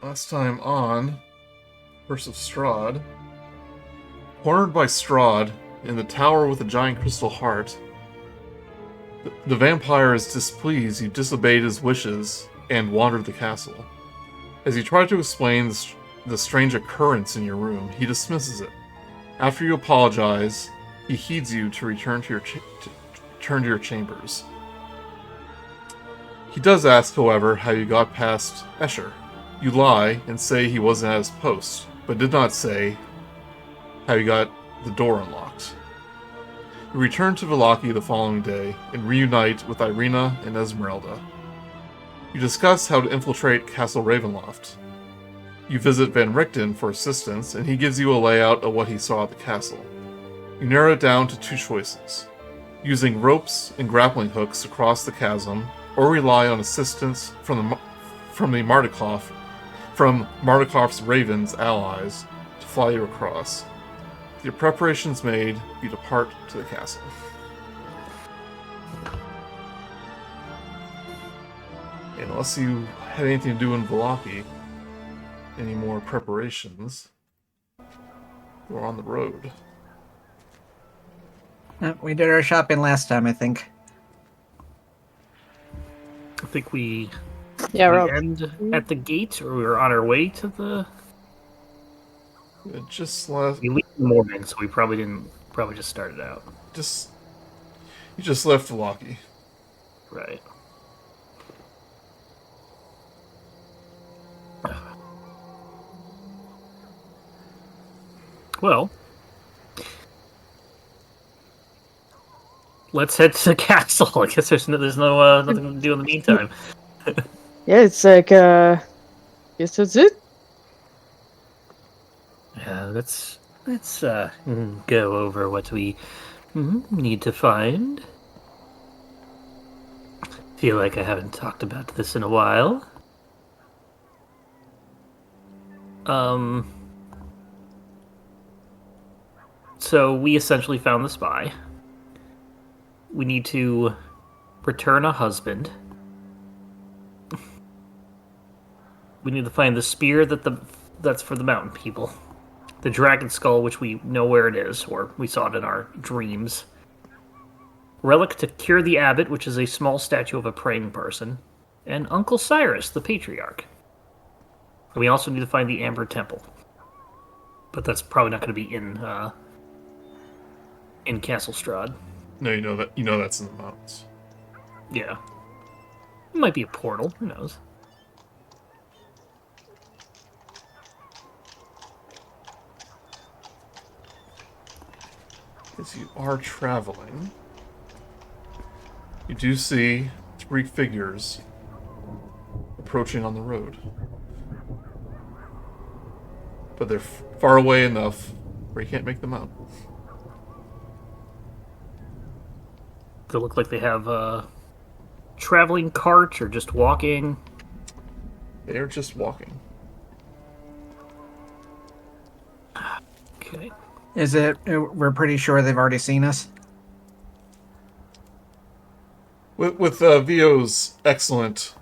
Last time on Curse of Strahd. Cornered by Strahd in the tower with the giant crystal heart, the vampire is displeased you disobeyed his wishes and wandered the castle. As you try to explain the strange occurrence in your room, he dismisses it. After you apologize, he heeds you to return to your chambers. He does ask, however, how you got past Escher. You lie and say he wasn't at his post, but did not say how you got the door unlocked. You return to Vallaki the following day and reunite with Irina and Esmeralda. You discuss how to infiltrate Castle Ravenloft. You visit Van Richten for assistance, and he gives you a layout of what he saw at the castle. You narrow it down to two choices: using ropes and grappling hooks across the chasm, or rely on assistance from Mardikov's Raven's allies to fly you across. Your preparations made, you depart to the castle. And unless you had anything to do in Vallaki, any more preparations, you're on the road. We did our shopping last time, I think. I think we we're end at the gate, or we were on our way to the. It just left. We leave in the morning, so we probably didn't. Probably just started out. You just left Vallaki. Right. Well, let's head to the castle. I guess there's no nothing to do in the meantime. Yeah, it's like, guess that's it. Yeah, let's go over what we need to find. Feel like I haven't talked about this in a while. So we essentially found the spy. We need to return a husband. We need to find the spear that's for the mountain people. The dragon skull, which we know where it is, or we saw it in our dreams. Relic to cure the abbot, which is a small statue of a praying person. And Uncle Cyrus, the patriarch. And we also need to find the Amber Temple. But that's probably not going to be in Castle Strahd. No, you know that's in the mountains. Yeah. It might be a portal, who knows? As you are traveling, you do see three figures approaching on the road. But they're far away enough where you can't make them out. They look like they have a traveling cart or just walking. They're just walking. Okay. Is it? We're pretty sure they've already seen us? With Vio's excellent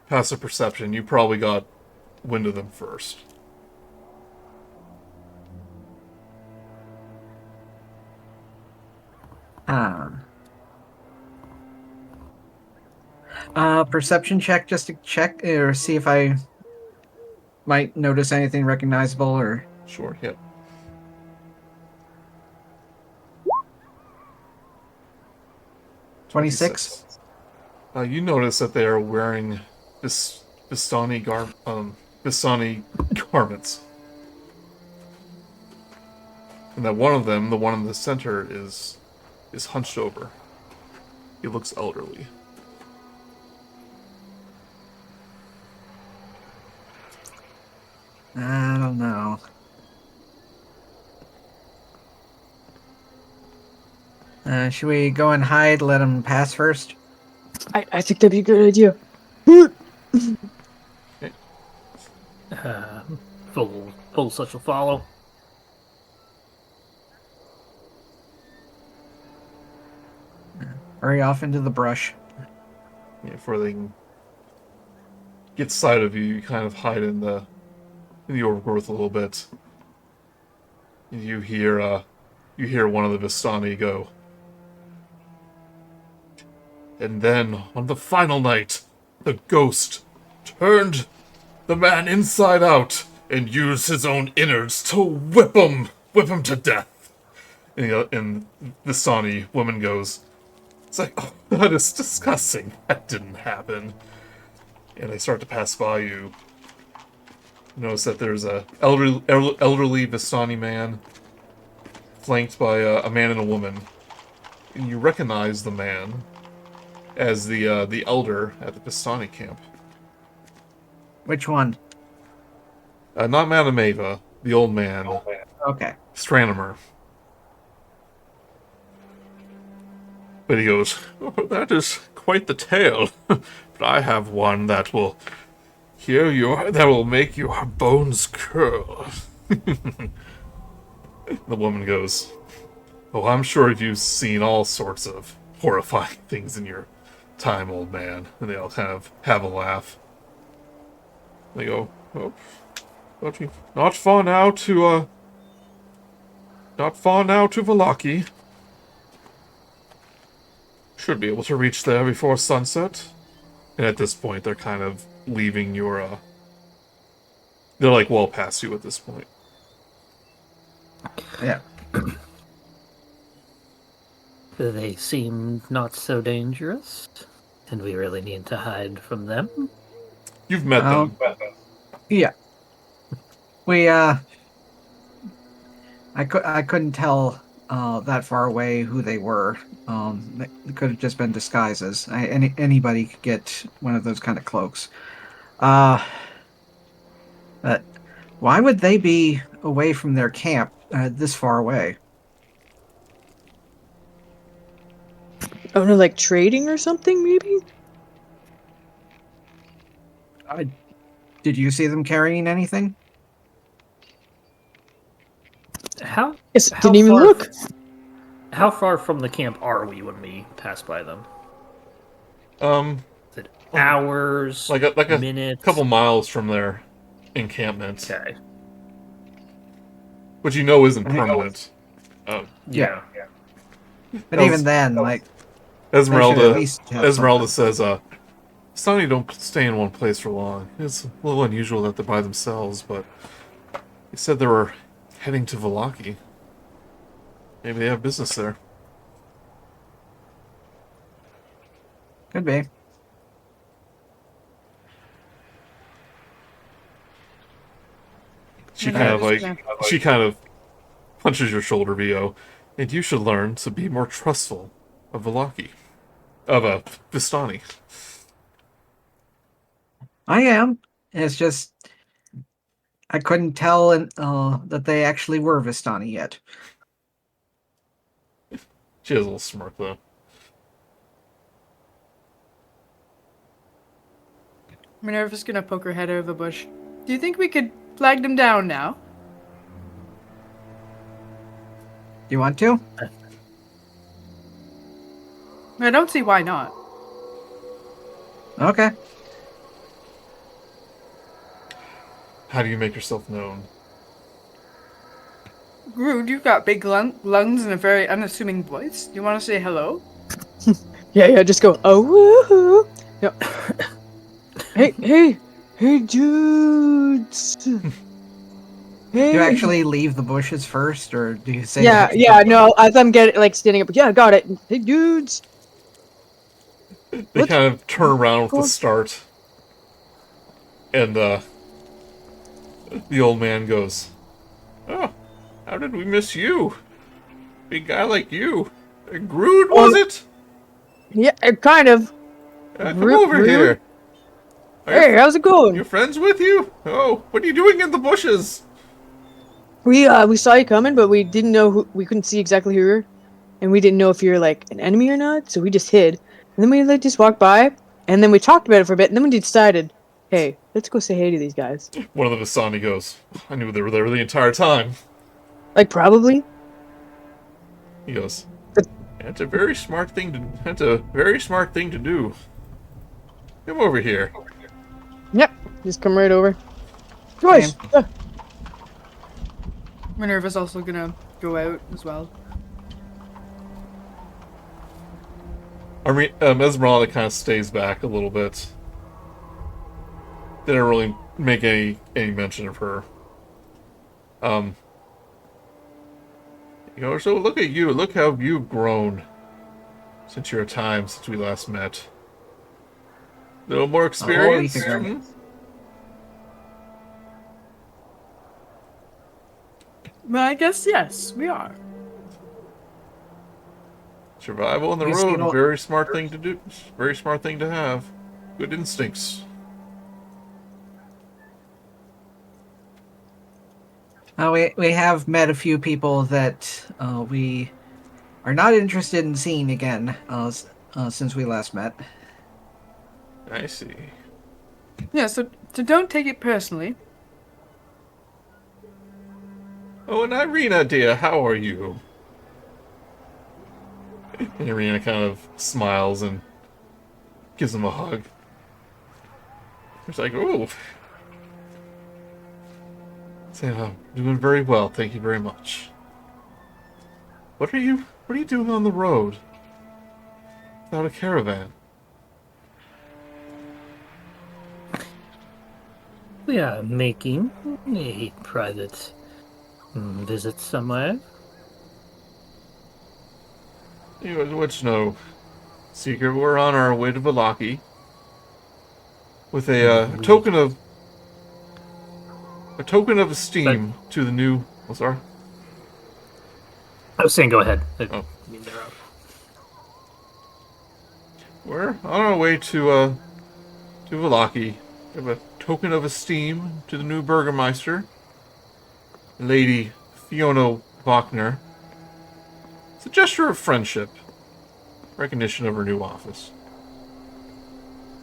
passive perception, you probably got wind of them first. Perception check just to check or see if I might notice anything recognizable or... Sure, yep. 26. You notice that they are wearing Bistani garments. And that one of them, the one in the center, is hunched over. He looks elderly. I don't know. Should we go and hide, let them pass first? I think that'd be a good idea. Okay. Vogelsuch will follow. Hurry off into the brush. Before they can gets sight of you, you kind of hide in the overgrowth a little bit. And you hear one of the Vistani go. And then, on the final night, the ghost turned the man inside out and used his own innards to whip him to death. And the Vistani woman goes, it's like, oh, that is disgusting. That didn't happen. And they start to pass by you. You notice that there's a elderly Vistani man flanked by a man and a woman. And you recognize the man as the elder at the Vistani camp. Which one? Not Madame Ava, the old man. Okay. Strahd. But he goes, oh, that is quite the tale. But I have one that will make your bones curl. The woman goes, oh, I'm sure you've seen all sorts of horrifying things in your time, old man. And they all kind of have a laugh. They go, oh, not far now to Vallaki. Should be able to reach there before sunset. And at this point, they're kind of leaving your, they're like well past you at this point. Yeah. They seem not so dangerous. And we really need to hide from them. You've met them. Yeah. We, I couldn't tell that far away who they were. It could have just been disguises. Anybody could get one of those kind of cloaks. But why would they be away from their camp this far away? Oh no, like trading or something, maybe? Did you see them carrying anything? How Didn't even far- look. How far from the camp are we when we pass by them? Is it hours? Like a minutes? couple miles from their encampment. Okay. Which you know isn't permanent. Yeah. But even then, like, Esmeralda, at least have Esmeralda says, Sonny don't stay in one place for long. It's a little unusual that they're by themselves, but they said they were heading to Vallaki. Maybe they have business there. could be. She kind of punches your shoulder, Vio, and you should learn to be more trustful of Vallaki. Of a Vistani. I am. It's just I couldn't tell that they actually were Vistani yet. She has a little smirk, though. Minerva's gonna poke her head out of the bush. Do you think we could flag them down now? You want to? I don't see why not. Okay. How do you make yourself known? Grude, you've got big lungs and a very unassuming voice. Do you want to say hello? Yeah, just go, oh, woohoo. Yeah. Hey, dudes. Hey. Do you actually leave the bushes first, or do you say? Yeah, no, as I'm standing up, yeah, got it. Hey, dudes. They kind of turn around with the start. And, the old man goes, oh, how did we miss you? Big guy like you. Grude, was it? Yeah, kind of. Come over here. Hey, how's it going? Your friends with you? Oh, what are you doing in the bushes? We saw you coming, but we didn't know we couldn't see exactly who you were. And we didn't know if you were, like, an enemy or not, so we just hid. And then we just walked by, and then we talked about it for a bit, and then we decided, hey, let's go say hey to these guys. One of the Vistani goes, I knew they were there the entire time. Like, probably? He goes, that's a very smart thing to do. Come over here. Yep. Just come right over. Joyce! Same. Minerva's also gonna go out as well. Esmeralda kind of stays back a little bit. Didn't really make any mention of her. So look at you. Look how you've grown since your time since we last met. A little more experience. week ago. Hmm? Well, I guess yes, we are. Survival on the You road, still- very smart thing to do. Very smart thing to have. Good instincts. We have met a few people that we are not interested in seeing again since we last met. I see. Yeah, so don't take it personally. Oh, and Irina, dear, how are you? And Irina kind of smiles and gives him a hug. It's like, oh. Saying, I'm doing very well, thank you very much. What are you doing on the road? Without a caravan? We are making a private visit somewhere. What's no secret? We're on our way to Valaki with a token of esteem to the new. Oh, sorry. I was saying, go ahead. Oh. I mean, they're up. We're on our way to Valaki. We have a token of esteem to the new Burgermeister, Lady Fiona Wagner. It's a gesture of friendship, recognition of her new office.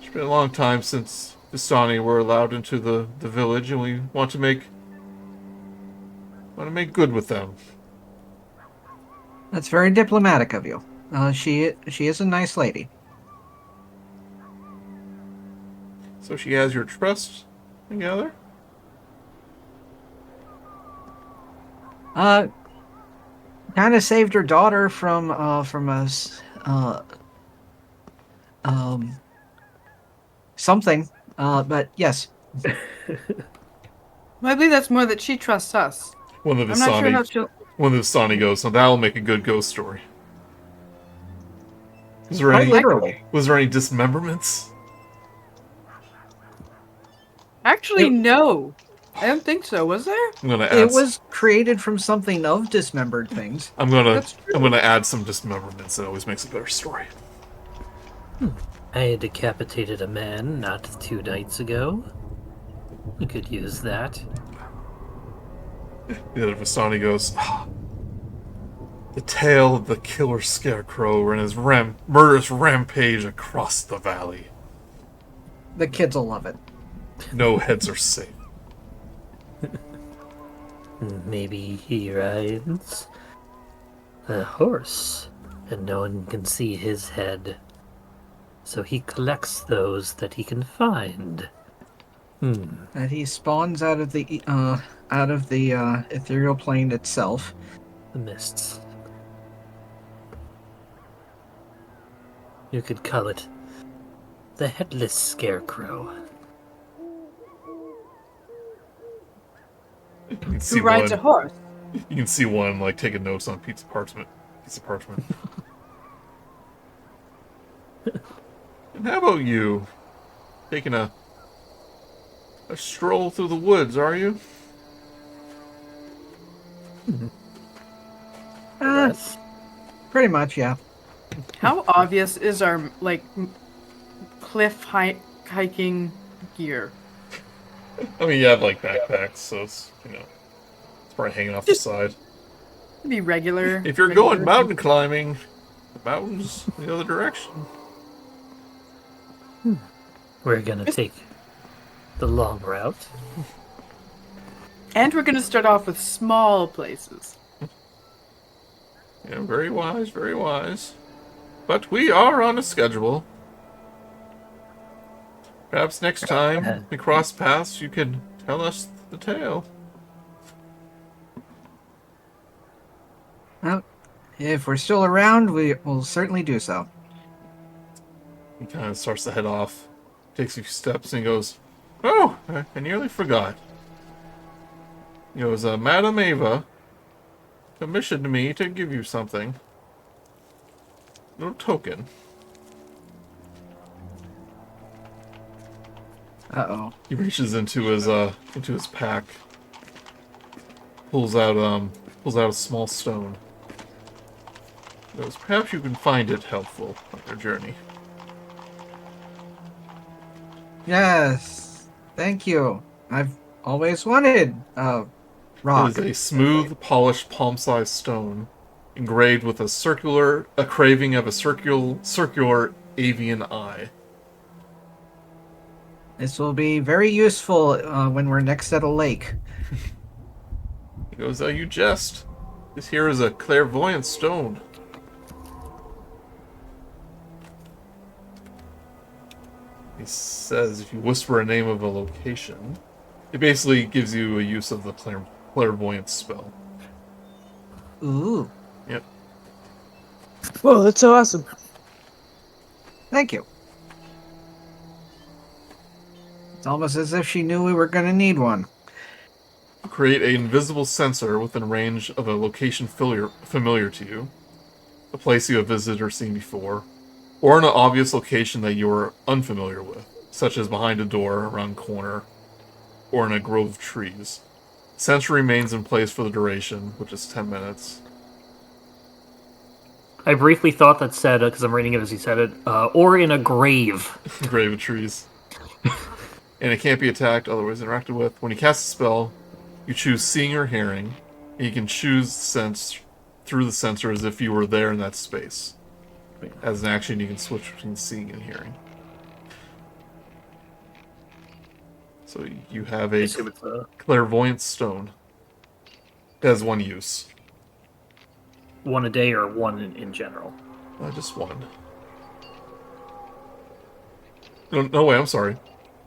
It's been a long time since Vistani were allowed into the village, and we want to make good with them. That's very diplomatic of you. She is a nice lady. So she has your trust, together. Kind of saved her daughter from us. Something. But yes. Well, I believe that's more that she trusts us. One of the I'm not sure how Vistani, she'll. one of the Vistani goes, "So that'll make a good ghost story." Was there Quite any? literally. Was there any dismemberments? Actually, no. I don't think so. Was there? I'm gonna add. It was created from something of dismembered things. I'm gonna That's true. add some dismemberments. It always makes a better story. I decapitated a man not 2 nights ago. We could use that. The other Vistani goes, the tale of the killer scarecrow and his murderous rampage across the valley. The kids will love it. No heads are safe. Maybe he rides a horse, and no one can see his head. So he collects those that he can find. That he spawns out of the ethereal plane itself. The mists. You could call it the Headless Scarecrow. You can see Who rides a one. horse? You can see one like taking notes on a piece of parchment. And how about you? Taking a stroll through the woods, are you? Yes. Pretty much, yeah. How obvious is our cliff hiking gear? I mean, you have like backpacks, so it's it's probably hanging off the side. It'd be regular. If you're regular- going mountain climbing, the mountain's the other direction. We're gonna take the long route. And we're gonna start off with small places. Yeah, very wise, very wise. But we are on a schedule. Perhaps next time we cross paths, you can tell us the tale. Well, if we're still around, we will certainly do so. He kind of starts to head off, takes a few steps, and goes, "Oh, I nearly forgot." He goes, "Madam Ava commissioned me to give you something. No token." Uh-oh. He reaches into his pack, pulls out a small stone. He goes, "Perhaps you can find it helpful on your journey." Yes. Thank you. I've always wanted rock. It is a smooth, polished, palm-sized stone, engraved with a craving of a circular avian eye. This will be very useful when we're next at a lake. He goes, "Oh, you jest. This here is a clairvoyant stone." He says if you whisper a name of a location, it basically gives you a use of the clairvoyant spell. Ooh. Yep. Whoa, that's so awesome. Thank you. It's almost as if she knew we were going to need one. Create an invisible sensor within range of a location familiar to you, a place you have visited or seen before, or in an obvious location that you are unfamiliar with, such as behind a door, around a corner, or in a grove of trees. Sensor remains in place for the duration, which is 10 minutes. I briefly thought that said, because I'm reading it as he said it, or in a grave. Grave of trees. And it can't be attacked, otherwise interacted with. When you cast a spell, you choose seeing or hearing, and you can choose sense through the sensor as if you were there in that space. As an action, you can switch between seeing and hearing. So you have a clairvoyant stone. It has one use. One a day or one in general? Just one. No way, I'm sorry.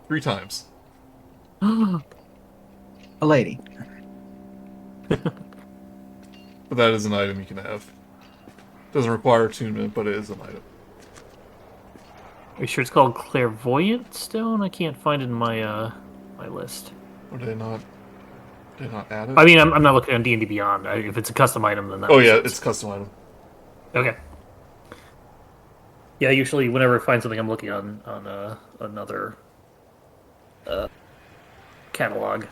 3 times. A lady. But that is an item you can have. Doesn't require attunement, but it is an item. Are you sure it's called clairvoyant stone? I can't find it in my my list. Or did they not add it? I mean, I'm not looking on D&D Beyond. If it's a custom item, then that Oh makes yeah, sense. it's a custom item. Okay. Yeah, usually whenever I find something, I'm looking on another catalog.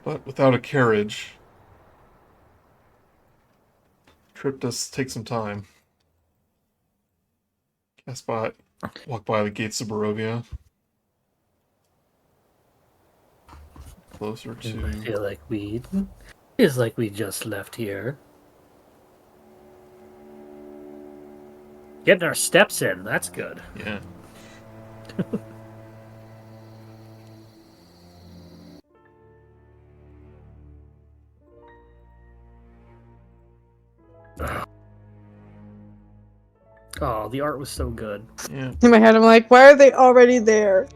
But without a carriage, trip does take some time. Walk by the gates of Barovia. Closer to. I feel like we just left here. Getting our steps in, that's good. Yeah. Oh, the art was so good. Yeah. In my head, I'm like, why are they already there?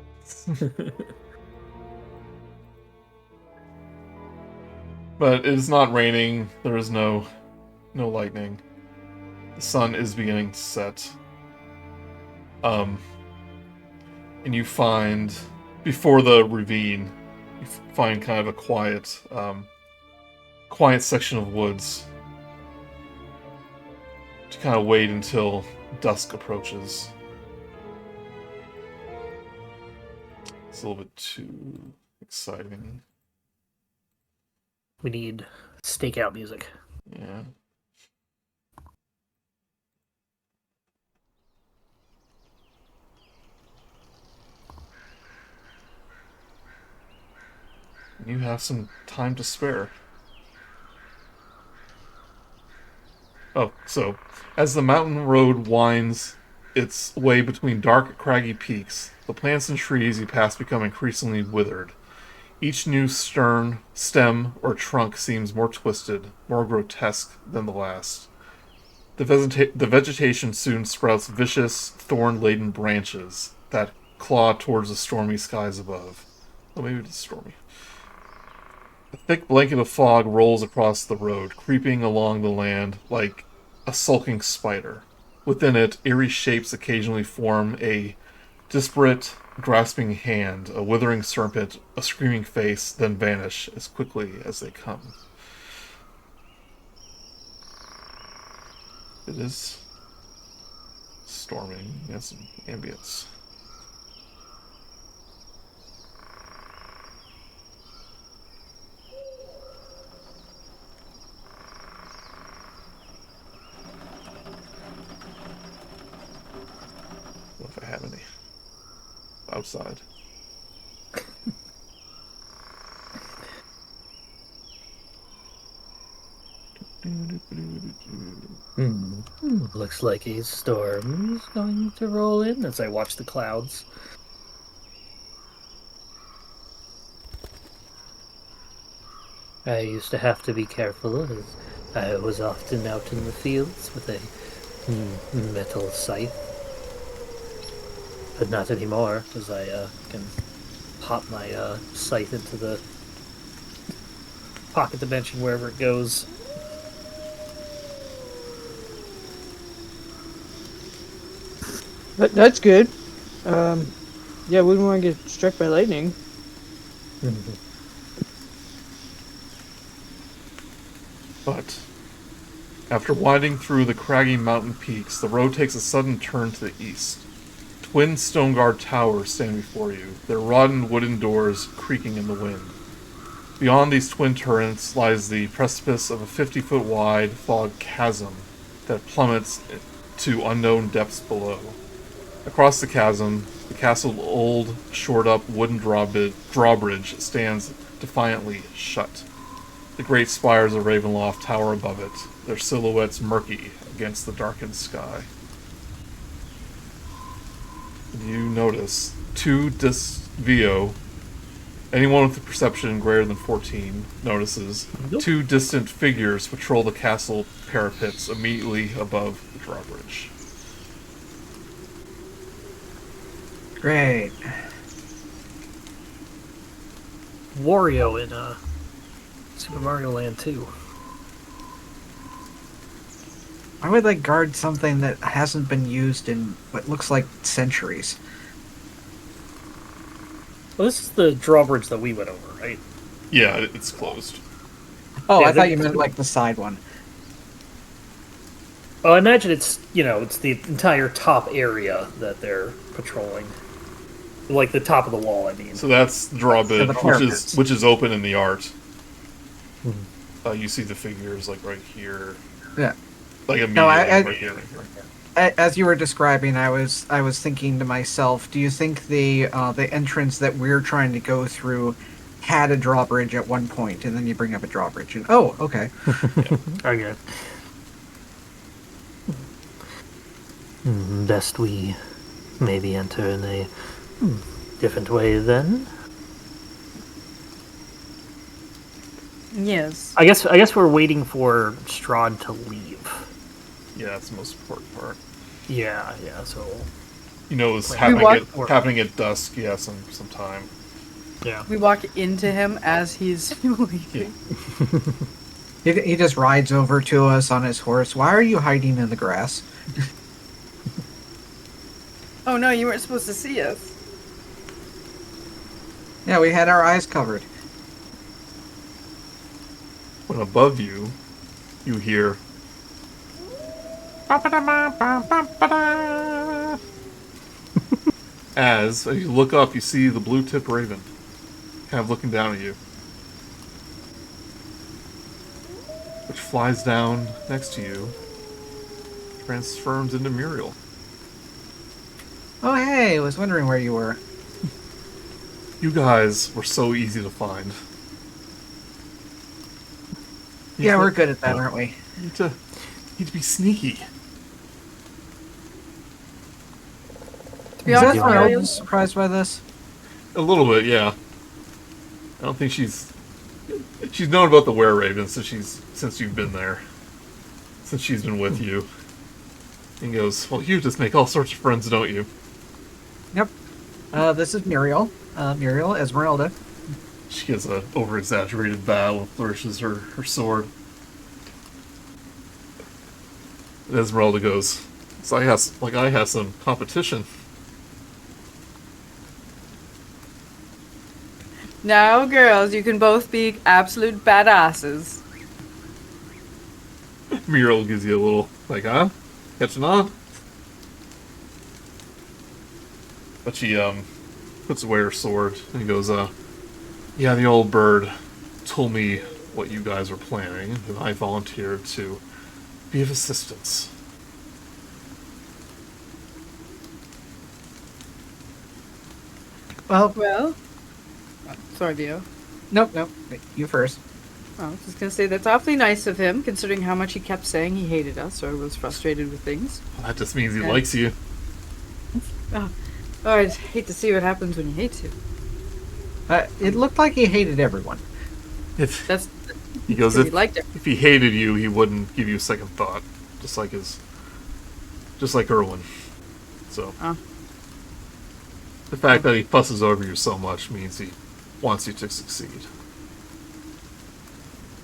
But it is not raining. There is no lightning. The sun is beginning to set. And you find, before the ravine, you find kind of a quiet section of woods to kind of wait until dusk approaches. It's a little bit too exciting. We need stakeout music. Yeah. You have some time to spare. Oh, so, as the mountain road winds its way between dark, craggy peaks, the plants and trees you pass become increasingly withered. Each new stem or trunk seems more twisted, more grotesque than the last. The vegetation soon sprouts vicious, thorn-laden branches that claw towards the stormy skies above. Oh, maybe it's stormy. A thick blanket of fog rolls across the road, creeping along the land like a sulking spider. Within it, eerie shapes occasionally form, a disparate, grasping hand, a withering serpent, a screaming face, then vanish as quickly as they come. It is storming. It has some ambience. What if I have any? Outside. Looks like a storm is going to roll in as I watch the clouds. I used to have to be careful as I was often out in the fields with a metal scythe. But not anymore, as I can pop my scythe into the pocket dimension wherever it goes. That's good. Yeah, we wouldn't want to get struck by lightning. But after winding through the craggy mountain peaks, the road takes a sudden turn to the east. Twin stone guard towers stand before you, their rotten wooden doors creaking in the wind. Beyond these twin turrets lies the precipice of a 50-foot wide fog chasm that plummets to unknown depths below. Across the chasm, the castle's old, shored-up wooden drawbridge stands defiantly shut. The great spires of Ravenloft tower above it, their silhouettes murky against the darkened sky. You notice anyone with a perception greater than 14 notices two distant figures patrol the castle parapets immediately above the drawbridge. Great. Wario in Super Mario Land 2. I would like guard something that hasn't been used in what looks like centuries. Well, this is the drawbridge that we went over, right? Yeah, it's closed. Oh, Yeah, I thought you meant like the side one. Oh, I imagine it's the entire top area that they're patrolling. Like the top of the wall, I mean. So that's the drawbridge, the parapets. which is open in the art. You see the figures like right here. Yeah. Like immediately No, right here. As you were describing, I was thinking to myself, do you think the entrance that we're trying to go through had a drawbridge at one point, and then you bring up a drawbridge, and oh, okay. Okay. Best we maybe enter in a different way then. Yes. I guess we're waiting for Strahd to leave. Yeah, that's the most important part. Yeah, so You know, it's We happening at dusk. Yeah, some time. yeah. We walk into him as he's leaving. He just rides over to us on his horse. Why are you hiding in the grass? Oh no, you weren't supposed to see us. Yeah, we had our eyes covered. When above you, you hear. As you look up, you see the blue-tipped raven, kind of looking down at you, which flies down next to you, transforms into Muriel. Oh, hey, I was wondering where you were. You guys were so easy to find. Yeah, we're good at that, aren't we? You need to be sneaky. To be Is that honest, why I Mario, was surprised by this? A little bit, yeah. I don't think she's known about the Were-Raven since you've been there. Since she's been with you. And he goes, well, you just make all sorts of friends, don't you? Yep. This is Muriel. Muriel, Esmeralda. She has a over-exaggerated bow and flourishes her sword. And Esmeralda goes, so I have some competition. Now, girls, you can both be absolute badasses. Muriel gives you a little, like, huh? Catching on? But she, puts away her sword and goes, yeah, the old bird told me what you guys were planning, and I volunteered to be of assistance. Well. Sorry, Vio. Nope. You first. I was just gonna say that's awfully nice of him, considering how much he kept saying he hated us or was frustrated with things. Well, that just means he likes you. Oh, I'd hate to see what happens when you hate to. It looked like he hated everyone. That's He goes, he liked it. if he hated you, he wouldn't give you a second thought. Just like Erwin. So. Oh. The fact that he fusses over you so much means he wants you to succeed.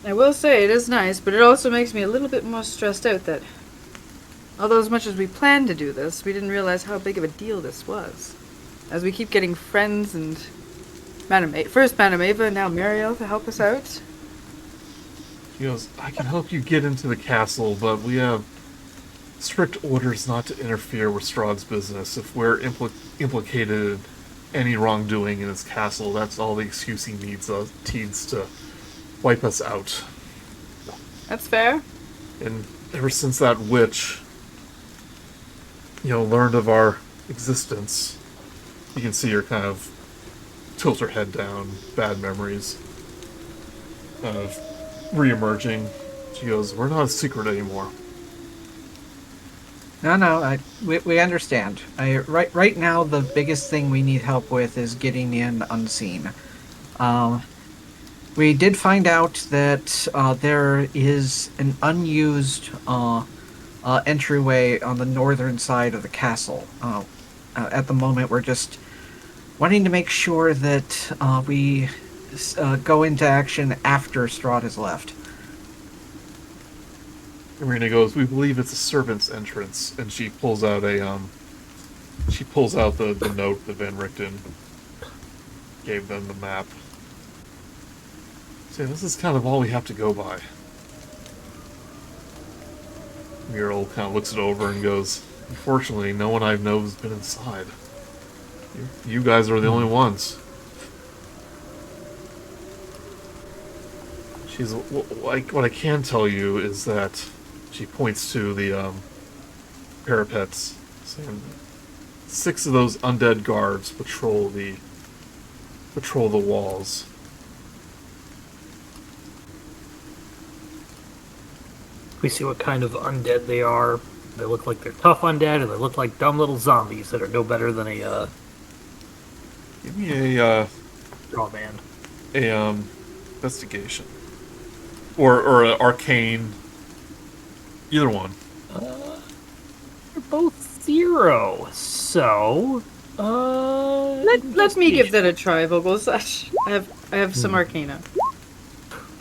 I will say it is nice, but it also makes me a little bit more stressed out that, although as much as we planned to do this, we didn't realize how big of a deal this was. As we keep getting friends and first Madame Ava and now Muriel to help us out. He goes, I can help you get into the castle, but we have strict orders not to interfere with Strahd's business. If we're implicated in any wrongdoing in his castle, that's all the excuse he needs to wipe us out. That's fair. And ever since that witch, learned of our existence, you can see her kind of tilt her head down, bad memories of re-emerging. She goes, we're not a secret anymore. No, we understand. Right now, the biggest thing we need help with is getting in unseen. We did find out that there is an unused entryway on the northern side of the castle. At the moment, we're just wanting to make sure that we go into action after Strahd has left. Irina goes, we believe it's a servant's entrance, and she pulls out the note that Van Richten gave them, the map. So this is kind of all we have to go by. Muriel kind of looks it over and goes, unfortunately, no one I know has been inside. You guys are the only ones. She's like, what I can tell you is that she points to the parapets, saying 6 of those undead guards patrol the walls. We see what kind of undead they are. They look like they're tough undead, or they look like dumb little zombies that are no better than a Give me a straw man. investigation or an arcane. Either one. They're both 0. So, Let me give that a try, Vogelsuch. I have some arcana.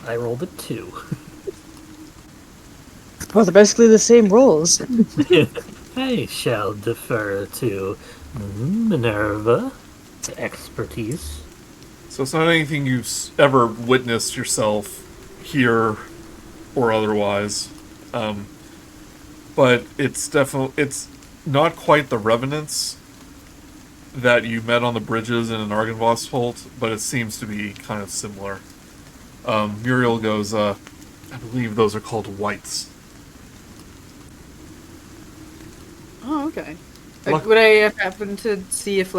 I rolled a 2. Well, they're basically the same rolls. I shall defer to Minerva. Expertise. So it's not anything you've ever witnessed yourself here or otherwise. But it's not quite the revenants that you met on the bridges in an Argynvost, but it seems to be kind of similar. Muriel goes, I believe those are called whites. Oh, okay. Would I happen to see if,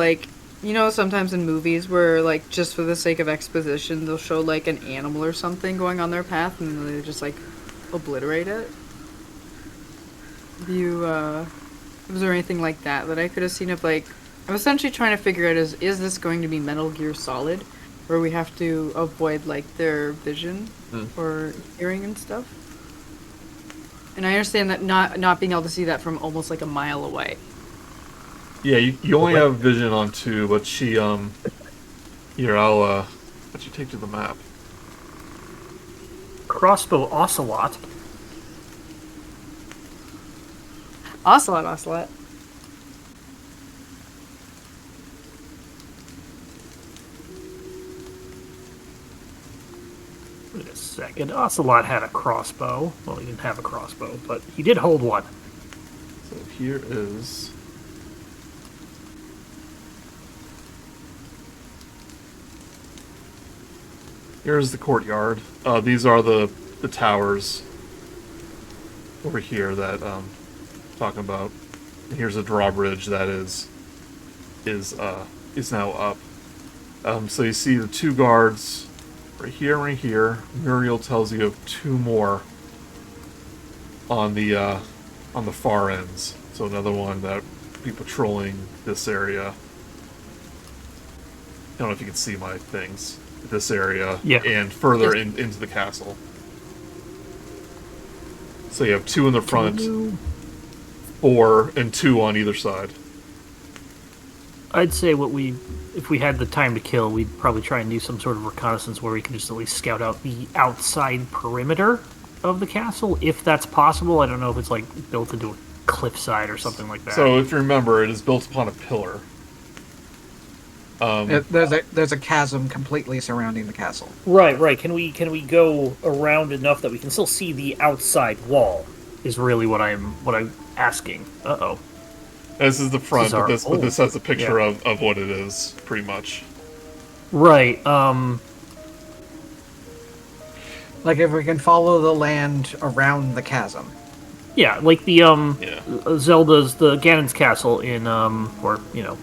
sometimes in movies where, just for the sake of exposition, they'll show, an animal or something going on their path and they just, obliterate it? Was there anything like that I could have seen if, I'm essentially trying to figure out is this going to be Metal Gear Solid? where we have to avoid like their vision Mm. or hearing and stuff. And I understand that not being able to see that from almost like a mile away. Yeah, you only have vision on 2, but she, here, I'll, let you take to the map. Crossbow Ocelot. Ocelot. Wait a second. Ocelot had a crossbow. Well, he didn't have a crossbow, but he did hold one. So here is... Here's the courtyard. These are the towers over here that talking about. And here's a drawbridge that is now up. So you see the 2 guards right here. Muriel tells you of 2 more on the far ends. So another one that will be patrolling this area. I don't know if you can see my things. This area, Yeah. and further into the castle. So you have 2 in the front, 4 and 2 on either side. I'd say if we had the time to kill, we'd probably try and do some sort of reconnaissance where we can just at least scout out the outside perimeter of the castle, if that's possible. I don't know if it's like built into a cliffside or something like that. So if you remember, it is built upon a pillar. There's a chasm completely surrounding the castle. Right. Can we go around enough that we can still see the outside wall? Is really what I'm asking. Uh-oh. This is the front, but this has a picture yeah. of what it is, pretty much. Right. Like if we can follow the land around the chasm. Yeah, like the Yeah. Zelda's the Ganon's castle in or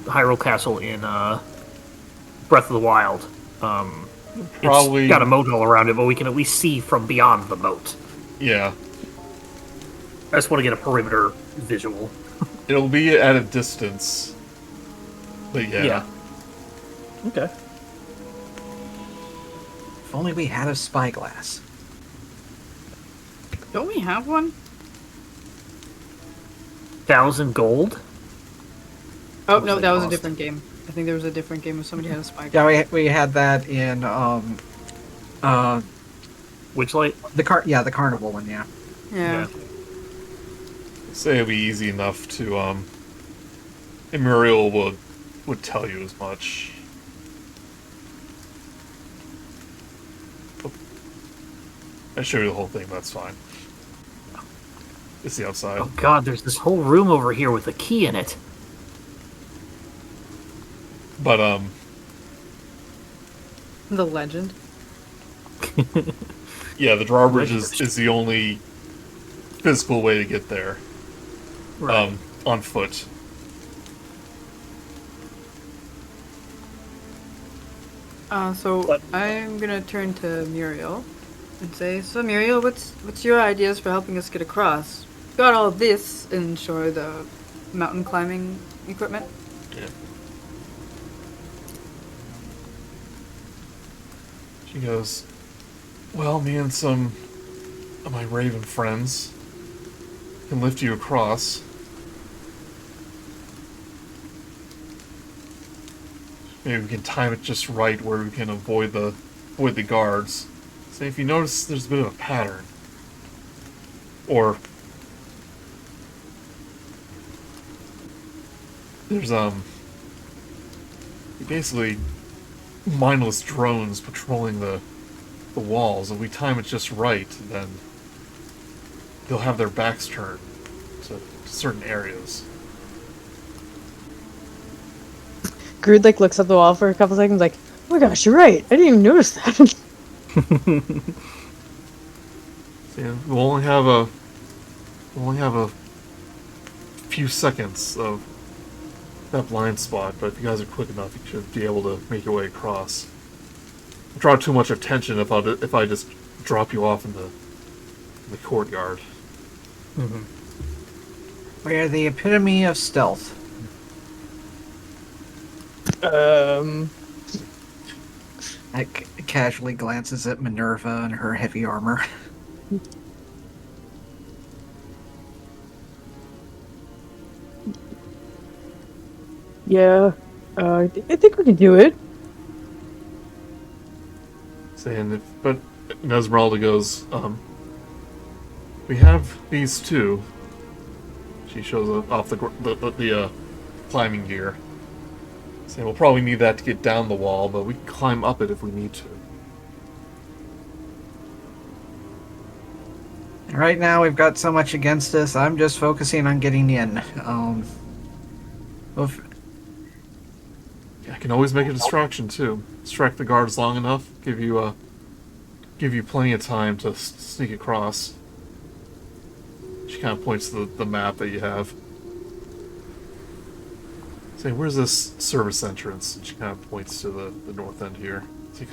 Hyrule Castle in Breath of the Wild. Probably It's got a moat all around it, but we can at least see from beyond the moat. Yeah. I just want to get a perimeter visual. It'll be at a distance. But yeah. Okay. If only we had a spyglass. Don't we have one? 1,000 gold. Oh no, like that was a lost. different game. I think there was a different game where somebody had a spy. Yeah, we had that in Which light? the carnival one. Yeah. Yeah. Say it'd be easy enough to and Muriel would tell you as much. I show you the whole thing, but that's fine. It's the outside. Oh god, there's this whole room over here with a key in it. But The legend. yeah, the drawbridge is the only physical way to get there. Right. On foot. So But- I'm gonna turn to Muriel and say, so Muriel, what's your ideas for helping us get across? Got all this and show her the mountain climbing equipment. Yeah. She goes, well, me and some of my raven friends can lift you across. Maybe we can time it just right where we can avoid the guards. So if you notice, there's a bit of a pattern. Or there's basically mindless drones patrolling the walls. If we time it just right, then they'll have their backs turned to certain areas. Grude looks at the wall for a couple seconds, like, oh my gosh, you're right. I didn't even notice that. Yeah, we'll only have a few seconds of that blind spot, but if you guys are quick enough, you should be able to make your way across. Draw too much attention if I just drop you off in the courtyard. Mm-hmm. We are the epitome of stealth. I casually glances at Minerva and her heavy armor. Yeah. I think we can do it. But Esmeralda goes, we have these two. She shows off the climbing gear. Saying we'll probably need that to get down the wall, but we can climb up it if we need to. Right now, we've got so much against us. I'm just focusing on getting in. Well, I can always make a distraction too. Distract the guards long enough, give you plenty of time to sneak across. She kind of points to the map that you have. Say, where's this service entrance? And she kind of points to the north end here. It's like,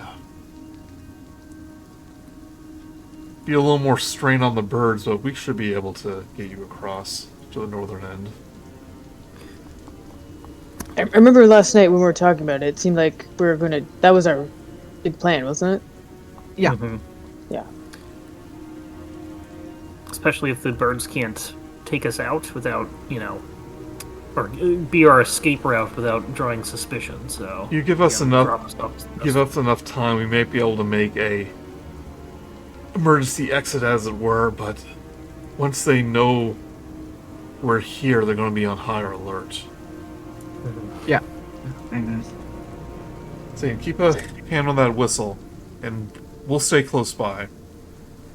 be a little more strain on the birds, but we should be able to get you across to the northern end. I remember last night when we were talking about it, it seemed like we were gonna... That was our big plan, wasn't it? yeah. Mm-hmm. Yeah. Especially if the birds can't take us out without, or be our escape route without drawing suspicion. So You give us drop us give us enough time, we may be able to make a emergency exit, as it were. But once they know we're here, they're going to be on higher alert. Yeah. I know. So keep a hand on that whistle, and we'll stay close by.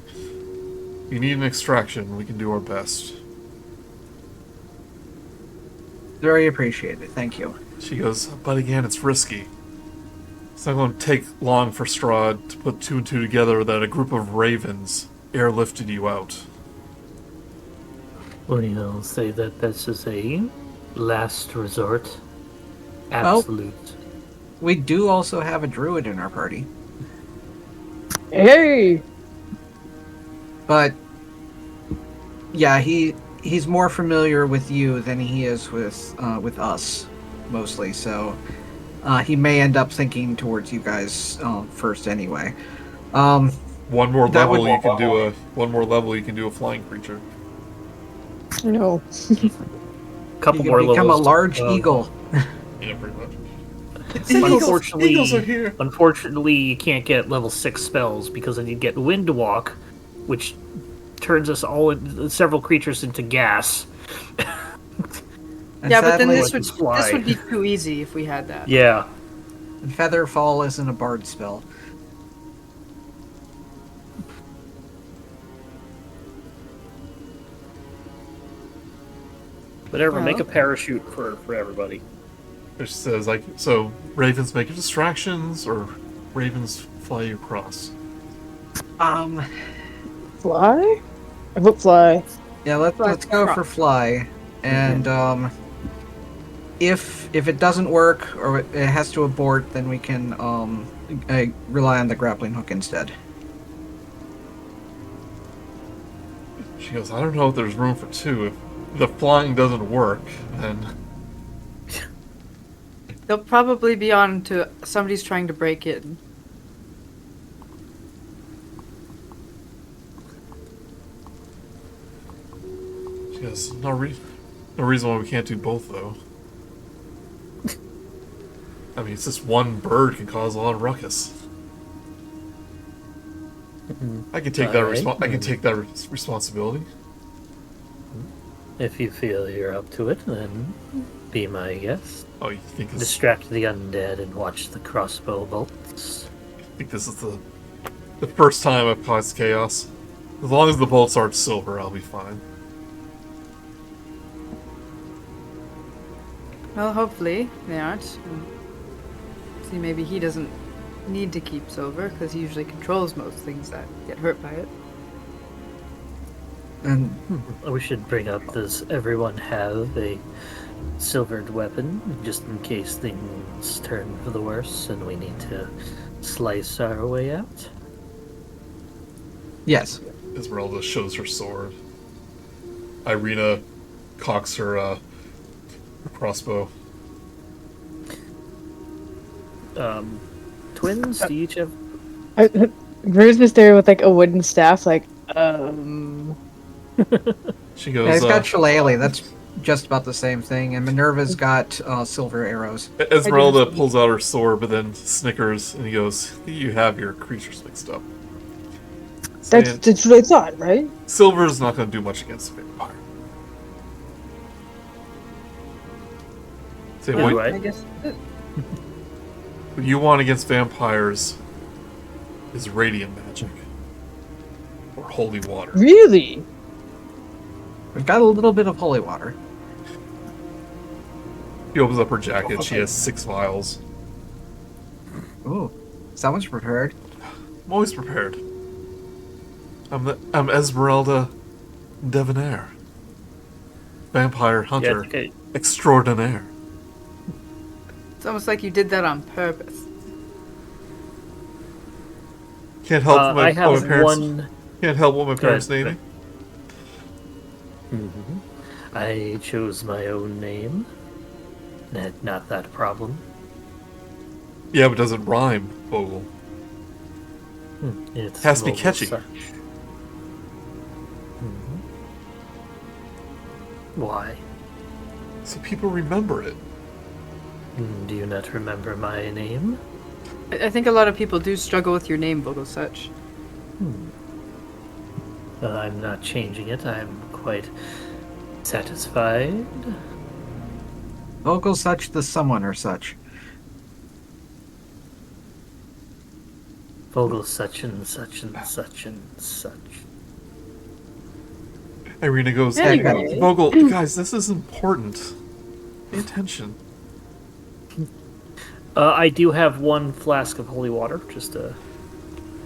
If you need an extraction, we can do our best. Very appreciated. Thank you. She goes, but again, it's risky. It's not going to take long for Strahd to put two and two together that a group of ravens airlifted you out. Well, you'll say that this is a last resort. Absolute. We do also have a druid in our party. Hey! But yeah, he's more familiar with you than he is with us, mostly. So he may end up thinking towards you guys first anyway. One more That level, would- you can do a flying creature. No. Couple You more can become levels. a large eagle. Yeah, pretty much. Unfortunately, Eagles are here. Unfortunately, you can't get level 6 spells because then you get Wind Walk, which turns us several creatures into gas. And Yeah, but then sadly, this would be too easy if we had that. Yeah. Featherfall isn't a bard spell. Whatever, make a Okay. parachute for everybody. Which says, like, so ravens make distractions, or ravens fly you across? Fly? I vote fly. Yeah, let's go for fly. And if it doesn't work or it has to abort, then we can rely on the grappling hook instead. She goes, I don't know if there's room for two. If the flying doesn't work, then They'll probably be on to somebody's trying to break in. she goes, no reason why we can't do both, though. I mean, it's just one bird can cause a lot of ruckus. I can take Alright. I can take that responsibility. If you feel you're up to it, then be my guest. Oh, you think Distract the undead and watch the crossbow bolts. this is the first time I've caused chaos? As long as the bolts aren't silver, I'll be fine. Well, hopefully they aren't. See, maybe he doesn't need to keep silver because he usually controls most things that get hurt by it. And We should bring up, does everyone have a silvered weapon, just in case things turn for the worse and we need to slice our way out? yes, Esmeralda shows her sword. Irina cocks her crossbow. twins? Do you each have... Grude's just there with like a wooden staff, like, She Yeah, goes, he's got shillelagh. That's just about the same thing. And Minerva's got silver arrows. Esmeralda pulls out her sword, but then snickers, and he goes, you have your creatures mixed up. that's what I thought, right? Silver's not going to do much against a vampire. Say, Yeah, what, right. I guess. what you want against vampires is radiant magic. Or holy water. Really? We've got a little bit of holy water. She opens up her jacket, she has 6 vials. Ooh, someone's prepared. I'm always prepared. I'm Esmeralda Devonair. Vampire Yeah, hunter I think extraordinaire. It's almost like you did that on purpose. Can't help I my have parents. one... Can't help what my parents ahead, name me. I chose my own name. Not that problem. Yeah, but it doesn't rhyme, Vogel. It's Has to be catchy. Vogelsuch. Why? So people remember it. Do you not remember my name? I think a lot of people do struggle with your name, Vogelsuch. I'm not changing it. I'm quite satisfied. Vogelsuch the someone or such. Vogelsuch and such and such and such. Irina goes, Anyway. Vogel, guys, this is important. Pay attention. I do have one flask of holy water, just to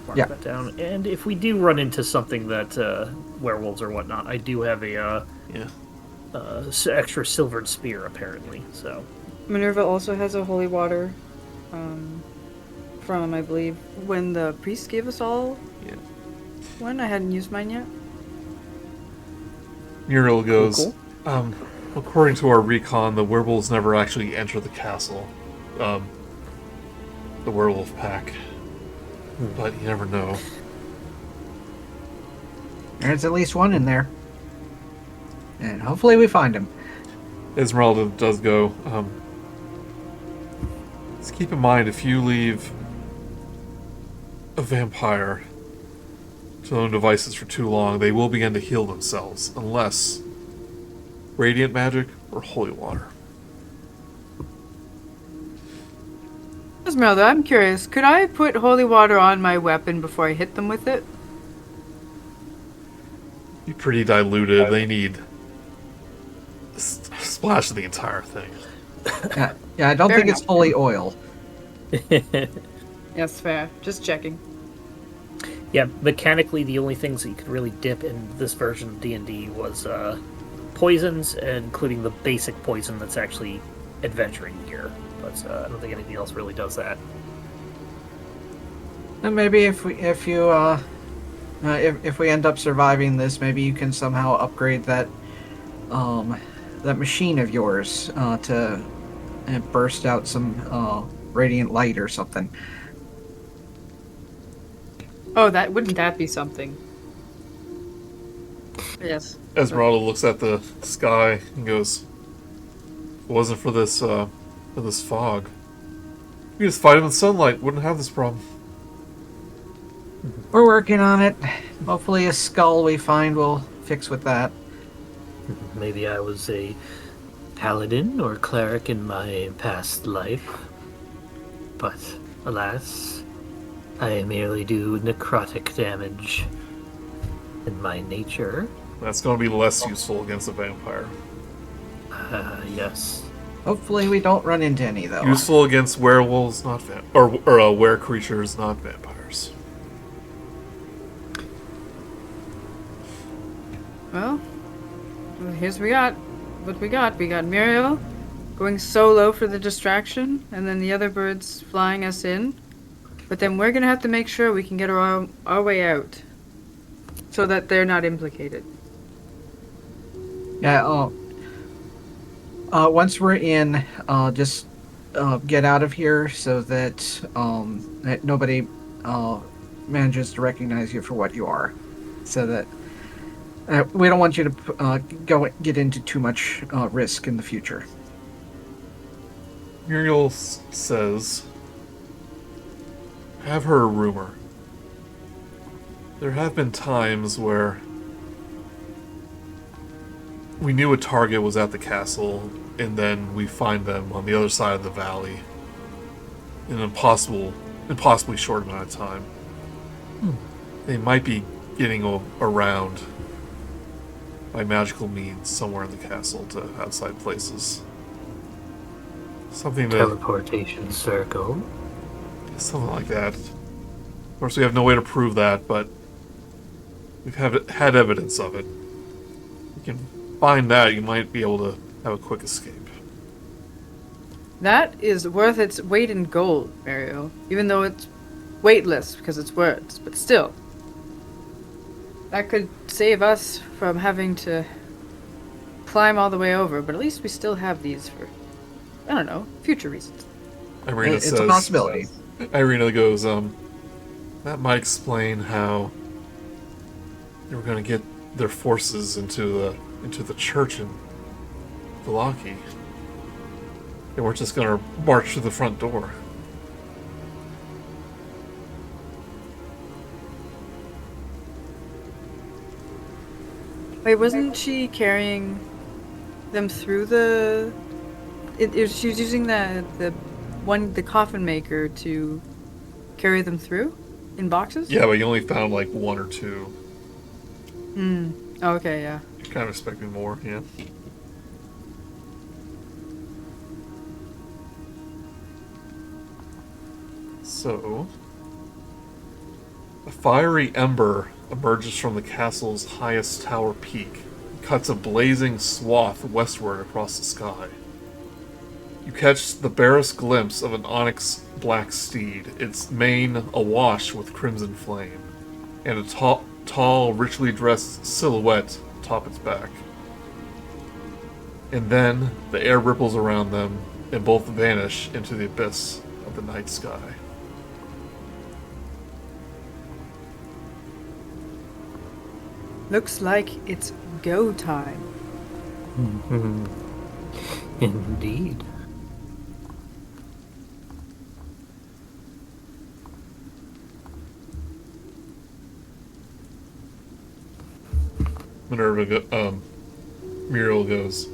mark Yeah. that down. And if we do run into something that werewolves or whatnot, I do have a Yeah. extra silvered spear apparently. So Minerva also has a holy water from, I believe, when the priest gave us all Yeah. one. I hadn't used mine yet. Muriel goes, Cool. According to our recon, the werewolves never actually enter the castle. The werewolf pack. But you never know. There's at least one in there. And hopefully we find him. Esmeralda does go, just keep in mind, if you leave a vampire to their own devices for too long, they will begin to heal themselves, unless radiant magic or holy water. Esmeralda, I'm curious. Could I put holy water on my weapon before I hit them with it? Be pretty diluted. They need a splash of the entire thing. Yeah, I don't Fair think it's enough. holy oil. Yes, fair. Just checking. yeah, mechanically the only things that you could really dip in this version of D&D was poisons, including the basic poison that's actually adventuring gear. But I don't think anything else really does that. And maybe if we end up surviving this, maybe you can somehow upgrade that that machine of yours to burst out some radiant light or something. Oh, wouldn't that be something? Yes. Esmeralda looks at the sky and goes, if it wasn't for this fog, we just fight him in sunlight, wouldn't have this problem. We're working on it. Hopefully a skull we find will fix with that. Maybe I was a paladin or cleric in my past life. But, alas, I merely do necrotic damage. In my nature, That's going to be less useful against a vampire. yes. Hopefully we don't run into any though. Useful against werewolves, not or were creatures, not vampires. Well, here's what we got. We got Muriel going solo for the distraction, and then the other birds flying us in. But then we're gonna have to make sure we can get our way out, so that they're not implicated. Yeah. Once we're in, just get out of here so that nobody manages to recognize you for what you are. So that we don't want you to get into too much risk in the future. Muriel says, I have heard a rumor. There have been times where we knew a target was at the castle, and then we find them on the other side of the valley in an impossibly short amount of time. They might be getting around by magical means somewhere in the castle to outside places. Something Teleportation circle. Something like that. Of course, we have no way to prove that, but we've had evidence of it. You can find that, you might be able to have a quick escape. That is worth its weight in gold, Mario. Even though it's weightless because it's words, but still. That could save us from having to climb all the way over, but at least we still have these for, I don't know, future reasons. Irina It's says, a possibility. Irina goes, that might explain how they were going to get their forces into the church in Vallaki. They weren't just going to march through the front door. Wait, wasn't she carrying them through the... she was using the coffin maker to carry them through? In boxes? Yeah, but you only found like one or two. Oh, okay, yeah. You're kind of expecting more, yeah. So, a fiery ember emerges from the castle's highest tower peak and cuts a blazing swath westward across the sky. You catch the barest glimpse of an onyx black steed, its mane awash with crimson flame, and a tall, richly dressed silhouette atop its back. And then the air ripples around them, and both vanish into the abyss of the night sky. Looks like it's go time. Indeed. Muriel goes,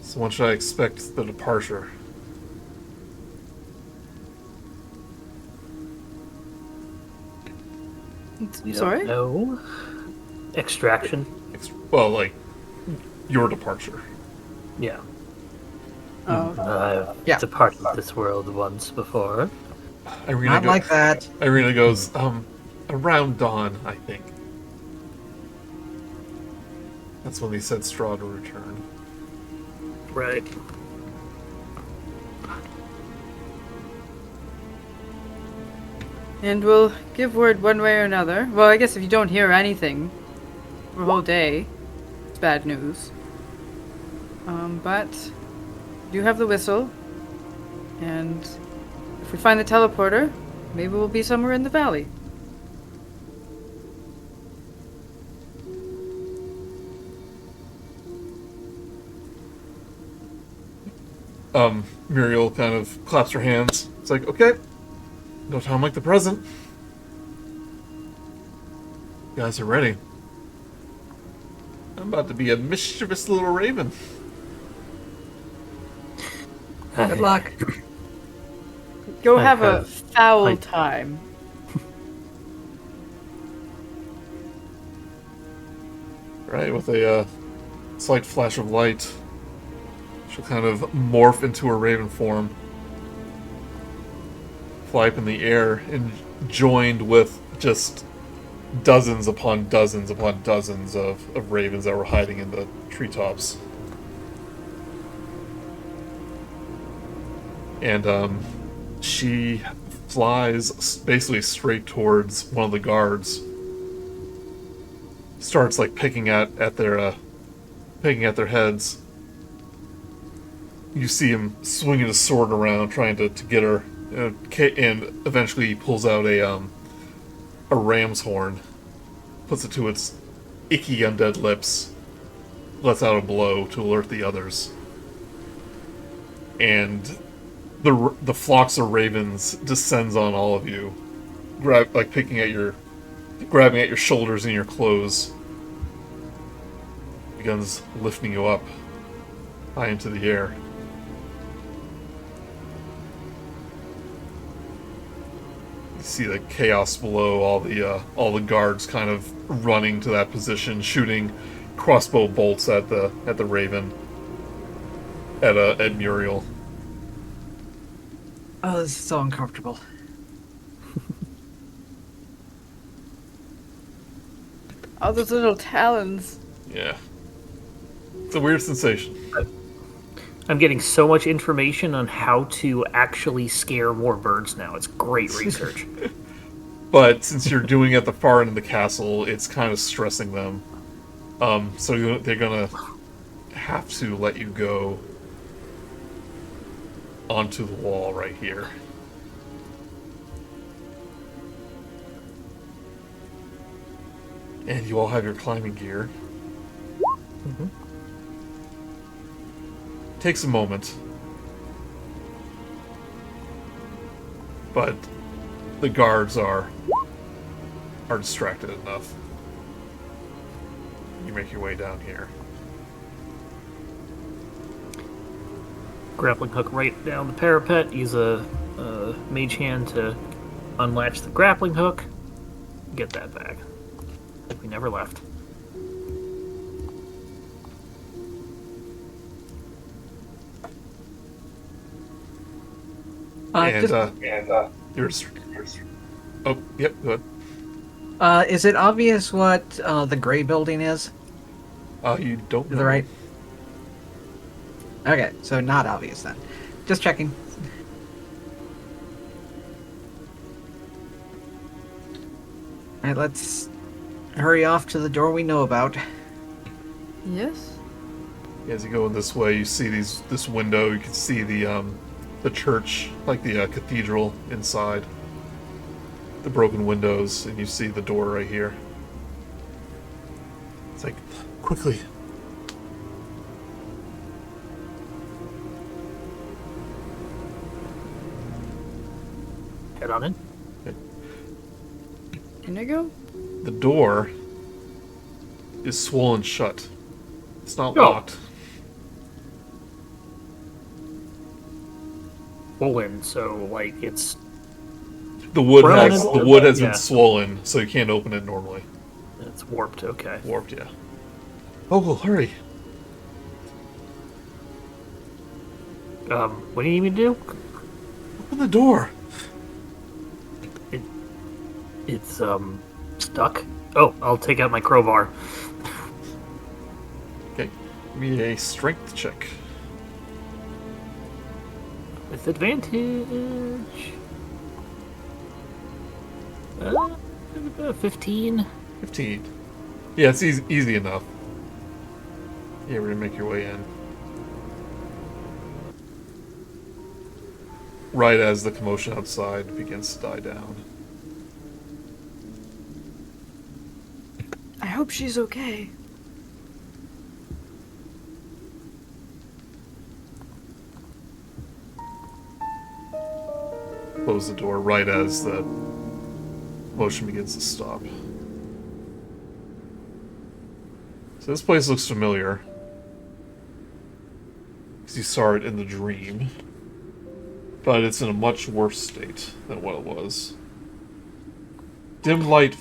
so when should I expect the departure? Sorry? No. Extraction. Well, like, your departure. Yeah. Oh. I've departed this world once before. Irina Not like that. Irina goes, around dawn, I think. That's when they said Strahd would return. Right. And we'll give word one way or another. Well, I guess if you don't hear anything for a whole day, it's bad news. But you have the whistle, and if we find the teleporter, maybe we'll be somewhere in the valley. Muriel kind of claps her hands. It's like, okay, no time like the present. You guys are ready. I'm about to be a mischievous little raven. Good luck. Go I have a have- foul I- time. Right, with a slight flash of light, she'll kind of morph into her raven form, fly up in the air, and joined with just dozens upon dozens upon dozens of ravens that were hiding in the treetops. And she flies basically straight towards one of the guards. Starts like picking at their heads. you see him swinging his sword around, trying to get her, and eventually he pulls out a ram's horn, puts it to its icky undead lips, lets out a blow to alert the others, and the flocks of ravens descends on all of you, grabbing at your shoulders and your clothes, begins lifting you up high into the air. You see the chaos below, all the guards kind of running to that position, shooting crossbow bolts at the raven, at Muriel. Oh, this is so uncomfortable. Oh, those little talons. Yeah. It's a weird sensation. I'm getting so much information on how to actually scare more birds now. It's great research. But since you're doing it at the far end of the castle, it's kind of stressing them. So they're gonna have to let you go onto the wall right here. And you all have your climbing gear. Mm-hmm. Takes a moment. But the guards are distracted enough. You make your way down here. Grappling hook right down the parapet. Use a mage hand to unlatch the grappling hook. Get that back. Like we never left. Yours. Oh, yep, go ahead. Is it obvious what the gray building is? You don't To know. the right? Okay, so not obvious then. Just checking. Alright, let's hurry off to the door we know about. Yes? As you go in this way, you see this window. You can see the church, like the cathedral inside. The broken windows, and you see the door right here. It's like, quickly. Head on in. In I go? The door is swollen shut. It's not Oh. locked. Swollen, so like it's The wood Broken? has Yeah. been swollen, so you can't open it normally. warped. Okay. Warped, yeah. Oh, hurry! What do you need me to do? Open the door. It's stuck. Oh, I'll take out my crowbar. Okay, give me a strength check. With advantage. 15. 15. Yeah, it's easy enough. Yeah, we're gonna make your way in. Right as the commotion outside begins to die down. I hope she's okay. Close the door right as the motion begins to stop. So this place looks familiar, because you saw it in the dream, but it's in a much worse state than what it was. Dim light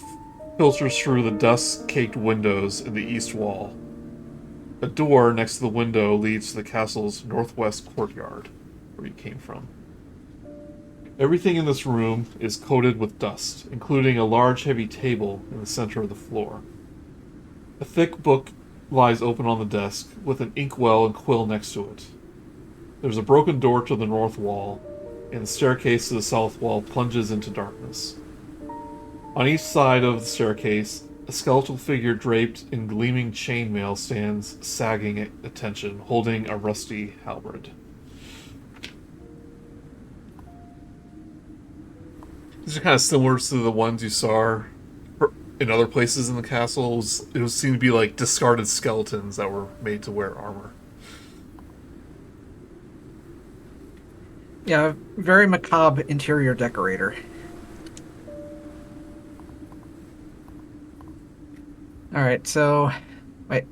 filters through the dust-caked windows in the east wall. A door next to the window leads to the castle's northwest courtyard, where you came from. Everything in this room is coated with dust, including a large heavy table in the center of the floor. A thick book lies open on the desk, with an inkwell and quill next to it. There's a broken door to the north wall, and the staircase to the south wall plunges into darkness. On each side of the staircase, a skeletal figure draped in gleaming chainmail stands sagging at attention, holding a rusty halberd. These are kind of similar to the ones you saw in other places in the castle. It was seemed to be like discarded skeletons that were made to wear armor. Yeah, very macabre interior decorator. Alright, so... Wait.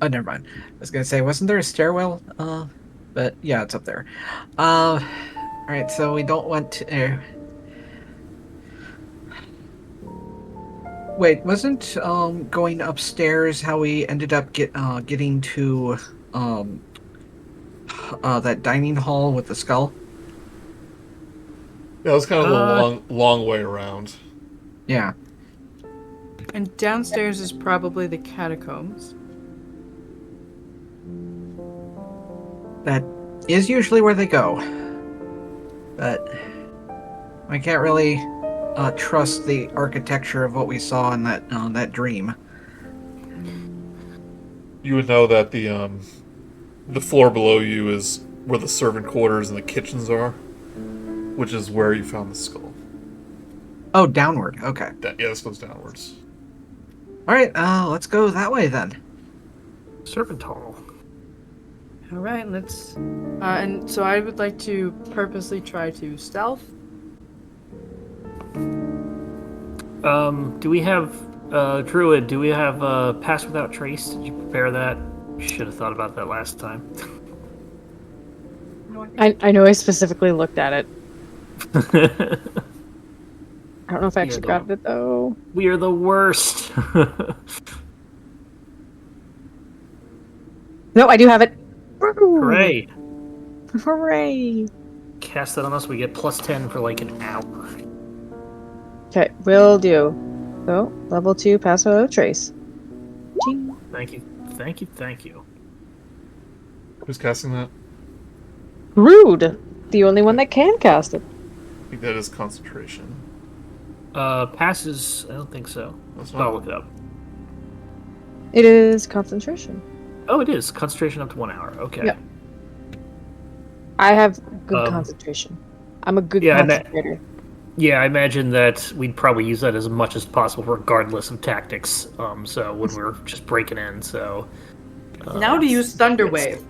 Oh, never mind. I was gonna say, wasn't there a stairwell? But yeah, it's up there. Alright, so we don't want to... Wait, wasn't going upstairs how we ended up getting to that dining hall with the skull? Yeah, it was kind of a long way around. Yeah. And downstairs is probably the catacombs. That is usually where they go. But I can't really trust the architecture of what we saw in that dream. You would know that the floor below you is where the servant quarters and the kitchens are, which is where you found the skull. Oh, downward. Okay. Yeah, this goes downwards. All right. Let's go that way then. Servant hall. All right, let's. And so I would like to purposely try to stealth. Do we have Druid? Do we have pass without trace? Did you prepare that? Should have thought about that last time. I know I specifically looked at it. I don't know if I actually grabbed it though. We are the worst. No, I do have it. Woo! Hooray! Hooray! Cast that on us. We get +10 for like an hour. Okay, will do. So, level 2, pass without trace. Ching. Thank you, thank you, thank you. Who's casting that? Grude! The only one that can cast it. I think that is concentration. Passes. I don't think so. That's I'll not. look it up. It is concentration. Oh, it is concentration up to 1 hour. Okay. Yep. I have good concentration. I'm a good concentrator. I imagine that we'd probably use that as much as possible, regardless of tactics. So when we're just breaking in, so. Now to use Thunder Wave.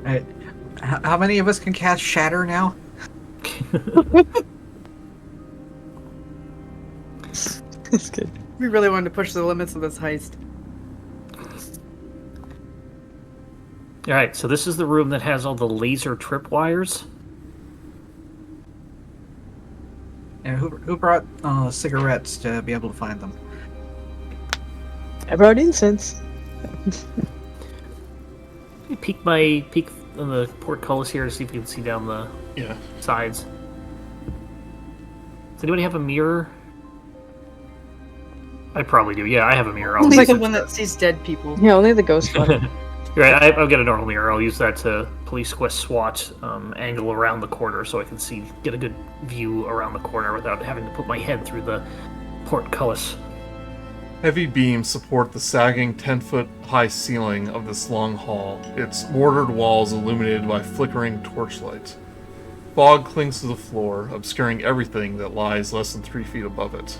Right. How many of us can cast Shatter now? That's good. We really wanted to push the limits of this heist. All right, so this is the room that has all the laser tripwires. Yeah, who brought cigarettes to be able to find them? I brought incense. Peek on the portcullis here to see if we can see down the sides. Does anybody have a mirror? I probably do. Yeah, I have a mirror. I'll Only use the it one to- that sees dead people. Yeah, only the ghost one. Right, I've got a normal mirror. I'll use that to police quest SWAT angle around the corner so I can get a good view around the corner without having to put my head through the portcullis. Heavy beams support the sagging 10-foot-high ceiling of this long hall, its mortared walls illuminated by flickering torchlight. Fog clings to the floor, obscuring everything that lies less than 3 feet above it.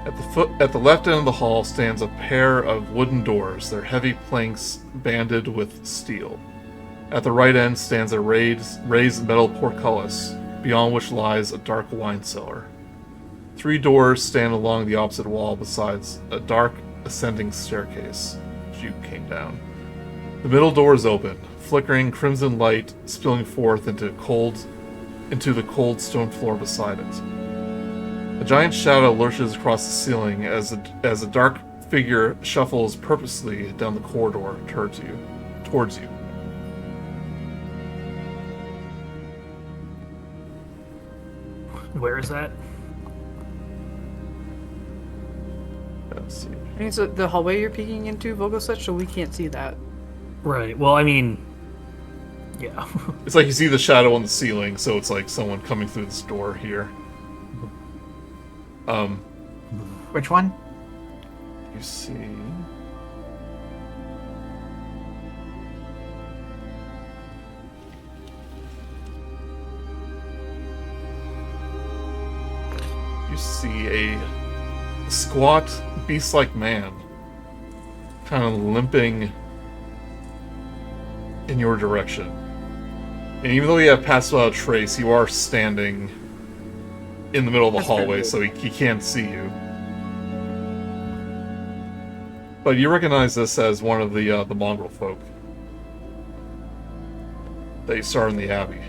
At the left end of the hall stands a pair of wooden doors, their heavy planks banded with steel. At the right end stands a raised metal portcullis, beyond which lies a dark wine cellar. 3 doors stand along the opposite wall besides a dark ascending staircase, as you came down. The middle door is open, flickering crimson light spilling forth into the cold stone floor beside it. A giant shadow lurches across the ceiling as a dark figure shuffles purposely down the corridor towards you. Where is that? Let's see. I mean, so the hallway you're peeking into, Vogelsuch, so we can't see that. Right. Well, I mean, yeah. It's like you see the shadow on the ceiling, so it's like someone coming through this door here. Which one? You see. see a squat, beast-like man kind of limping in your direction. And even though you have passed without a trace, you are standing in the middle of the hallway, so he can't see you. But you recognize this as one of the mongrel folk that you saw in the Abbey.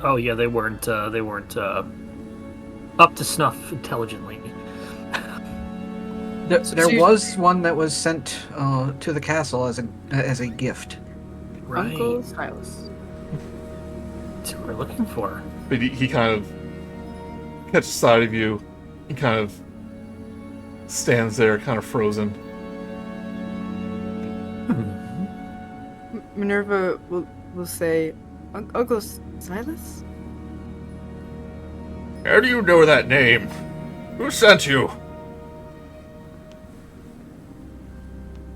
Oh yeah, they weren't up to snuff intelligently. There was one that was sent to the castle as a gift. Right. Uncle Silas. That's what we're looking for. But he kind of catches sight of you. He kind of stands there, kind of frozen. Minerva will say, Uncle Silas? How do you know that name? Who sent you?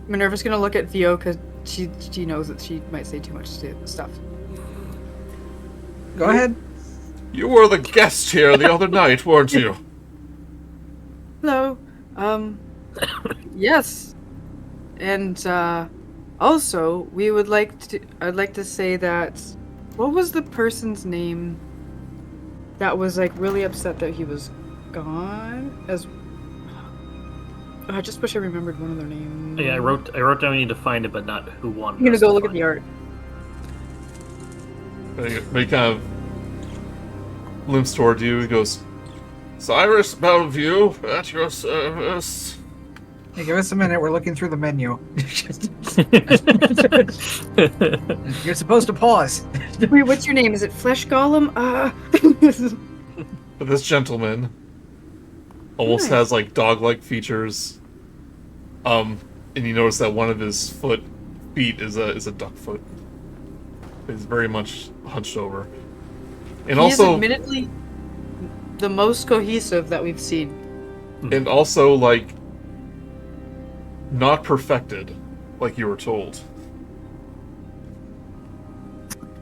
Minerva's gonna look at Theo because she knows that she might say too much stuff. Go ahead. You were the guest here the other night, weren't you? Hello. Yes. And also, I'd like to say that, what was the person's name that was like really upset that he was gone? I just wish I remembered one of their names. Yeah, I wrote down we need to find it, but not who won. I'm gonna go look at the art. But he kind of limps toward you. He goes, Cyrus Bellevue, at your service. Hey, give us a minute. We're looking through the menu. You're supposed to pause. Wait, what's your name? Is it Flesh Golem? But this gentleman almost Nice. has like dog-like features. And you notice that one of his feet is a duck foot. He's very much hunched over. And He is also, admittedly the most cohesive that we've seen. and also like not perfected, like you were told.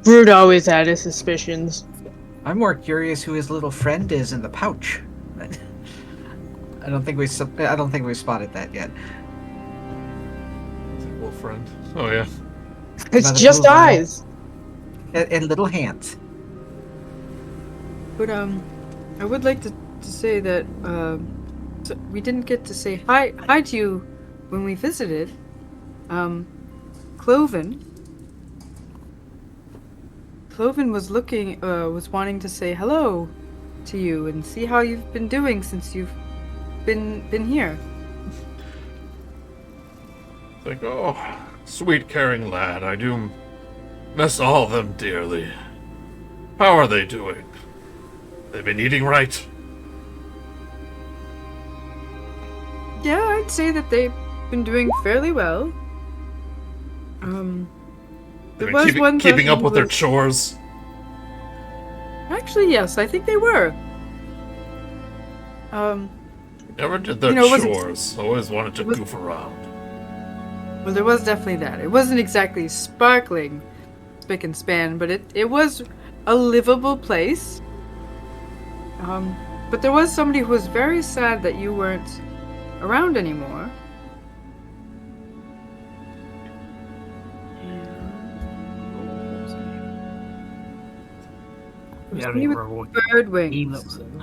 Grude always had his suspicions. I'm more curious who his little friend is in the pouch. I don't think we spotted that yet. Little friend. Oh yeah. It's Another just blue vial. eyes. And little hands. But I would like to say that so we didn't get to say hi to you when we visited. Cloven was was wanting to say hello to you and see how you've been doing since you've been here. Like, oh, sweet caring lad, I do miss all of them dearly. How are they doing? They've been eating right? Yeah, I'd say that they've been doing fairly well. They've There was one been keeping person up with who their was- chores? Actually, yes, I think they were. Never did their it wasn't- chores. Always wanted to goof around. Well, there was definitely that. It wasn't exactly sparkling spick and span, but it was a livable place. But there was somebody who was very sad that you weren't around anymore. Yeah, I don't He even was remember what bird game that wings. was in.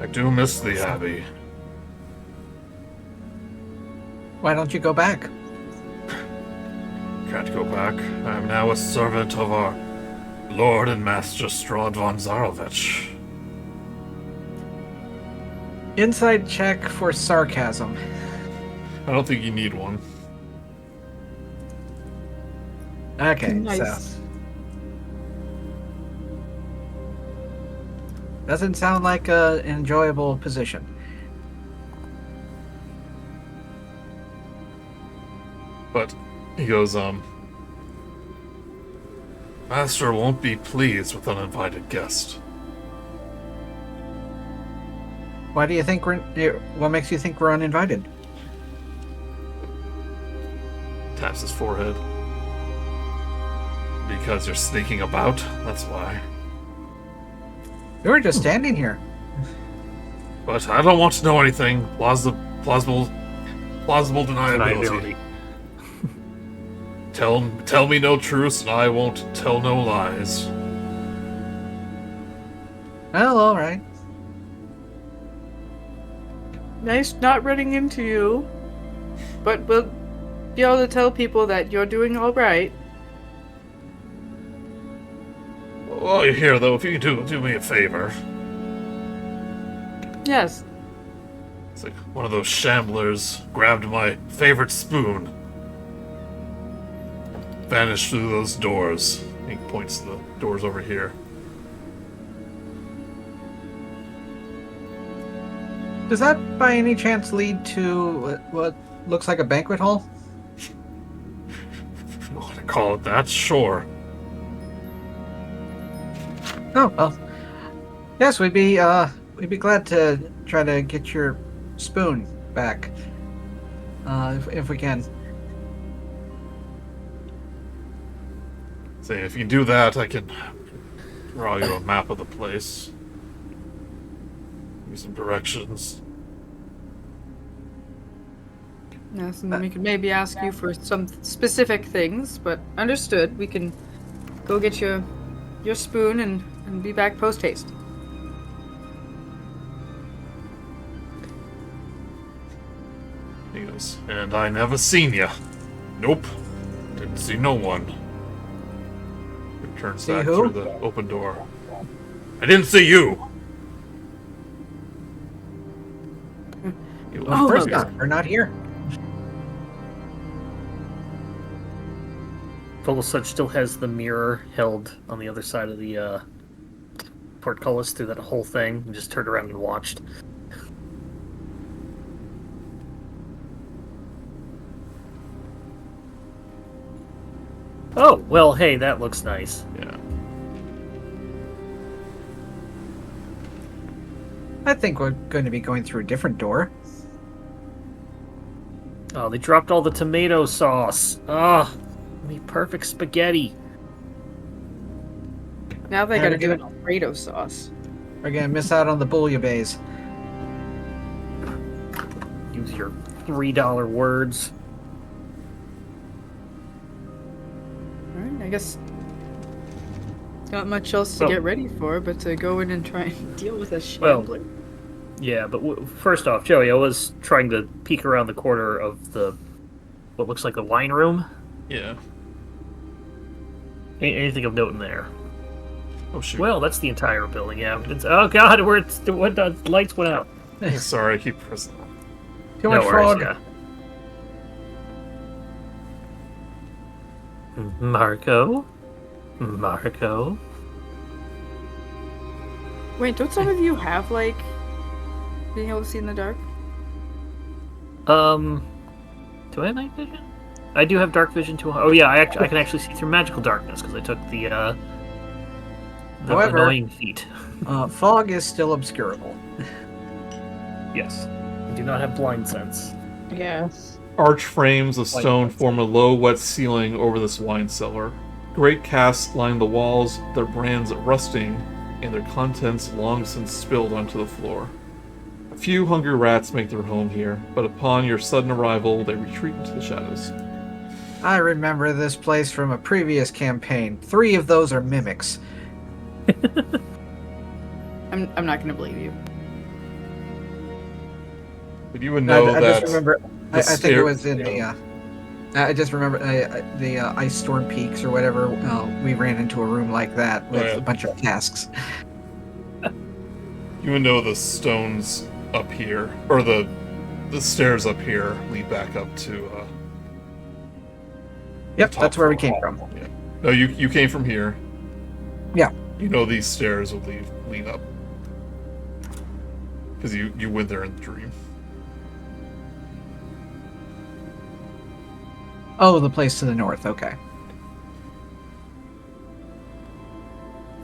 I do miss the Abbey. Why don't you go back? Can't go back. I am now a servant of our Lord and Master Strahd von Zarovich. Inside check for sarcasm. I don't think you need one. Okay, Nice. so. Doesn't sound like an enjoyable position. But he goes, Master won't be pleased with an uninvited guest. Why do you think what makes you think we're uninvited? Taps his forehead. Because you're sneaking about, that's why. We were just standing here. But I don't want to know anything. Plausible deniability. Tell me no truths, and I won't tell no lies. Well, all right. Nice not running into you. But we'll be able to tell people that you're doing all right. While you're here, though, if you can do me a favor. Yes. It's like one of those shamblers grabbed my favorite spoon. Vanished through those doors. He points to the doors over here. Does that by any chance lead to what looks like a banquet hall? If you want to call it that, sure. Oh, well. Yes, we'd be glad to try to get your spoon back. If we can. Say, if you can do that, I can draw you a map of the place. Give you some directions. Yes, and then we could maybe ask you for some specific things, but understood. We can go get your spoon and be back post haste. He goes, and I never seen ya. Nope. Didn't see no one. Returns See back who? through the open door. I didn't see you! He Of Oh, course okay. not. We're not here. Vogelsuch still has the mirror held on the other side of the portcullis through that whole thing, and just turned around and watched. Oh, well, hey, that looks nice. Yeah. I think we're going to be going through a different door. Oh, they dropped all the tomato sauce. Ah, the perfect spaghetti. Now they How gotta to do do an Alfredo sauce. We're going to miss out on the bouillabaisse. Use your $3 words. Alright, I guess not much else to Well- get ready for, but to go in and try and deal with a Well- shambler. Yeah, but first off, Joey, I was trying to peek around the corner of what looks like the wine room. Yeah. Anything of note in there? Oh, shoot. Well, that's the entire building. Yeah. Oh God, the lights went out. Sorry, I keep pressing that. Too No much worries, frog. yeah. Marco. Wait, don't some of you have, like, being able to see in the dark? Do I have night vision? I do have dark vision too. Oh yeah, I can actually see through magical darkness because I took the However- annoying feat. Fog is still obscurable. Yes, I do not have blind sense. Yeah. Arch frames of stone form a low, wet ceiling over this wine cellar. Great casks line the walls, their brands rusting, and their contents long since spilled onto the floor. A few hungry rats make their home here, but upon your sudden arrival, they retreat into the shadows. I remember this place from a previous campaign. 3 of those are mimics. I'm not gonna believe you. But you would know I that just remember. I think it stair- was in the. I just remember the Ice Storm Peaks or whatever. We ran into a room like that with Oh, yeah. a bunch of casks. you would know the stones up here, or the stairs up here, lead back up to. Yep, top that's where we floor. came from. Yeah. No, you came from here. Yeah. You know these stairs will lead up. Because you went there in the dream. Oh, the place to the north. Okay.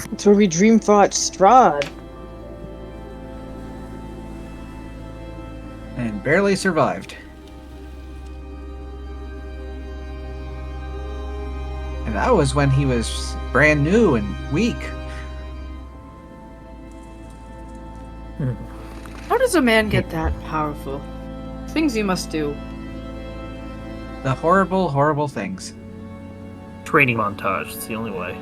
That's where we dream fought Strahd. And barely survived. And that was when he was brand new and weak. How does a man get that powerful? Things you must do. The horrible, horrible things. Training montage. It's the only way.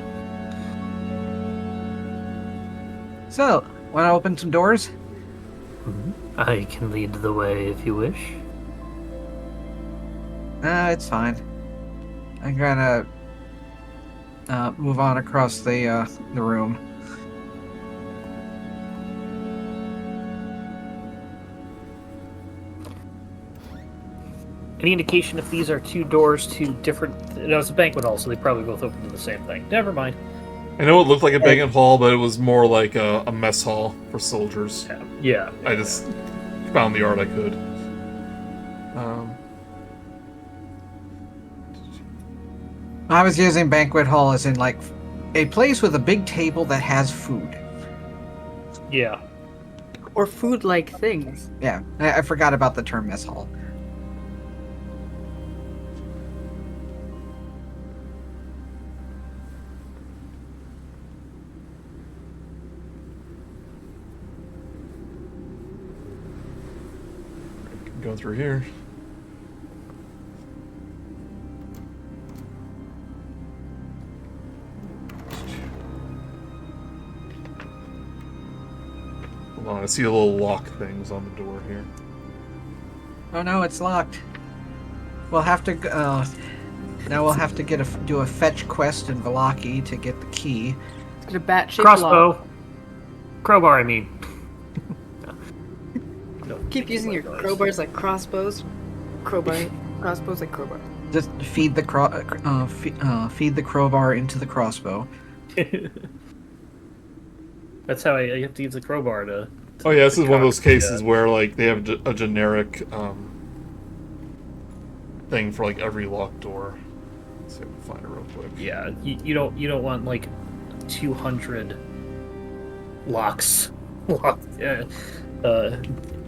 So, want to open some doors? I can lead the way if you wish. It's fine. I'm gonna move on across the room. Any indication if these are two doors to different... No, it's a banquet hall, so they probably both open to the same thing. Never mind. I know it looked like a banquet hall, but it was more like a mess hall for soldiers. Yeah. I just found the art I could. I was using banquet hall as in like a place with a big table that has food. Yeah. Or food-like things. Yeah, I forgot about the term mess hall. Go through here. Hold on, I see a little lock things on the door here. Oh no, it's locked. We'll have to. Now we'll have to do a fetch quest in Valaki to get the key. Get a bat-shaped Crossbow. lock. Crowbar, I mean. Keep using your crowbars like crossbows. Crossbows like crowbar. Just feed the feed the crowbar into the crossbow. That's how you have to use the crowbar to... Oh yeah, this is one of those cases where like they have a generic thing for like every locked door. Let's see if we can find it real quick. Yeah, you don't want like 200 locks.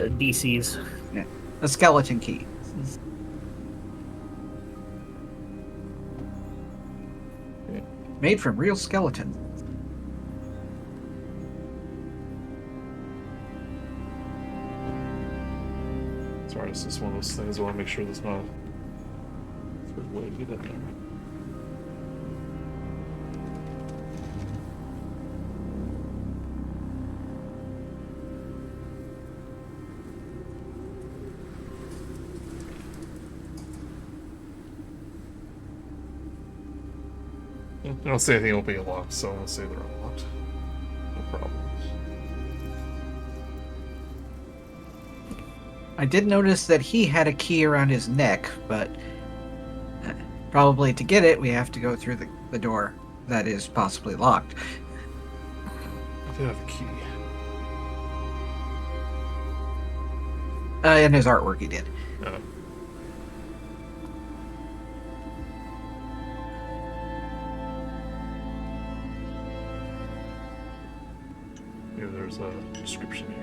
DCs. Yeah. A skeleton key. Made from real skeleton. Sorry, it's just one of those things I want to make sure there's not a third way to get in there. I don't say anything opening a lock, so I'm going to say they're unlocked. No problem. I did notice that he had a key around his neck, but probably to get it, we have to go through the door that is possibly locked. I did have a key. In his artwork, he did. Maybe there's a description here.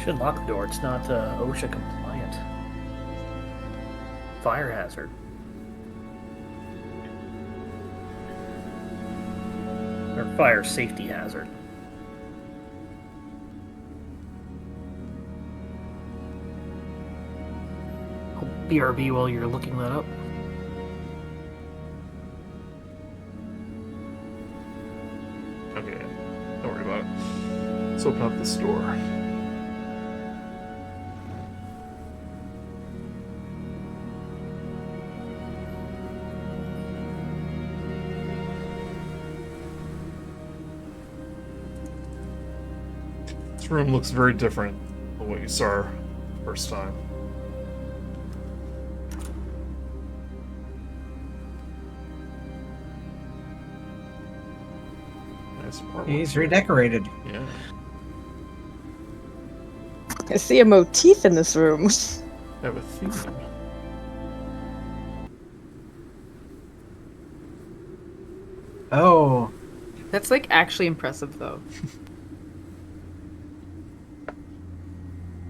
Should lock the door. It's not OSHA compliant. Fire hazard. Or fire safety hazard. BRB while you're looking that up. Okay, don't worry about it. Let's open up this door. This room looks very different than what you saw first time. Nice artwork. He's redecorated. Yeah. I see a motif in this room. I have a theme. Oh, That's like actually impressive though.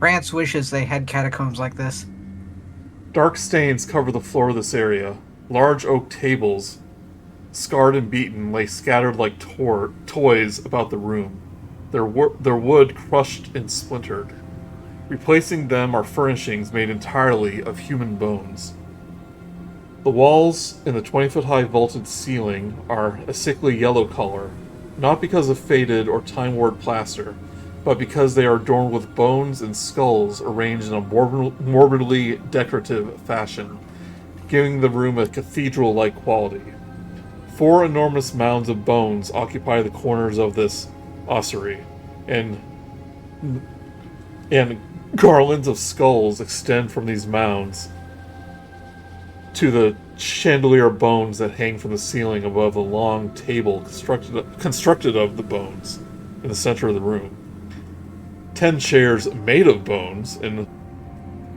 France wishes they had catacombs like this. Dark stains cover the floor of this area. Large oak tables, scarred and beaten, lay scattered like toys about the room, their wood crushed and splintered. Replacing them are furnishings made entirely of human bones. The walls in the 20-foot-high vaulted ceiling are a sickly yellow color, not because of faded or time-worn plaster, but because they are adorned with bones and skulls arranged in a morbidly decorative fashion, giving the room a cathedral-like quality. 4 enormous mounds of bones occupy the corners of this ossuary, and garlands of skulls extend from these mounds to the chandelier bones that hang from the ceiling above the long table constructed of the bones in the center of the room. 10 chairs made of bones and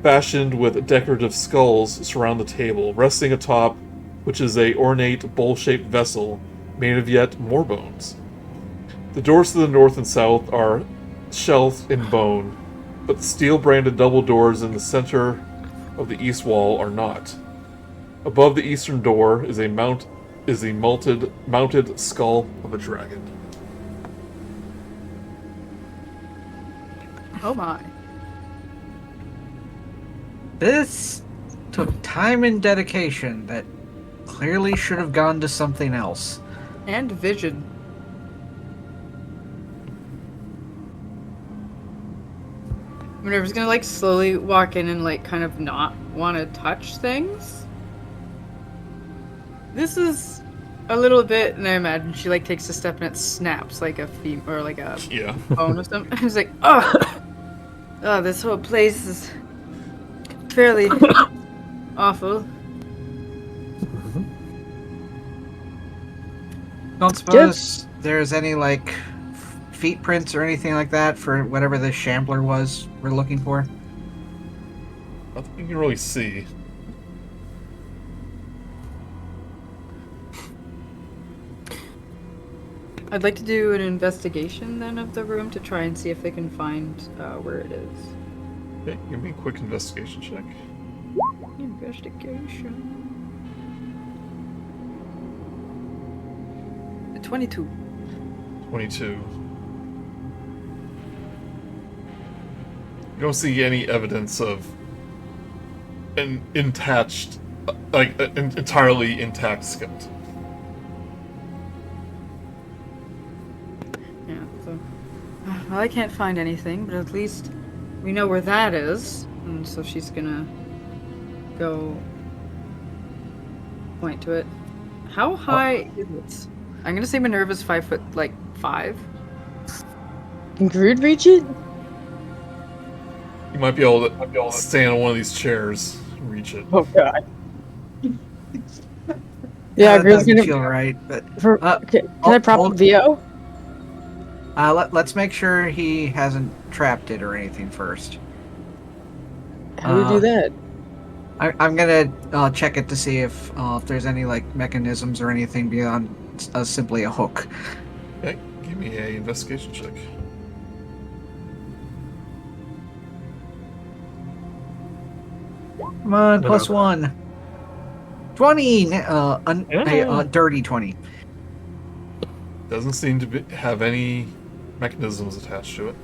fashioned with decorative skulls surround the table, resting atop which is a ornate bowl-shaped vessel made of yet more bones. The doors to the north and south are shelved in bone, but the steel-branded double doors in the center of the east wall are not. Above the eastern door is a mounted skull of a dragon. Oh my. This took time and dedication that clearly should have gone to something else. And vision. Minerva's gonna like slowly walk in and like kind of not want to touch things. This is a little bit, and I imagine she like takes a step and it snaps like a or like a bone or something. I was like, oh, this whole place is fairly awful. Don't suppose there's any like feet prints or anything like that for whatever the shambler was we're looking for? Nothing you can really see. I'd like to do an investigation then of the room to try and see if they can find where it is. Okay, give me a quick investigation check. Investigation. 22. 22. You don't see any evidence of an intact, an entirely intact skeleton. Yeah, so... Well, I can't find anything, but at least we know where that is. And so she's gonna go point to it. How high is it? I'm gonna say Minerva's 5'5". Can Grude reach it? You might be able to stand on one of these chairs and reach it. Oh god. Yeah, that Grude's doesn't gonna feel right, but can I prop hold- VO? let's make sure he hasn't trapped it or anything first. How do we do that? I'm gonna check it to see if there's any like mechanisms or anything beyond simply a hook. Okay, give me a investigation check. Come on, plus 1. 20! Dirty 20. Doesn't seem to have any mechanisms attached to it.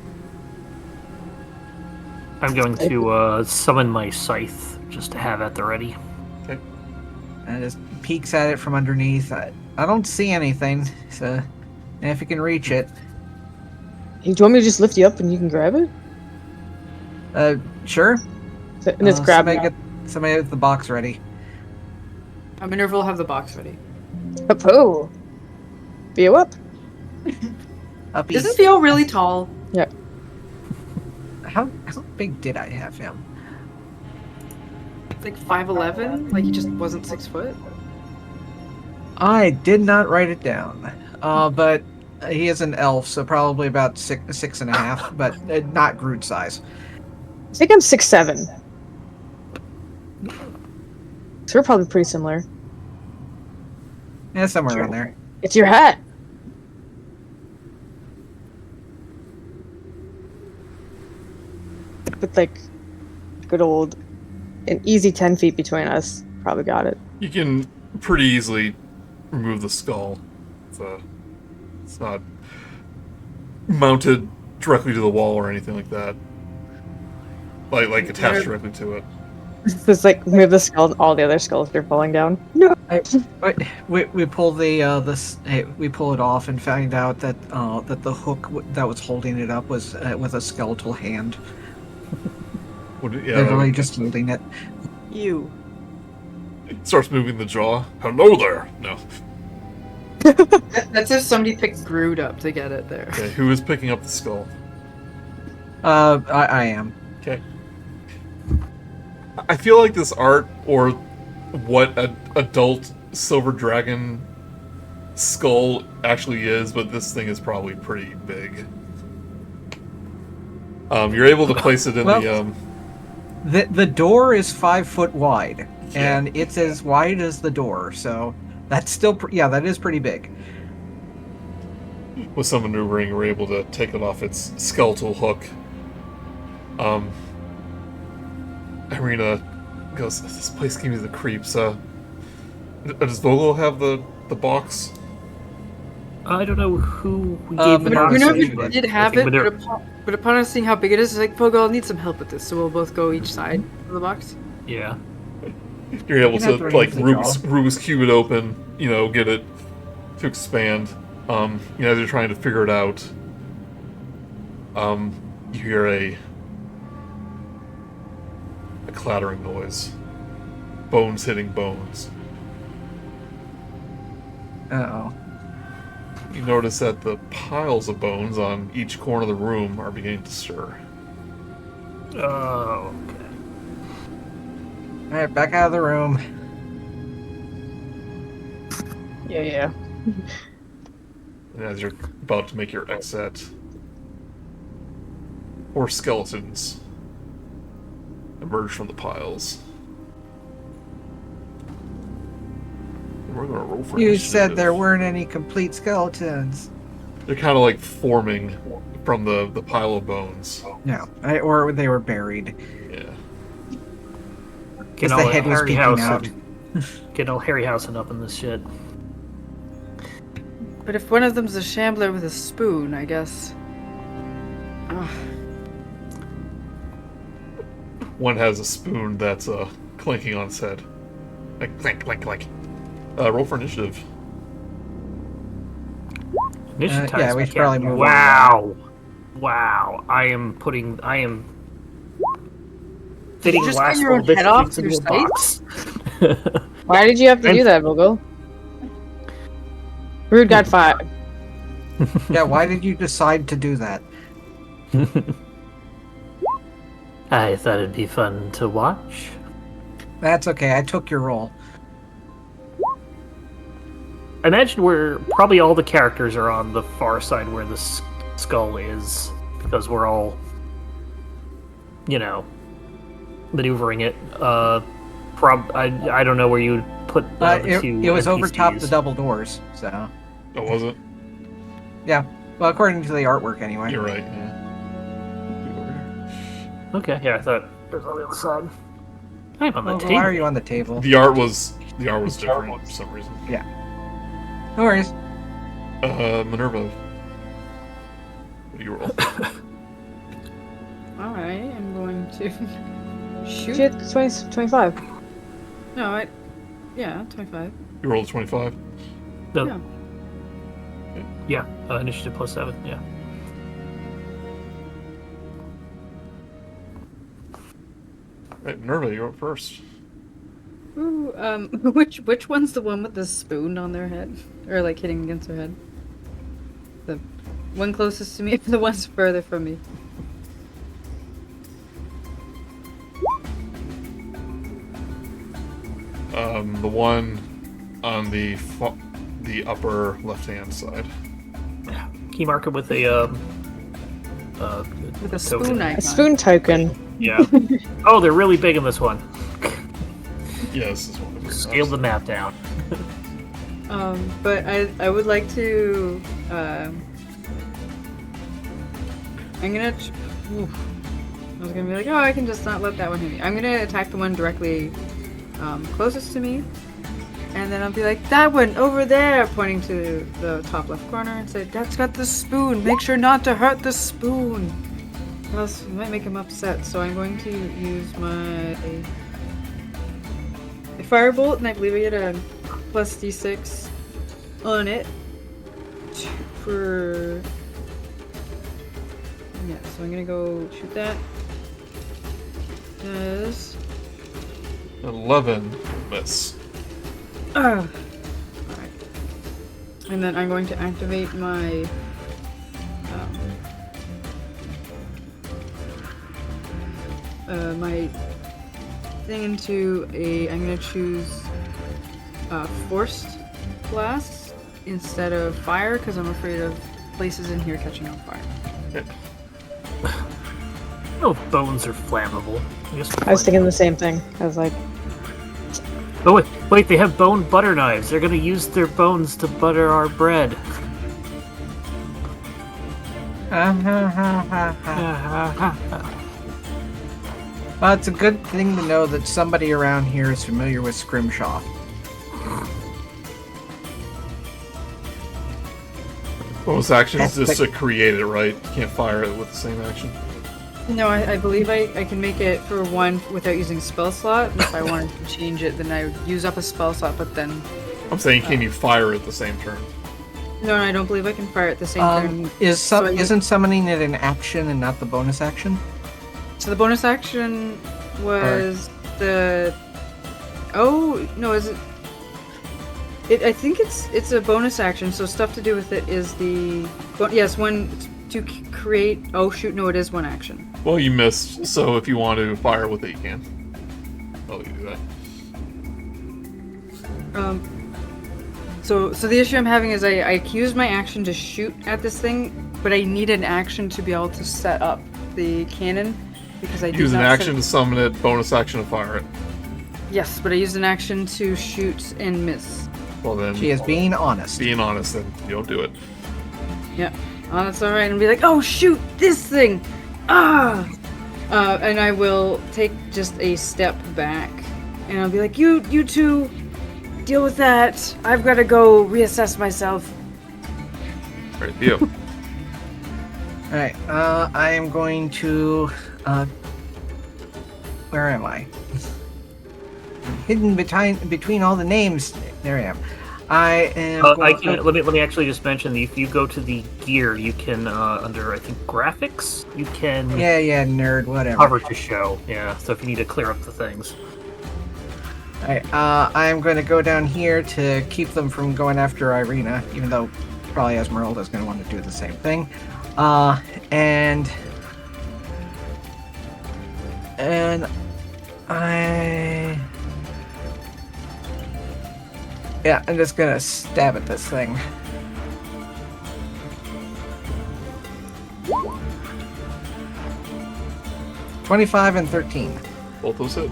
I'm going to summon my scythe just to have at the ready. Okay. And just peeks at it from underneath. I don't see anything, so if you can reach it. Hey, do you want me to just lift you up and you can grab it? Sure. And it's grabbing. Somebody get the box ready. Minerva will have the box ready. Oh, VO up. Isn't Theo really tall? Yeah. How big did I have him? Like 5'11"? Like he just wasn't 6 foot? I did not write it down. But he is an elf, so probably about 6.5, but not Grude size. I think I'm 6'7". So we're probably pretty similar. Yeah, somewhere around there. It's your hat. with like good old, an easy 10 feet between us, probably got it. You can pretty easily remove the skull. It's not mounted directly to the wall or anything like that. Like attached directly to it. It's like move the skull, and all the other skulls are falling down. No. We pull we pull it off and find out that that the hook that was holding it up was with a skeletal hand. Literally just holding it. You. Starts moving the jaw. Hello there. No. That's if somebody picked Grude up to get it there. Okay, who is picking up the skull? I am. Okay. I feel like this art, or what an adult silver dragon skull actually is, but this thing is probably pretty big. You're able to place it in the door is 5 foot wide, and it's as wide as the door, so that's still that is pretty big. With some maneuvering, we're able to take it off its skeletal hook. Irina goes, "This place gives me the creeps. Does Vogel have the box?" I don't know who we gave the box Minerva to, did have it, Minerva- but upon us seeing how big it is, it's like, Vogel, I'll need some help with this, so we'll both go each side of the box. Yeah. You're able You have to to like remove the Rubik's cube it open, get it to expand. As you're trying to figure it out, you hear a clattering noise. Bones hitting bones. Uh-oh. You notice that the piles of bones on each corner of the room are beginning to stir. Oh, okay. Alright, back out of the room. Yeah. And as you're about to make your exit, 4 skeletons emerge from the piles. We're gonna roll for You initiative. said there weren't any complete skeletons. They're kind of like forming from the pile of bones. No, or they were buried. Yeah. Because the head was peeking out. Get all Harryhausen up in this shit. But if one of them's a shambler with a spoon, I guess. Ugh. One has a spoon that's clinking on its head. Like clink, clink, clink. Roll for initiative. Initiative yeah, we should probably move on. Wow. I am fitting you the just last cut your little own bit head of off things your into a box. Why did you have to do that, Vogel? Rude got 5. Yeah, why did you decide to do that? I thought it'd be fun to watch. That's okay, I took your roll. I imagine where probably all the characters are on the far side where the skull is, because we're all, maneuvering it. I don't know where you'd put the two it was over top NPCs. the double doors, so... Oh, was it? Yeah, well, according to the artwork, anyway. You're right, yeah. Okay, yeah, I thought it was on the other side. I'm on the Well, table. why are you on the table? The art was different for some reason. Yeah. No worries. Minerva. What do you roll? Alright, I'm going to shoot. Shit, 25. No, yeah, 25. You rolled a 25? No. Yeah. Yeah, initiative plus 7, yeah. Right, Minerva, you're up first. Ooh, which one's the one with the spoon on their head? Or like hitting against their head? The one closest to me, or the one's further from me? The one on the upper left-hand side. Key marker with a With a spoon token. icon. A spoon token. Yeah. Oh, they're really big in this one. Yeah, this is one of the Scale the map down. But I would like to, I'm gonna, I was gonna be like, oh, I can just not let that one hit me. I'm gonna attack the one directly closest to me. And then I'll be like, that one over there, pointing to the top left corner, and say, that's got the spoon. Make sure not to hurt the spoon. Or else you might make him upset. So I'm going to use my firebolt, and I believe I get a plus d6 on it. For... Yeah, so I'm gonna go shoot that. Does... 11 miss. Alright. And then I'm going to activate my my thing into a... I'm gonna choose forced blast instead of fire because I'm afraid of places in here catching on fire. Okay. No bones are flammable. I was thinking the same thing. I was like, Oh wait, they have bone butter knives. They're gonna use their bones to butter our bread. Well, it's a good thing to know that somebody around here is familiar with Scrimshaw. Bonus action is just to create it, right? You can't fire it with the same action. No, I believe I can make it for one without using spell slot. If I wanted to change it, then I would use up a spell slot, but then... I'm saying, can you fire it the same turn? No, I don't believe I can fire at the same turn. Isn't summoning it an action and not the bonus action? So the bonus action was the... Oh, no, is it... I think it's a bonus action, so stuff to do with it is the... Yes, one to create... Oh, shoot, no, it is one action. Well, you missed, so if you want to fire with it, you can. Oh, you do that. So the issue I'm having is I used my action to shoot at this thing, but I need an action to be able to set up the cannon, because I did Use an not action to summon it, bonus action to fire it. Yes, but I used an action to shoot and miss. Well then... She is being honest. Being honest, then you don't do it. Yeah. Oh, that's alright. And be like, oh, shoot, this thing! Ah! And I will take just a step back. And I'll be like, you two, deal with that. I've got to go reassess myself. Alright, Theo. Alright, I am going to... where am I? Hidden between all the names. There I am. I am... Let me actually just mention that if you go to the gear, you can, under, I think, graphics, you can... Yeah, nerd, whatever. Cover to show, yeah, so if you need to clear up the things. Alright, I'm going to go down here to keep them from going after Irina, even though probably Esmeralda's going to want to do the same thing. And I'm just gonna stab at this thing. $25 and 13. Both those hit.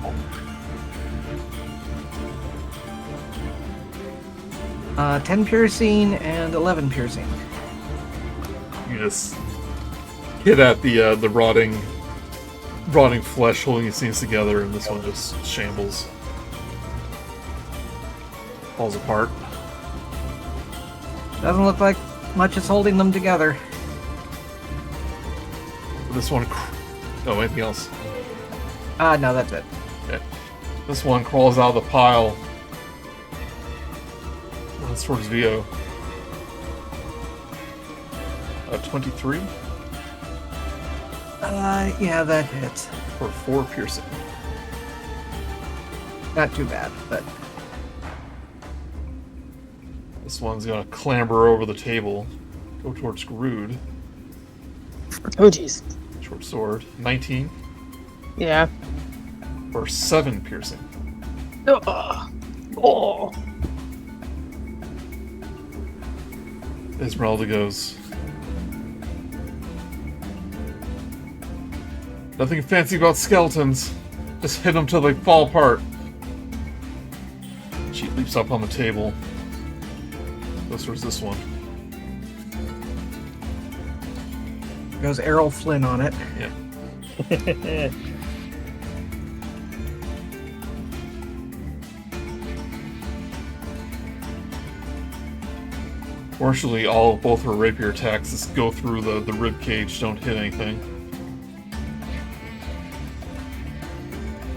10 piercing and 11 piercing. You just hit at the rotting flesh holding these things together, and this one just shambles. Falls apart. Doesn't look like much is holding them together. This one... Oh, anything else? No, that's it. Okay. This one crawls out of the pile. Runs towards Vio. 23? Yeah, that hits. For 4 piercing. Not too bad, but... This one's gonna clamber over the table. Go towards Grude. oh jeez. Short sword. 19. Yeah. For 7 piercing. Oh. Esmeralda goes... Nothing fancy about skeletons. Just hit them till they fall apart. She leaps up on the table. Goes towards this one. Goes Errol Flynn on it. Yeah. Fortunately, both her rapier attacks just go through the rib cage, don't hit anything.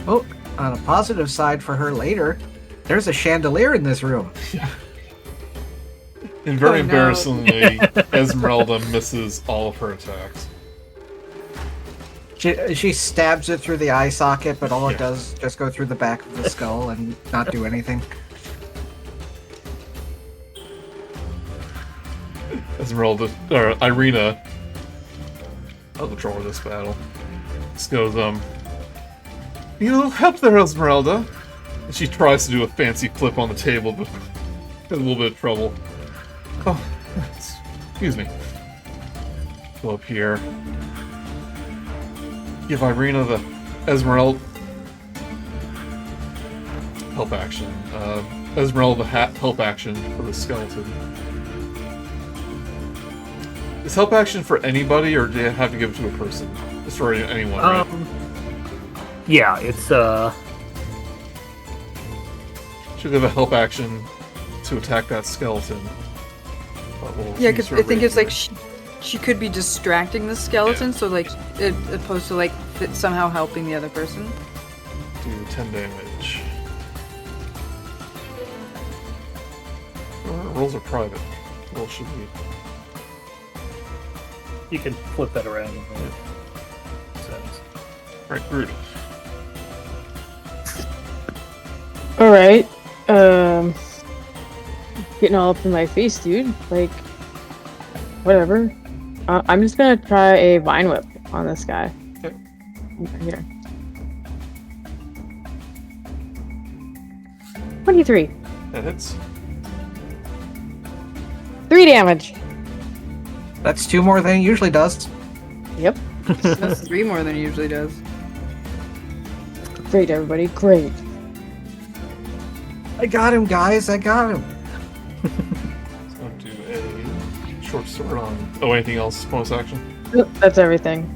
Oh, on a positive side for her later, there's a chandelier in this room. And very Oh, no. embarrassingly, Esmeralda misses all of her attacks. She stabs it through the eye socket, but all Yeah. it does is just go through the back of the skull and not do anything. Esmeralda, or Irina, I'll control this battle. Just goes, "You need a little help there, Esmeralda." And she tries to do a fancy flip on the table, but has a little bit of trouble. Oh, excuse me. Go up here. Give Irina the Esmeralda help action. Esmeralda help action for the skeleton. Is help action for anybody, or do you have to give it to a person? It's for anyone, right? Yeah, it's Should have a help action to attack that skeleton. But we'll Yeah, use because her I think it's rapier. like she could be distracting the skeleton, so like opposed to like somehow helping the other person. Do 10 damage. Rolls are private. Rolls should be. you can flip that around. So, Alright, Grude. Alright. Getting all up in my face, dude. Like, whatever. I'm just gonna try a Vine Whip on this guy. Okay. Here. 23. That hits. 3 damage. That's 2 more than it usually does. Yep. That's 3 more than it usually does. Great, everybody. Great. I got him, guys. I got him. So do a short sword on. Oh, anything else? Bonus action? Yep, that's everything.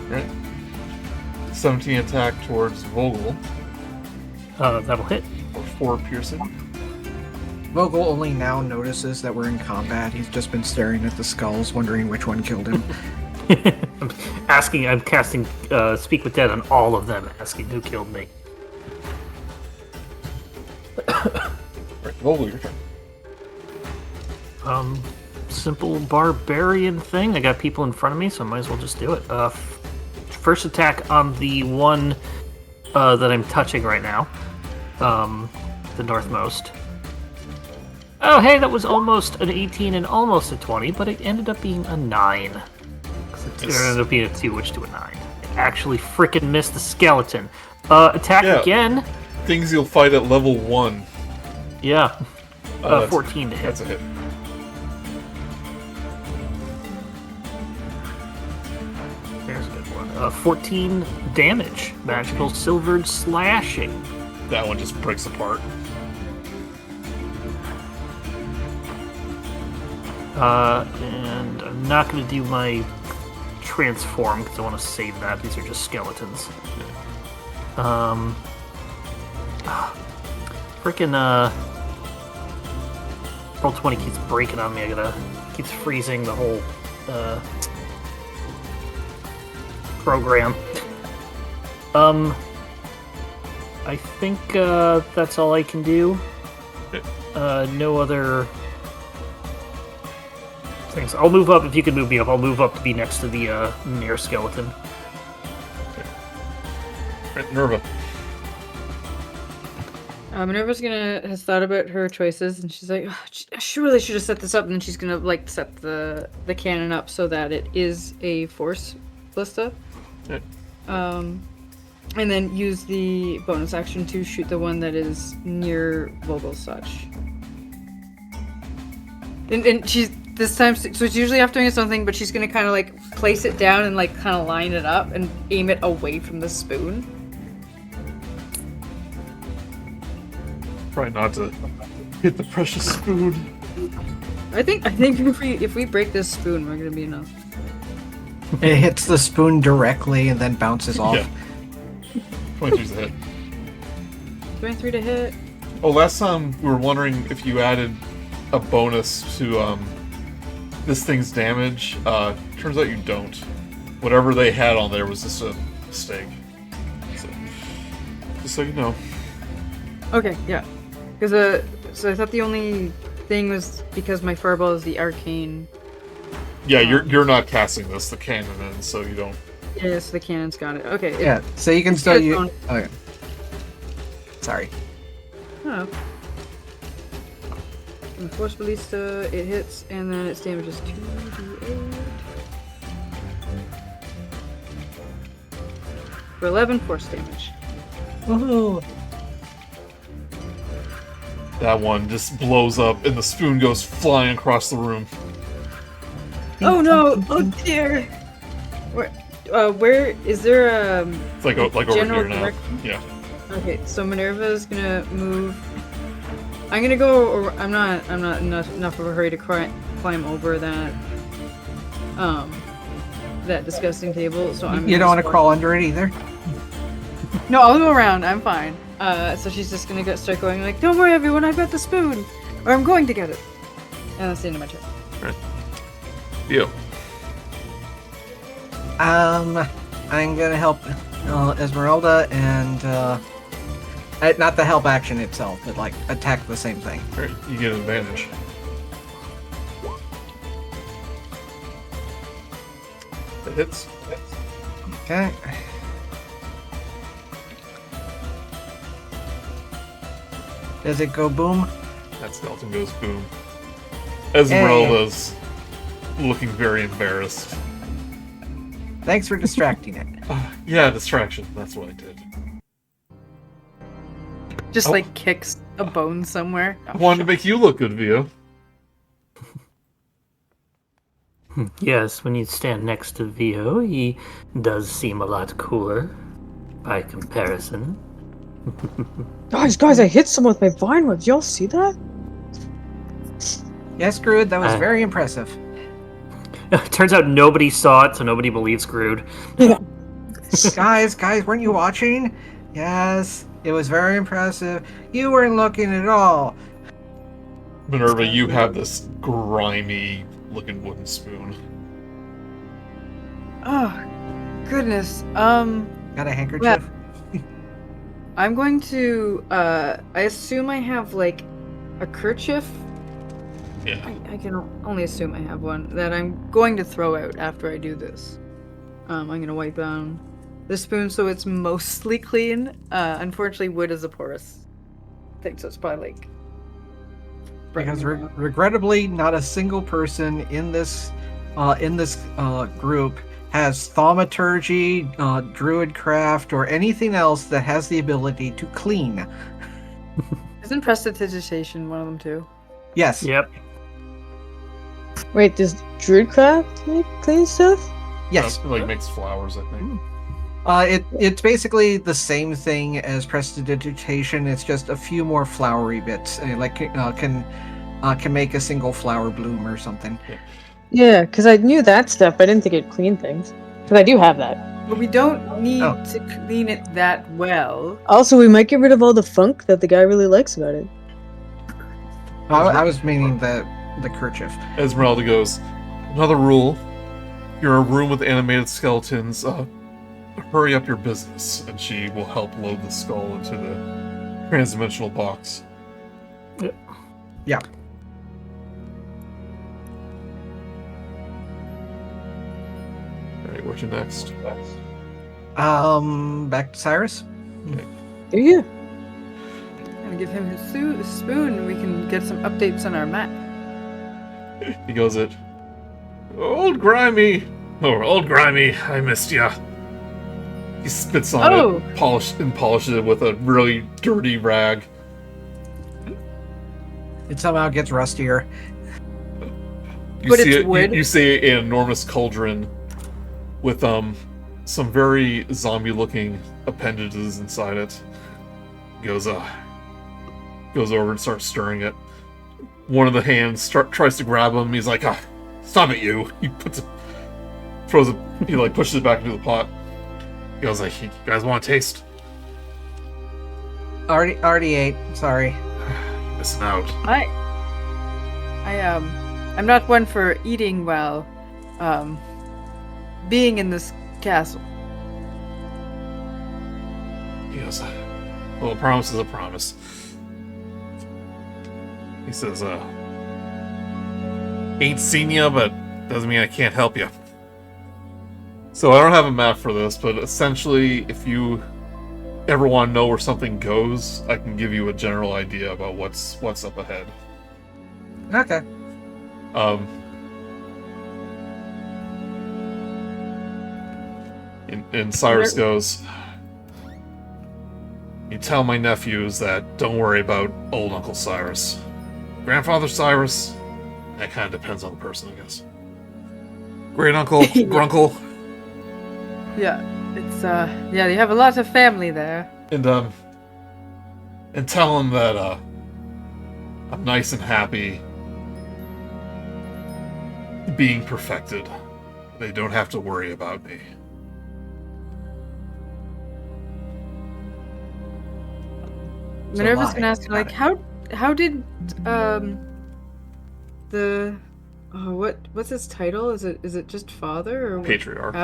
Right. 17 attack towards Vogel that'll hit. for 4 piercing. Vogel only now notices that we're in combat. He's just been staring at the skulls, wondering which one killed him. I'm casting Speak with Dead on all of them, asking who killed me. Right, Vogel, your turn. Simple barbarian thing. I got people in front of me, so I might as well just do it. First attack on the one that I'm touching right now. The northmost. Oh, hey, that was almost an 18 and almost a 20, but it ended up being a 9. It ended up being a 2, which to a 9. It actually freaking missed the skeleton. Attack Yeah. again. Things you'll fight at level 1. Yeah. That's- 14 to hit. That's a hit. There's a good one. 14 damage. Magical silvered slashing. That one just breaks apart. And I'm not going to do my transform because I want to save that. These are just skeletons. Freaking Roll 20 keeps breaking on me. Keeps freezing the whole program. I think that's all I can do. No other things. I'll move up if you can move me up. I'll move up to be next to the near skeleton. Right, Minerva. Minerva's has thought about her choices, and she's like, oh, she really should have set this up, and then she's gonna like set the cannon up so that it is a force ballista. Okay. And then use the bonus action to shoot the one that is near Vogelsuch. And she's this time, so it's usually after doing something, but she's gonna kind of like place it down and like kind of line it up and aim it away from the spoon. Try not to hit the precious spoon. I think if we break this spoon, we're gonna be enough. It hits the spoon directly and then bounces off. Yeah. 23's a hit. 23 to hit. Oh, last time we were wondering if you added a bonus to this thing's damage. Turns out you don't. Whatever they had on there was just a mistake. So, just so you know. Okay, yeah. Because so I thought the only thing was because my fireball is the arcane. Yeah, you're not casting this, the cannon in, so you don't. Yes, the cannon's got it. Okay. Yeah, so you can still use. Okay. Sorry. Oh. And the Force Ballista, it hits, and then its damage is 2d8. For 11 force damage. Woohoo! That one just blows up, and the spoon goes flying across the room. Oh no! Oh dear! Where is there a It's like over general here now. direction? Yeah. Okay, so Minerva is gonna move. I'm gonna go. Or I'm not enough of a hurry to climb over that. That disgusting table. So I'm. You don't want to crawl under it either. No, I'll go around. I'm fine. So she's just gonna start going like, "Don't worry, everyone. I've got the spoon, or I'm going to get it." And that's the end of my turn. Right. You. I'm gonna help Esmeralda and not the help action itself, but like attack the same thing. Alright, you get an advantage. It hits. Okay. Does it go boom? That skeleton goes boom. Esmeralda's looking very embarrassed. Thanks for distracting it. Yeah, distraction. That's what I did. Just Oh. like kicks a bone somewhere. I wanted to make you look good, Vio. Yes, when you stand next to Vio, he does seem a lot cooler by comparison. Guys, I hit someone with my vine web. Y'all see that? Yes, Grude, that was very impressive. Turns out nobody saw it, so nobody believes Grude. guys, weren't you watching? Yes, it was very impressive. You weren't looking at all. Minerva, you have this grimy looking wooden spoon. Oh, goodness. Got a handkerchief? I'm going to. I assume I have like a kerchief. Yeah. I can only assume I have one that I'm going to throw out after I do this. I'm going to wipe down the spoon so it's mostly clean. Unfortunately, wood is a porous thing, so it's probably like. Because regrettably, not a single person in this group has thaumaturgy, druidcraft, or anything else that has the ability to clean. Isn't prestidigitation one of them too? Yes. Yep. Wait, does Druidcraft make clean stuff? Yes. Like makes flowers, I think. It's basically the same thing as prestidigitation. It's just a few more flowery bits, like can make a single flower bloom or something. Yeah, because I knew that stuff, but I didn't think it'd clean things. Because I do have that. But we don't need to clean it that well. Also, we might get rid of all the funk that the guy really likes about it. I was meaning the kerchief. Esmeralda goes, another rule. You're a room with animated skeletons. Hurry up your business. And she will help load the skull into the transdimensional box. Yeah. Alright, what's your next? Back to Cyrus. There you go. I'm gonna give him his spoon and we can get some updates on our map. He goes it. Old Grimy! Old Grimy, I missed ya. He spits on it, polishes it with a really dirty rag. It somehow gets rustier. But it's wood. You see an enormous cauldron with some very zombie-looking appendages inside it. Goes over and starts stirring it. One of the hands tries to grab him. He's like, "Stop it, you!" He throws it. He like pushes it back into the pot. He goes like, "You guys want a taste?" Already ate. Sorry. You're missing out. I'm not one for eating while being in this castle. He goes, "Well, a promise is a promise." He says, "Ain't seen ya, but doesn't mean I can't help you." So I don't have a map for this, but essentially, if you ever want to know where something goes, I can give you a general idea about what's up ahead. Okay. And Cyrus goes, "You tell my nephews that don't worry about old Uncle Cyrus. Grandfather Cyrus, that kind of depends on the person, I guess. Great Uncle, Grunkle." Yeah, it's yeah, you have a lot of family there. And tell them that I'm nice and happy being perfected. They don't have to worry about me. Minerva's gonna ask, like, how did the what's his title? Is it just father or Patriarch.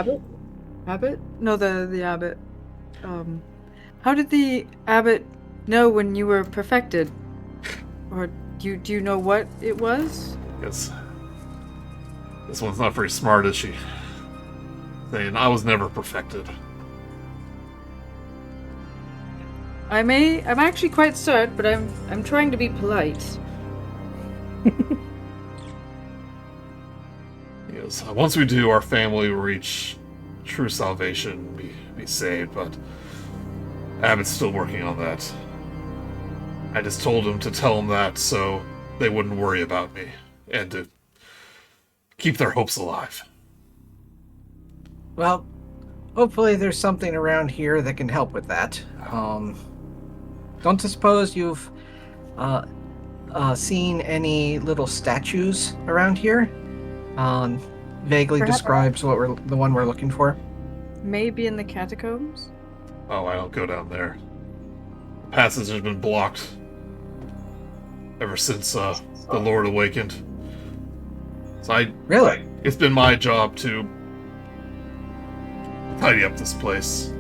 Abbot? No, the abbot. How did the abbot know when you were perfected? Or do you know what it was? Yes. This one's not very smart, is she? Saying I was never perfected. I'm actually quite certain, but I'm trying to be polite. Yes. Once we do, our family will reach true salvation, be saved, but Abbott's still working on that. I just told him to tell them that so they wouldn't worry about me, and to keep their hopes alive. Well, hopefully there's something around here that can help with that. Don't suppose you've seen any little statues around here? Vaguely Perhaps. describes the one we're looking for. Maybe in the catacombs? Oh, I don't go down there. The passage has been blocked ever since the Lord awakened. So Really? it's been my job to tidy up this place.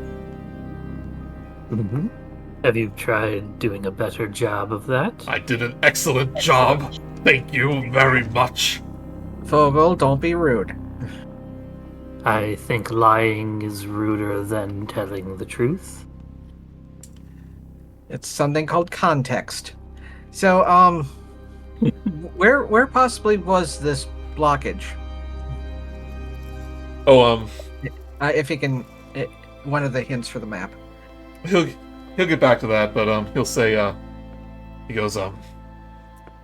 Have you tried doing a better job of that? I did an excellent job. Thank you very much. Vogel, don't be rude. I think lying is ruder than telling the truth. It's something called context. So, where possibly was this blockage? Oh, If you can, one of the hints for the map. he'll get back to that, but he'll say he goes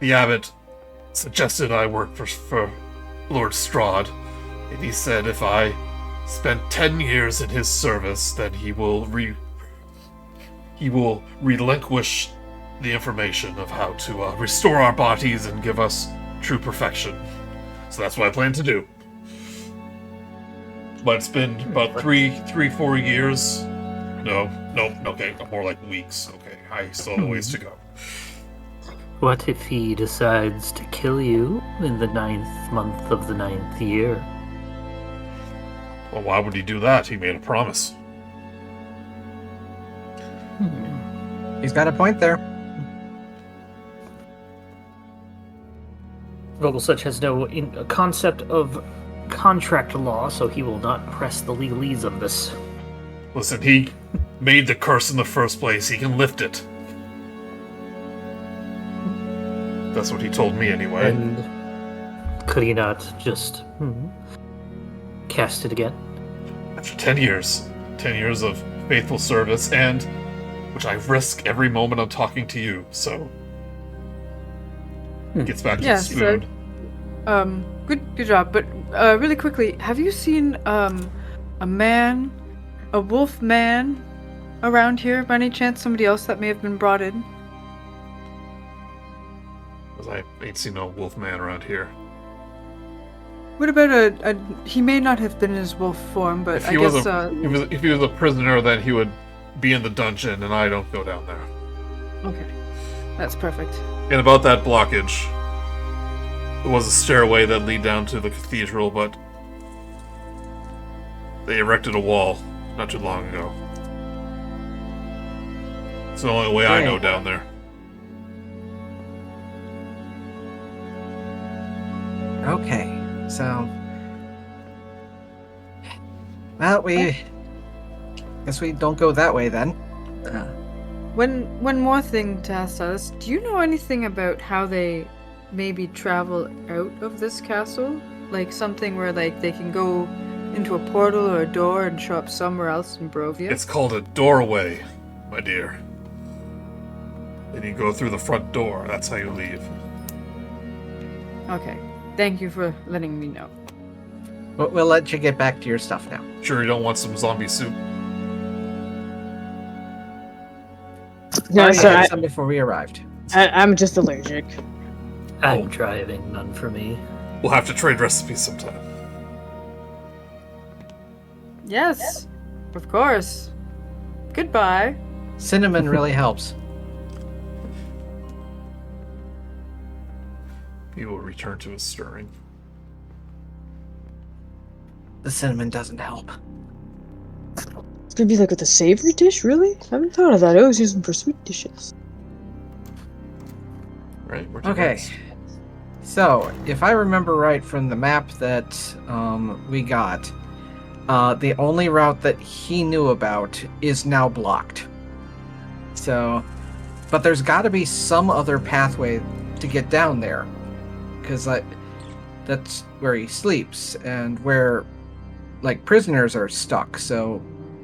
the abbot suggested I work for Lord Strahd, and he said if I spent 10 years in his service, then he will relinquish the information of how to restore our bodies and give us true perfection. So that's what I plan to do. But it's been about 4 years. No, okay, more like weeks. Okay, I still have a ways to go. What if he decides to kill you in the 9th month of the 9th year? Well, why would he do that? He made a promise. He's got a point there. Vogelsuch has no concept of contract law, so he will not press the legalese of this. Listen, he made the curse in the first place. He can lift it. That's what he told me anyway. And could he not just cast it again? After 10 years. 10 years of faithful service, and which I risk every moment I'm talking to you, so... Gets back to the spoon. Good job, but really quickly, have you seen a wolf man around here by any chance? Somebody else that may have been brought in? Because I ain't seen no wolf man around here. What about a? He may not have been in his wolf form, but If I he guess was if he was a prisoner, then he would be in the dungeon, and I don't go down there. okay, that's perfect. And about that blockage, there was a stairway that lead down to the cathedral, but they erected a wall not too long ago. It's the only way I know down there. Okay, so... Well, guess we don't go that way then. One more thing to ask us. Do you know anything about how they maybe travel out of this castle? Like something where like they can go into a portal or a door and show up somewhere else in Brovia? It's called a doorway, my dear. And you go through the front door. That's how you leave. Okay. Thank you for letting me know. We'll let you get back to your stuff now. Sure you don't want some zombie soup? No, Already sorry. had some before we arrived. I'm just allergic. I'm driving, none for me. We'll have to trade recipes sometime. Yes, of course. Goodbye. Cinnamon really helps. He will return to his stirring. The cinnamon doesn't help. It's gonna be like with a savory dish, really? I haven't thought of that. I always use them for sweet dishes. Right? Where'd you Okay. guys- So, if I remember right from the map that we got, the only route that he knew about is now blocked. So, but there's got to be some other pathway to get down there, because that's where he sleeps and where, like, prisoners are stuck. So,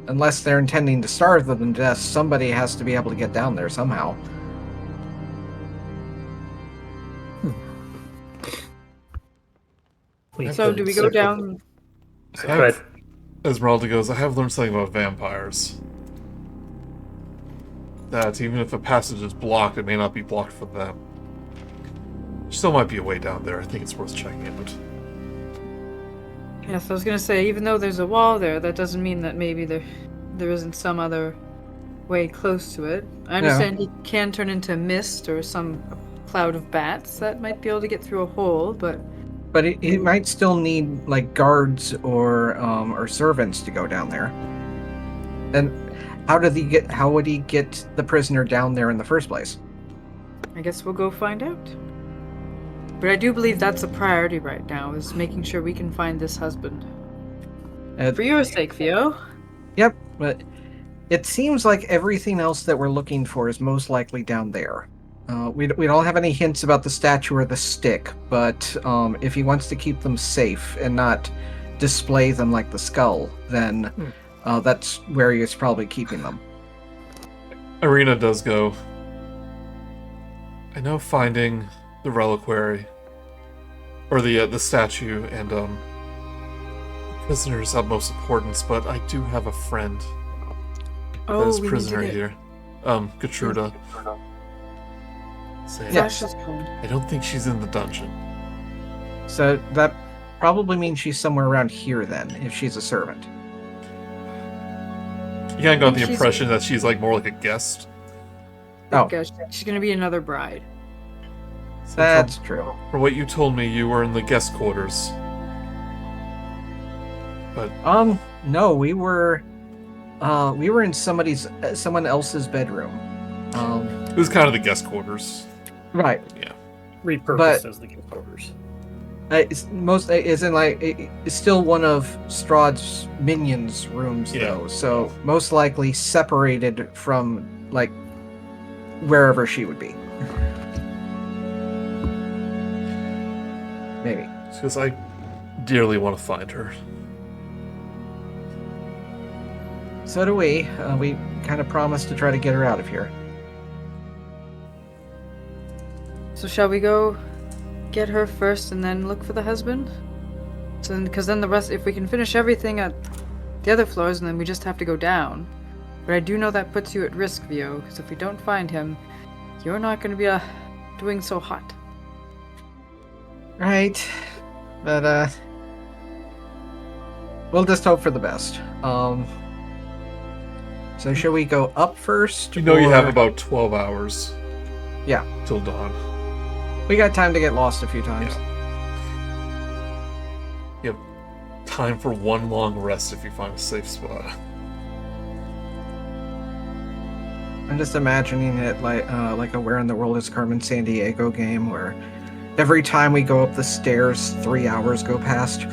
unless they're intending to starve them to death, somebody has to be able to get down there somehow. So do we go down? I have- Esmeralda goes, I have learned something about vampires. That even if a passage is blocked, it may not be blocked for them. Still might be a way down there. I think it's worth checking out. Yes, I was gonna say, even though there's a wall there, that doesn't mean that maybe there isn't some other way close to it. I understand he can turn into mist or some cloud of bats that might be able to get through a hole, but he might still need like guards or servants to go down there. And how would he get the prisoner down there in the first place? I guess we'll go find out. But I do believe that's a priority right now, is making sure we can find this husband. For your sake, Theo. Yep, but it seems like everything else that we're looking for is most likely down there. We don't have any hints about the statue or the stick, but if he wants to keep them safe and not display them like the skull, then that's where he's probably keeping them. Irina does go, I know finding the reliquary, or the statue, and the prisoner is of most importance, but I do have a friend that is prisoner here. Gertruda. Yes. I don't think she's in the dungeon. So that probably means she's somewhere around here then, if she's a servant. You kind of got the impression that she's like more like a guest. Oh. Gosh, she's gonna be another bride. So That's true. For what you told me, you were in the guest quarters. But no, we were in someone else's bedroom. it was kind of the guest quarters. Right. Yeah. Repurposed as the guest quarters. It's still one of Strahd's minions' rooms, Yeah. though. So most likely separated from like wherever she would be. Maybe. Because I dearly want to find her. So do we. We kind of promised to try to get her out of here. So shall we go get her first and then look for the husband? Because then the rest, if we can finish everything at the other floors, and then we just have to go down. But I do know that puts you at risk, Vio, because if we don't find him, you're not going to be doing so hot. Right. But we'll just hope for the best. So should we go up first? You know you have or- about 12 hours Yeah, till dawn. we got time to get lost a few times. You have time for one long rest if you find a safe spot. I'm just imagining it like a Where in the World is Carmen Sandiego game where every time we go up the stairs, 3 hours go past.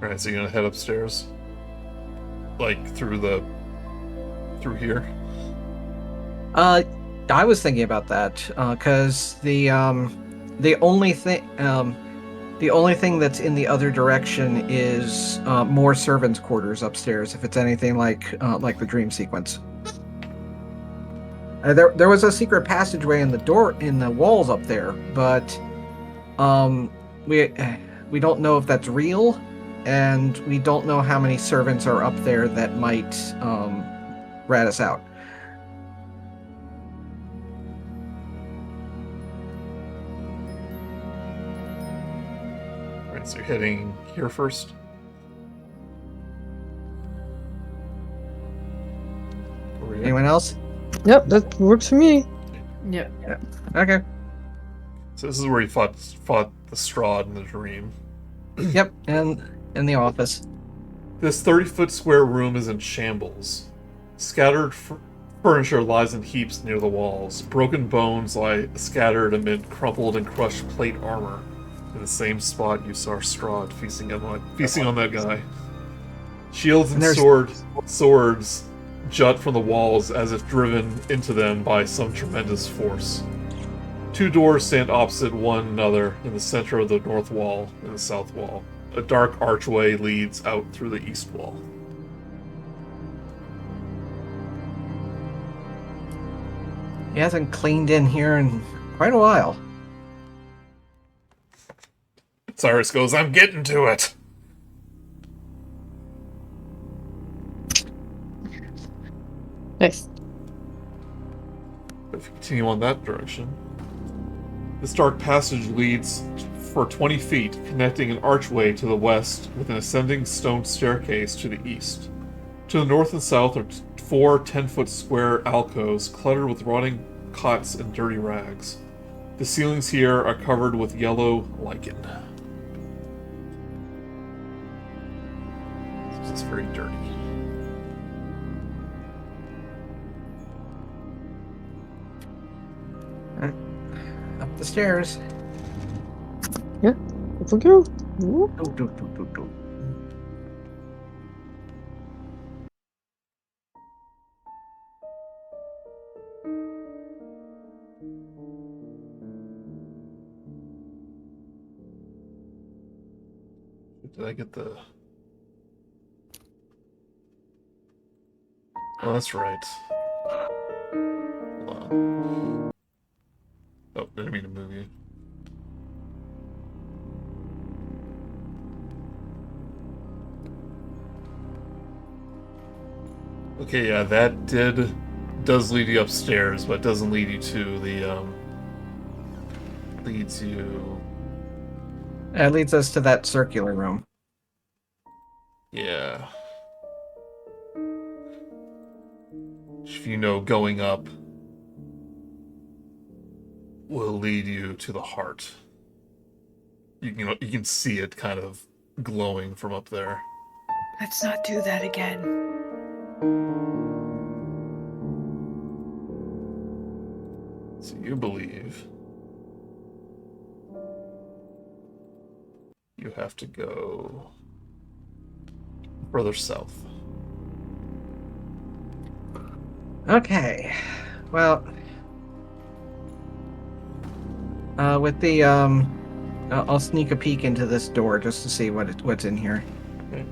Alright, so you're gonna head upstairs? Like, through here? I was thinking about that because the only thing that's in the other direction is more servants' quarters upstairs. If it's anything like the dream sequence, there was a secret passageway in the walls up there, but we don't know if that's real, and we don't know how many servants are up there that might rat us out. Alright, so you're heading here first? Over here? Anyone else? Yep, that works for me. Yeah. Okay. So this is where you fought the Strahd in the dream. Yep, and in the office. This 30-foot square room is in shambles. Scattered furniture lies in heaps near the walls. Broken bones lie scattered amid crumpled and crushed plate armor. In the same spot you saw Strahd feasting on that guy. Shields and swords jut from the walls as if driven into them by some tremendous force. 2 doors stand opposite one another in the center of the north wall and the south wall. A dark archway leads out through the east wall. He hasn't cleaned in here in quite a while. Cyrus goes, I'm getting to it! Nice. If you continue on that direction, this dark passage leads for 20 feet, connecting an archway to the west with an ascending stone staircase to the east. To the north and south are 4 10-foot square alcoves cluttered with rotting cots and dirty rags. The ceilings here are covered with yellow lichen. It's very dirty. Up the stairs. Yeah, if we go. Ooh. Do. Did I get the... Oh, that's right. Hold on. Oh, didn't mean to move you. Okay, yeah, that does lead you upstairs, but doesn't lead you to the, leads you... That leads us to that circular room. Yeah. If you know going up will lead you to the heart. You can see it kind of glowing from up there. Let's not do that again. So you believe you have to go further south. Okay. Well, with the I'll sneak a peek into this door just to see what's in here. Okay.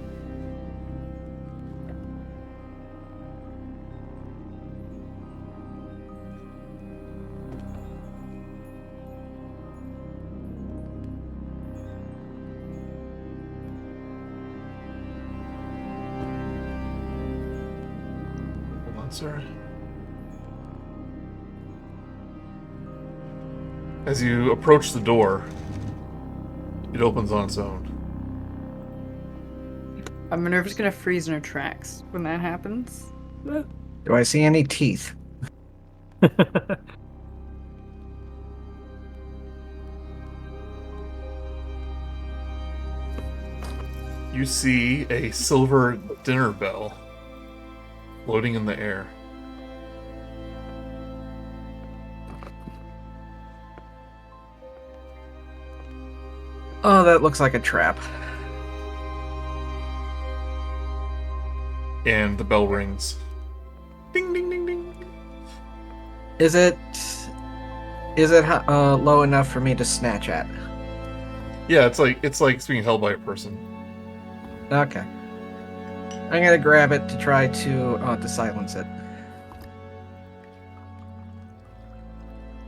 Hold on, sir. As you approach the door, it opens on its own. Minerva's gonna freeze in her tracks when that happens. Do I see any teeth? You see a silver dinner bell floating in the air. Oh, that looks like a trap. And the bell rings. Ding, ding, ding, ding. Is it low enough for me to snatch at? Yeah, it's like it's being held by a person. Okay. I'm gonna grab it to try to silence it.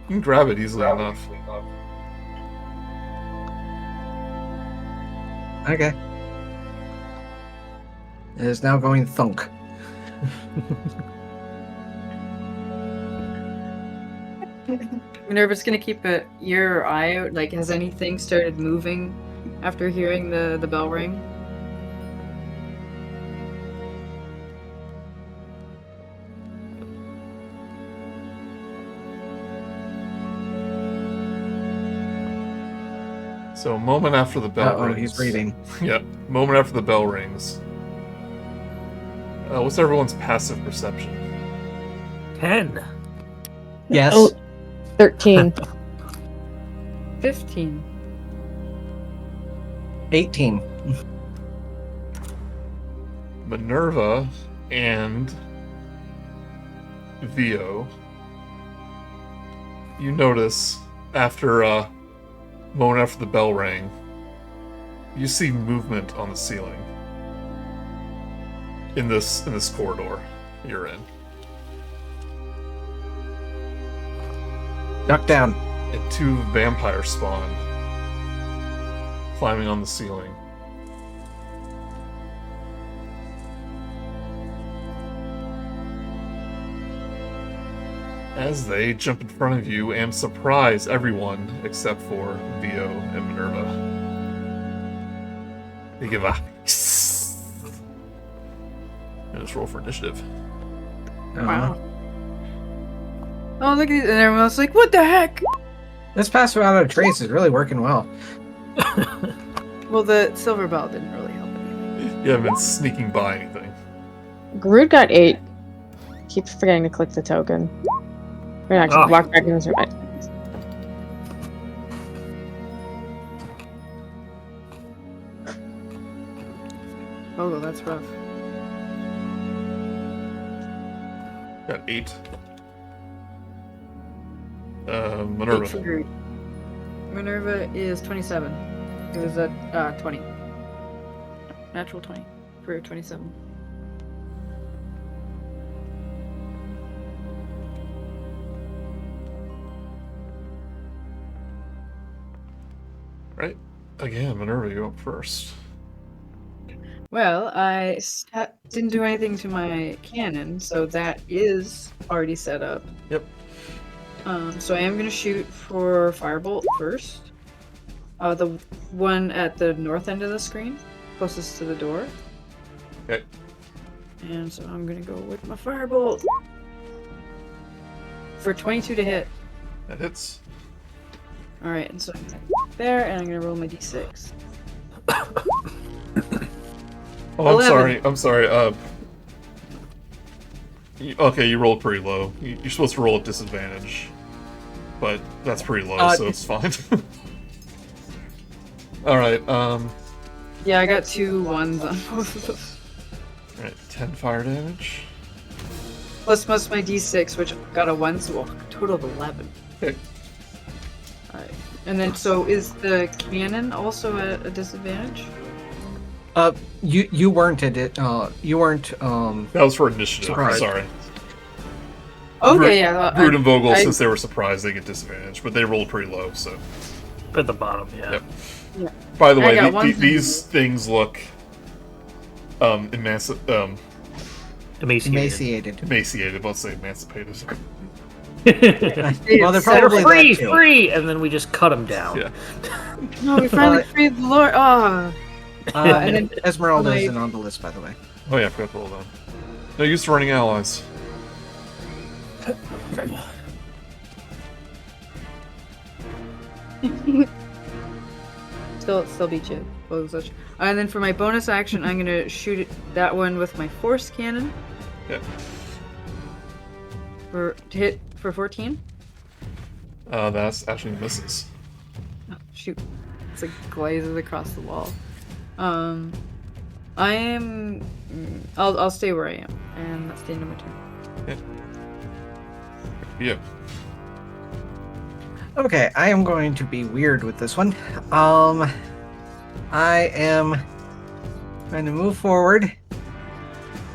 You can grab it easily enough. Okay. It is now going thunk. Minerva's gonna keep an ear or eye out. Like, has anything started moving after hearing the bell ring? So a moment after the bell rings. He's reading. Yep. Moment after the bell rings. What's everyone's passive perception? 10. Yes. Oh, 13. 15. 18. Minerva and Vio. You notice after moment after the bell rang, you see movement on the ceiling in this corridor you're in. Duck down. And 2 vampires spawn, climbing on the ceiling. As they jump in front of you and surprise everyone except for Vio and Minerva. They give a and just roll for initiative. Wow. Oh, look at these. And everyone's like, what the heck? This pass without a trace is really working well. Well, the silver bell didn't really help anything. You haven't been sneaking by anything. Grude got 8. Keep forgetting to click the token. We're actually walk back in this room. Oh, that's rough. Got 8. Eight Minerva. for Grude. Minerva is 27. It was at 20. Natural 20 for 27. Right. Again, Minerva, you're up first. Well, I didn't do anything to my cannon, so that is already set up. Yep. So I am going to shoot for Firebolt first. The one at the north end of the screen, closest to the door. Okay. And so I'm going to go with my Firebolt. For 22 to hit. That hits. Alright, and so I'm going to there, and I'm going to roll my d6. Oh, I'm 11. sorry. Okay, you rolled pretty low. You're supposed to roll at disadvantage, but that's pretty low, so it's fine. All right. Yeah, I got 2 1s on both of those. All right, 10 fire damage. Plus my d6, which got a 1, so a total of 11. Okay. Alright. And then, so is the cannon also at a disadvantage? You weren't at it. You weren't. That was for initiative. Surprise. Sorry. Okay, yeah. Grude and Vogel, since they were surprised, they get disadvantage, but they rolled pretty low, so. At the bottom, yeah. Yep. Yeah. By the I got way, one these things look Emaciated. Emaciated. Let's say emancipated. Well, they're probably free, that too. free, and then we just cut them down. Yeah. No, we finally freed the Lord. Ah. And then Esmeralda My- isn't on the list, by the way. Oh yeah, I forgot to roll that. No use to running allies. Still beat you. Vogelsuch. And then for my bonus action, I'm gonna shoot that one with my force cannon. Yeah. To hit for 14. That's actually misses. Oh, shoot. It's like glazes across the wall. I am. I'll stay where I am, and that's the end of my turn. Yeah. Okay, I am going to be weird with this one. I am going to move forward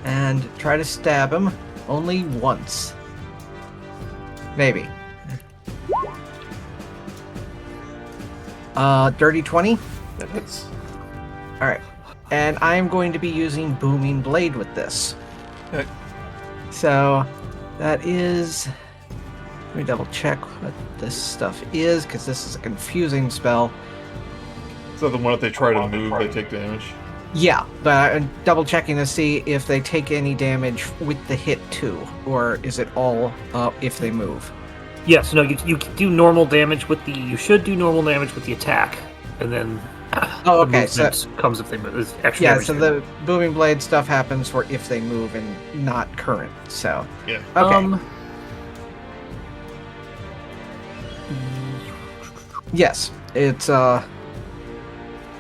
and try to stab him only once. Maybe. Dirty 20. That hits. Alright. And I am going to be using Booming Blade with this. Okay. So, that is... Let me double check what this stuff is, because this is a confusing spell. So the one that they try to move, they take damage. Yeah, but I'm double checking to see if they take any damage with the hit too, or is it all if they move? Yes, no, you do normal damage with the. You should do normal damage with the attack, and then. Oh, the okay. So movement comes if they move. It's extra yeah, damage so damage. the Booming Blade stuff happens for if they move and not current. So Yeah. okay. Yes, it's The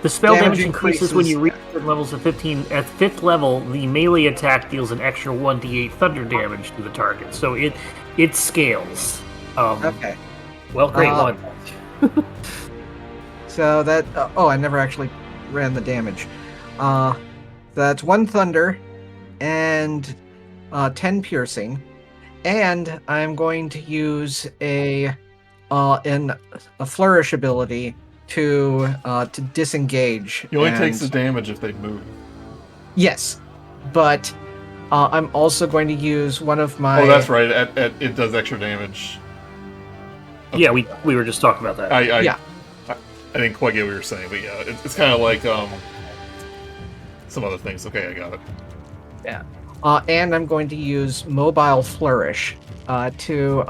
spell damage damage increases when you reach increases, certain levels of 15. At 5th level, the melee attack deals an extra 1d8 thunder damage to the target, so it scales. okay. Well, great one. So that I never actually ran the damage. That's 1 thunder and 10 piercing, and I'm going to use a flourish ability to disengage. He only and- takes the damage if they move. Yes, but I'm also going to use one of my. Oh, that's right. It does extra damage. Yeah, we were just talking about that. Yeah. I didn't quite get what you were saying, but yeah, it's kind of like some other things. Okay, I got it. Yeah. And I'm going to use mobile flourish to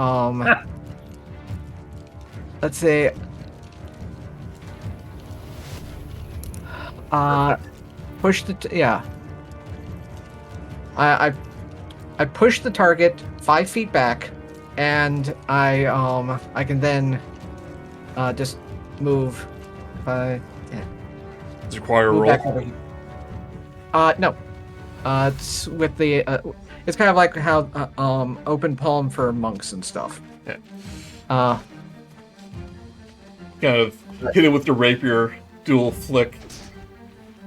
let's say push the I push the target 5 feet back, and I can then just move. Does it require a Move roll? back over here. No. It's with the. It's kind of like how open palm for monks and stuff. Yeah. Uh, Kind of hit it with your rapier, dual flick,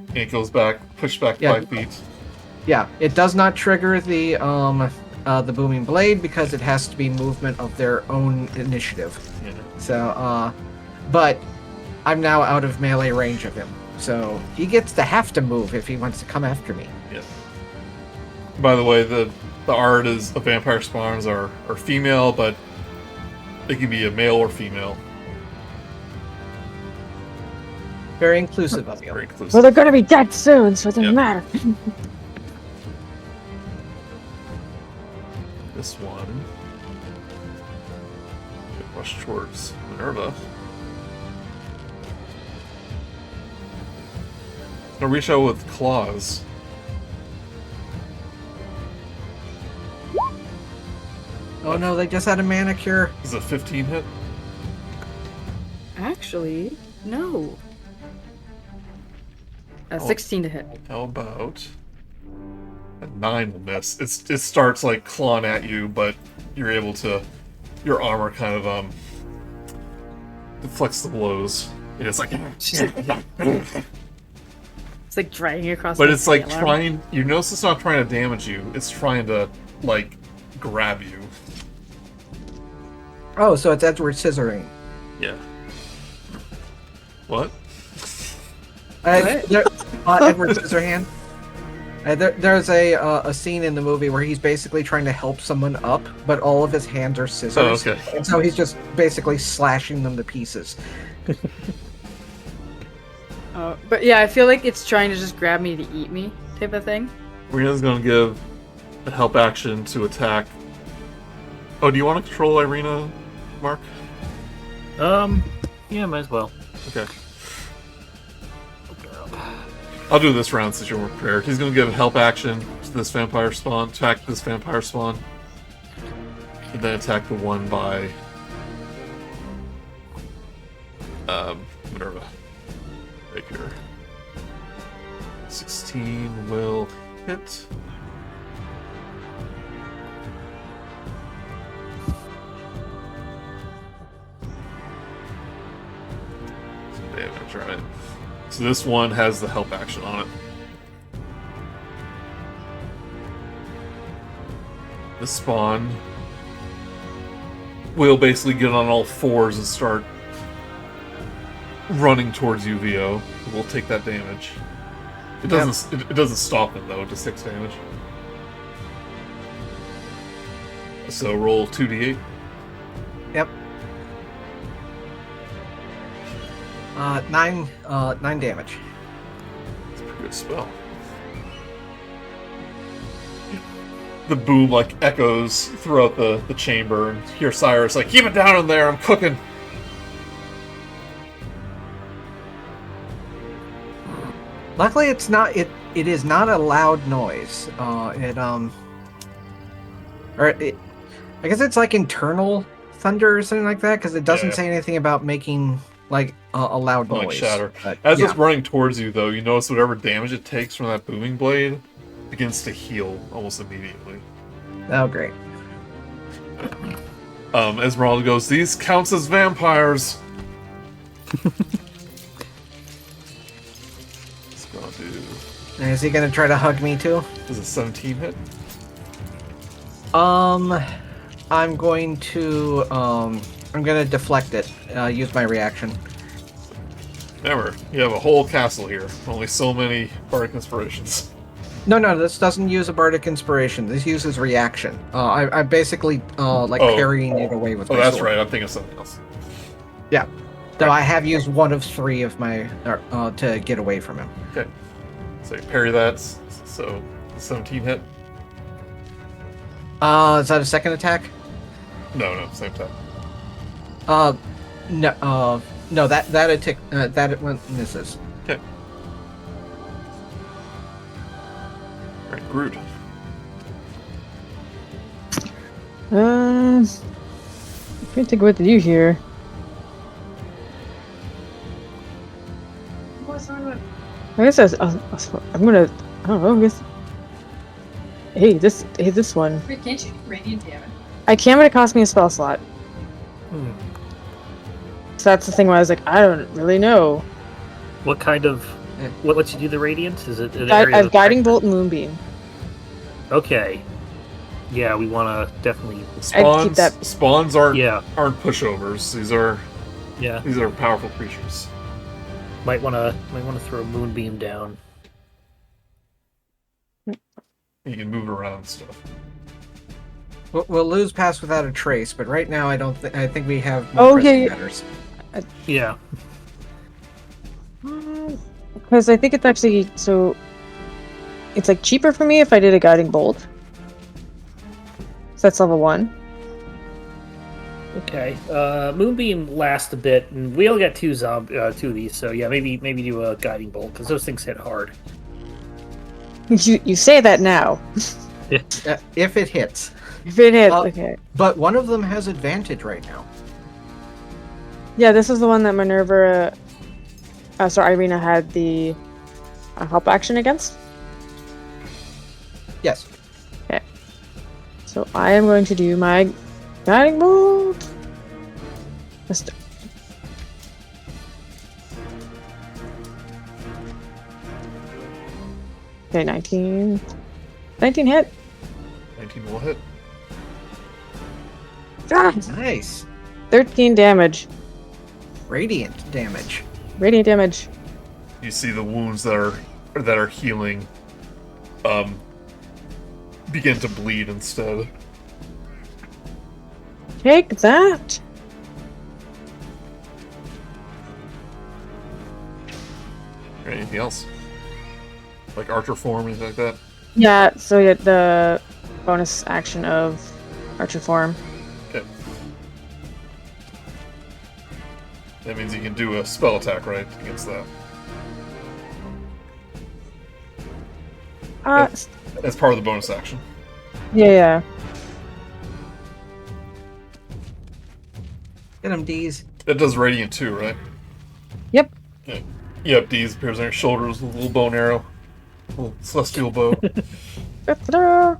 and it goes back, push back Yeah. 5 feet. yeah. It does not trigger the booming blade because it has to be movement of their own initiative. Yeah. So, but I'm now out of melee range of him, so he gets to have to move if he wants to come after me. Yeah. By the way, the art is the vampire spawns are female, but they can be a male or female. Very inclusive of you. Very inclusive. Well, they're gonna be dead soon, so it doesn't Yep. matter. This one. Rush towards Minerva. Gonna reach out with claws. Oh no, they just had a manicure. Is it a 15 hit? Actually, no. Oh. 16 to hit. How about a 9 will miss? It starts like clawing at you, but you're able to. Your armor kind of deflects the blows. And it's like. It's like dragging across. But my it's like scale armor. trying. You notice it's not trying to damage you. It's trying to like grab you. Oh, so it's Edward Scissoring. Yeah. What? Edward Scissorhand. There's a scene in the movie where he's basically trying to help someone up, but all of his hands are scissors. Oh, okay. And so he's just basically slashing them to pieces. But yeah, I feel like it's trying to just grab me to eat me type of thing. Irina's going to give a help action to attack. Oh, do you want to control Irina, Mark? Yeah, might as well. Okay. I'll do this round since you're more prepared. He's going to give a help action to this vampire spawn, attack this vampire spawn, and then attack the one by Minerva. Right here. 16 will hit. Some damage, right? So this one has the help action on it. The spawn will basically get on all fours and start running towards you, VO. We'll take that damage. It doesn't. It doesn't stop them though. It just 6 damage. So roll 2d8. Yep. 9 damage. It's a pretty good spell. The boom like echoes throughout the chamber, and hear Cyrus like, "Keep it down in there! I'm cooking." Luckily, it's not. It is not a loud noise. I guess it's like internal thunder or something like that, because it doesn't say anything about making like a loud noise. Like shatter. But, As yeah. it's running towards you, though, you notice whatever damage it takes from that booming blade begins to heal almost immediately. Oh, great. Esmeralda goes, "These counts as vampires." It's gonna do. And is he gonna try to hug me too? Does a 17 hit? I'm going to deflect it. Use my reaction. Remember, you have a whole castle here. Only so many bardic inspirations. No, this doesn't use a bardic inspiration. This uses reaction. I'm basically parrying it away with Oh, my that's sword. right. I'm thinking of something else. Yeah. So I have used one of 3 of my to get away from him. Okay. So you parry that. So 17 hit? Is that a second attack? No, same time. No, that attack that one misses. Okay. Alright, Grude. I'm trying to think what to do here. I guess I'm gonna. I don't know. I guess. Hey, this one. Wait, can't you do radiant damage? I can, but it cost me a spell slot. So that's the thing where I was like, I don't really know. What kind of... What lets you do the radiant? Is it an I area have of Guiding effect? Bolt and Moonbeam. Okay. Yeah, we want to definitely... I'd keep that. Spawns aren't Yeah. pushovers. These are powerful creatures. Might want to throw a moonbeam down. You can move around and stuff. We'll lose Pass Without a Trace, but right now I don't. I think we have Oh, more pressing yeah. matters. Yeah. Because I think it's actually so. It's like cheaper for me if I did a Guiding Bolt. So that's level 1. Okay. Moonbeam lasts a bit, and we only got 2 of these, so yeah, maybe do a guiding bolt because those things hit hard. You say that now. If it hits. If it hits, okay. But one of them has advantage right now. Yeah, this is the one that Minerva. Irina had the help action against. Yes. Okay. So I am going to do my Guiding Bolt. Okay, 19. 19 hit. 19 will hit. Ah, Nice. 13 damage. Radiant damage. Radiant damage. You see the wounds that are healing begin to bleed instead. Take that. Alright, anything else? Like archer form, anything like that? Yeah, so you get the bonus action of Archer Form. Okay. That means you can do a spell attack, right, against that. That's part of the bonus action. Yeah. Get him, D's. It does radiant too, right? Yep. Yeah. Yep, D's appears on your shoulders with a little bow and arrow. A little celestial bow. Ta-da!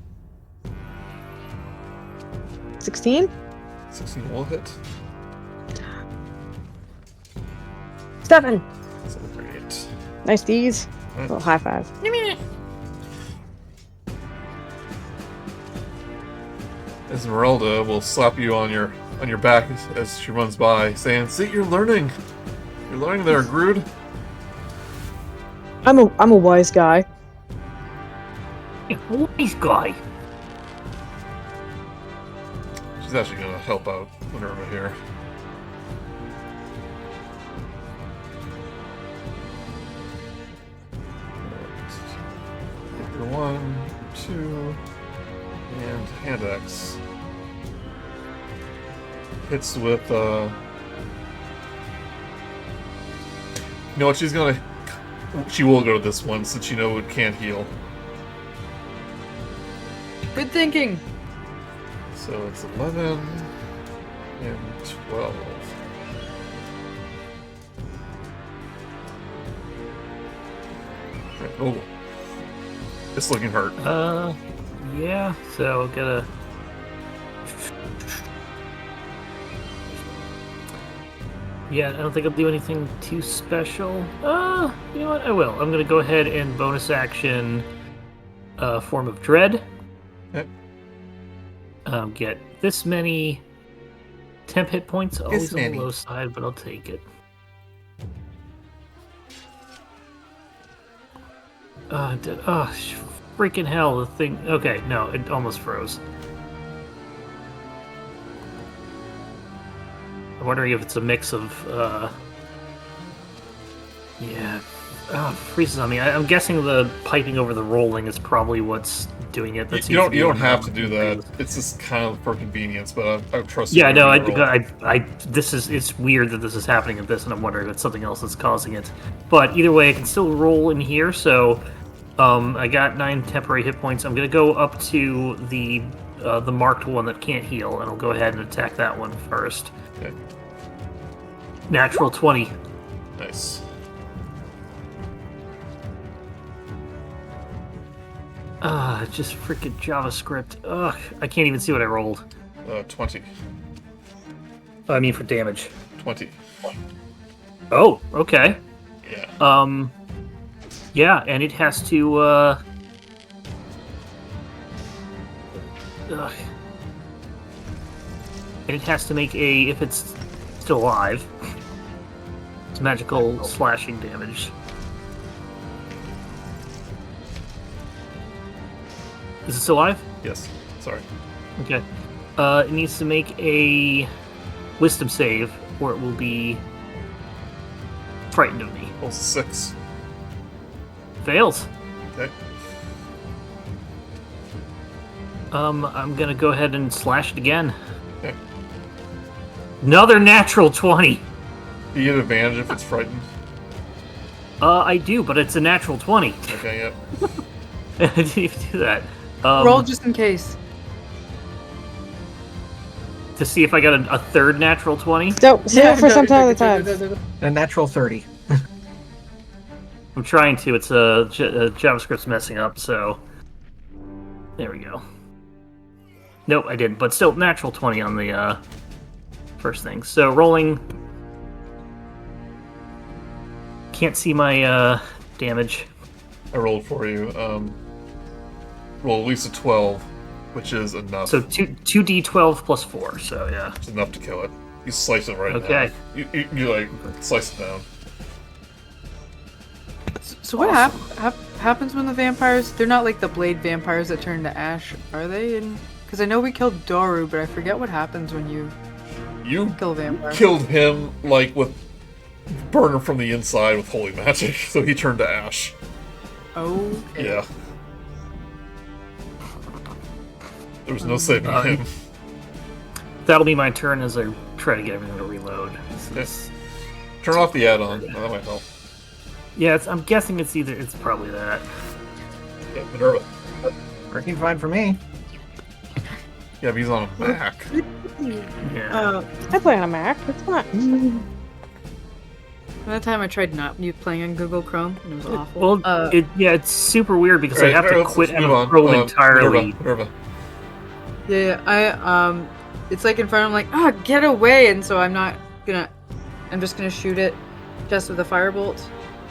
16? 16 will hit. 7. 7 radiant. Nice D's. Right. Little high five. Esmeralda will slap you on your back as she runs by, saying, "See, you're learning. You're learning there, Grude." I'm a wise guy. Yeah, wise guy. She's actually gonna help out Minerva here. Right. 1, 2, and hand axe. Hits with, you know what, she will go to this one since you know it can't heal. Good thinking. So it's 11 and 12. Right, Vogel. It's looking hurt. Yeah, so I'll get a... Yeah, I don't think I'll do anything too special. You know what? I will. I'm gonna go ahead and bonus action Form of Dread. Okay. Get this many temp hit points. Always on many. the low side, but I'll take it. Freaking hell, the thing... Okay, no, it almost froze. I'm wondering if it's a mix of, yeah... freezes on me. I'm guessing the piping over the rolling is probably what's doing it. You don't have to do that. It's just kind of for convenience, but I trust you. Yeah, no, to roll. it's weird that this is happening at this, and I'm wondering if it's something else that's causing it. But either way, I can still roll in here, so I got 9 temporary hit points. I'm gonna go up to the marked one that can't heal, and I'll go ahead and attack that one first. Okay. Natural 20. Nice. Just freaking JavaScript. Ugh, I can't even see what I rolled. 20. I mean for damage. 20. Oh, okay. Yeah. Yeah, and it has to, and it has to make if it's still alive, it's magical slashing damage. Is it still alive? Yes. Sorry. Okay. It needs to make a wisdom save, or it will be frightened of me. Well, 6. Fails. Okay. I'm gonna go ahead and slash it again. Okay. Another natural 20! Do you get advantage if it's frightened? I do, but it's a natural 20. Okay, yep. I didn't even do that. Roll just in case. To see if I got a third natural 20. So, save it for some other time. A natural 30. I'm trying to. It's JavaScript's messing up, so there we go. Nope, I didn't. But still, natural 20 on the first thing. So rolling. Can't see my damage. I rolled for you. Roll at least a 12, which is enough. So 2d12 plus 4. So yeah, It's enough to kill it. You slice it right Okay. now. You like slice it down. So what happens when the vampires? They're not like the blade vampires that turn to ash, are they? Because I know we killed Doru, but I forget what happens when you You kill a vampire. killed him like with burn him from the inside with holy magic, so he turned to ash. Okay. Yeah. There was no saving him. That'll be my turn as I try to get everything to reload. Turn off the add-on. Oh, that might help. Yeah, I'm guessing it's probably that. Yeah, Minerva. Working fine for me. Yeah, but he's on a Mac. Yeah. I play on a Mac. It's fine. That time I tried not playing on Google Chrome, and it was awful. Well, it's super weird because Alright, I have to let's quit move on. Chrome entirely. Minerva. Yeah, it's like in front of I'm like, get away, and so I'm just gonna shoot it just with a firebolt.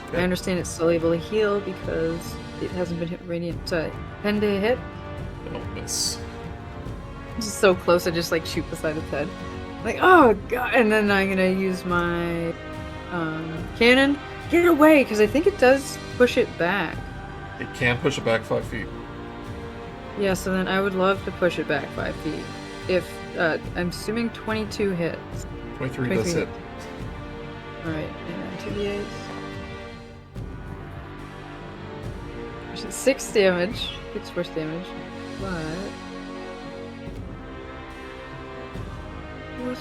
Okay. I understand it's still able to heal because it hasn't been hit radiant 10 to hit. Don't miss. It's just so close, I just shoot beside its head. Oh god, and then I'm gonna use my cannon. Get away, because I think it does push it back. It can push it back 5 feet. Yeah, so then I would love to push it back 5 feet. If, I'm assuming 22 hits. 23 does hit. Alright, and then 2d8. Which is 6 damage. 6 force damage. But...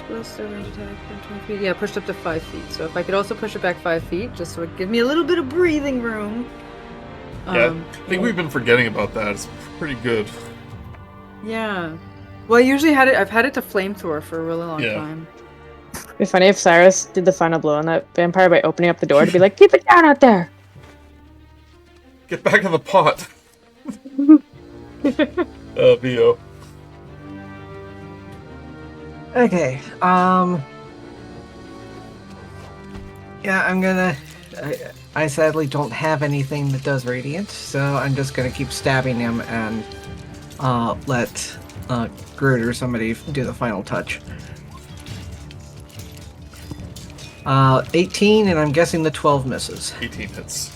Plus range attack from 20 feet. Yeah, pushed up to 5 feet. So if I could also push it back 5 feet, just so it give me a little bit of breathing room. Yeah, I think we've been forgetting about that. It's pretty good. Yeah. Well, I usually I've had it to flamethrower for a really long time. It'd be funny if Cyrus did the final blow on that vampire by opening up the door to be like, keep it down out there! Get back in the pot! VO. Okay, yeah, I'm gonna... I sadly don't have anything that does radiant, so I'm just gonna keep stabbing him and let Grude or somebody do the final touch. 18, and I'm guessing the 12 misses. 18 hits.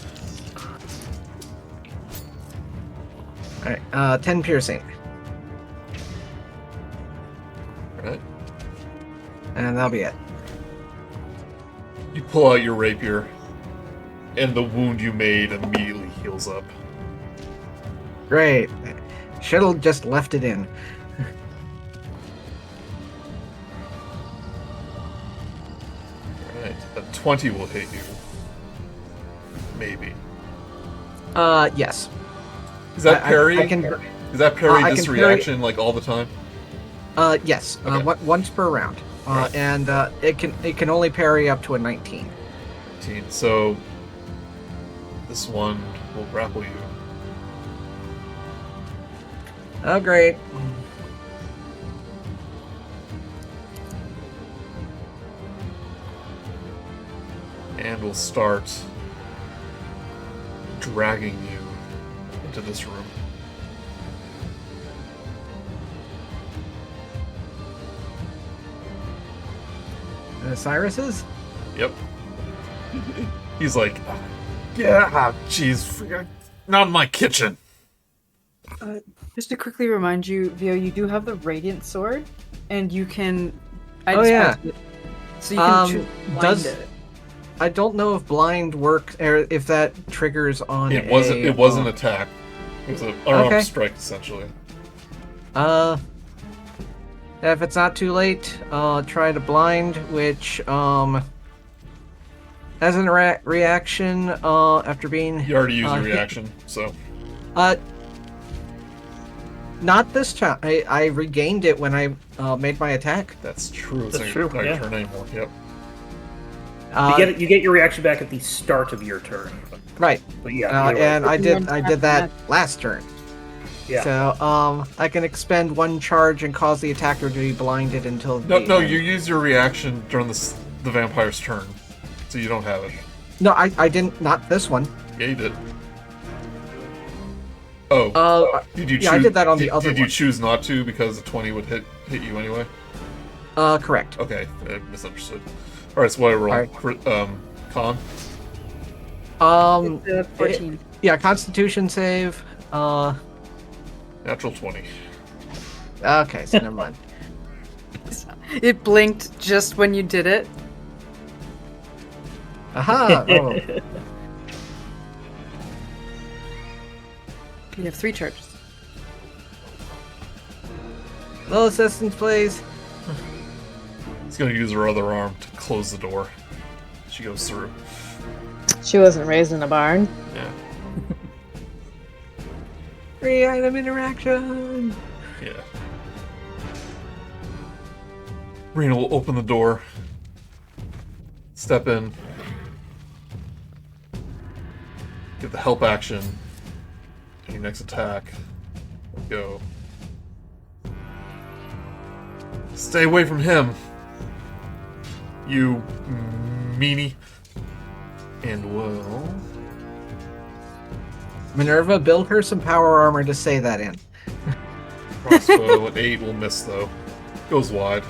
Alright, 10 piercing. Alright. And that'll be it. You pull out your rapier, and the wound you made immediately heals up. Great. Should've just left it in. Alright, a 20 will hit you. Maybe. Yes. Is that parry? I can, Is that parry I this can parry- reaction like all the time? yes. Okay. Once per round. Right. And it can only parry up to a 19. 19. So this one will grapple you. Oh, great. And will start dragging you into this room. Cyrus's? Yep. He's like, yeah, jeez, not in my kitchen. Just to quickly remind you, Vio, you do have the Radiant Sword, and you can... Oh, yeah. So you can blind it. I don't know if blind works, or if that triggers on It was an attack. It was an unarmed strike, essentially. If it's not too late, try to blind, which, as a reaction, after being... You already used your reaction, so... Not this time. I regained it when I made my attack. That's true. That's true, Not your yeah. turn anymore, yep. You get your reaction back at the start of your turn. Right. But yeah, And I did that last turn. Yeah. So, I can expend one charge and cause the attacker to be blinded until No, you use your reaction during the vampire's turn. So you don't have it. No, I didn't. Not this one. Yeah, you did. Oh. Did you choose, yeah, I did that on the other Did you one. choose not to because the 20 would hit you anyway? Correct. Okay, I misunderstood. Alright, so what I roll? Alright. Con? It's 14. Yeah, Constitution save. Natural 20. Okay, so never mind. It blinked just when you did it. Aha! Oh. You have 3 charges. No assistance, please. He's gonna use her other arm to close the door. She goes through. She wasn't raised in a barn. Yeah. Free item interaction. Yeah. Rena will open the door. Step in. Get the help action. And your next attack. Go. Stay away from him. You meanie. And well. Minerva, build her some power armor to say that in. Crossbow at 8 will miss though. Goes wide.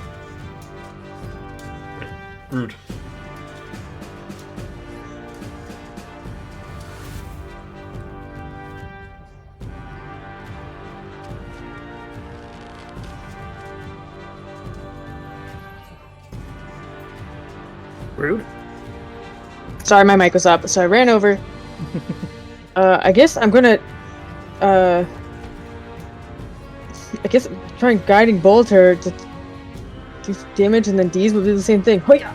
Rude. Rude. Sorry, my mic was up, so I ran over. I guess I'm gonna, I guess try and guiding bolt her to do damage, and then D's will do the same thing. Hoya!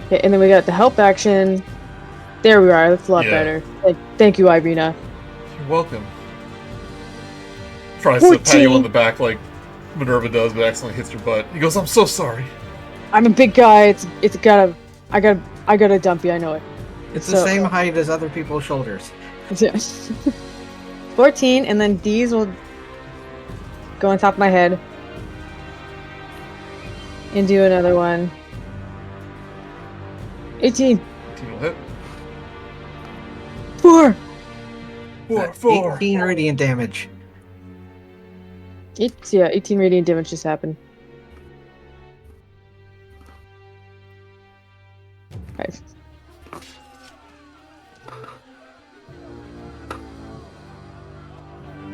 Okay, and then we got the help action. There we are. That's a lot Yeah. better. Thank you, Irina. You're welcome. Tries to pat you 14. on the back like Minerva does, but accidentally hits your butt. He goes, "I'm so sorry." I'm a big guy. I gotta dump you. I know it. It's the same height as other people's shoulders. 14, and then D's will go on top of my head. And do another one. 18. 18 will hit. 4. 18 radiant damage. 18 radiant damage just happened. Right.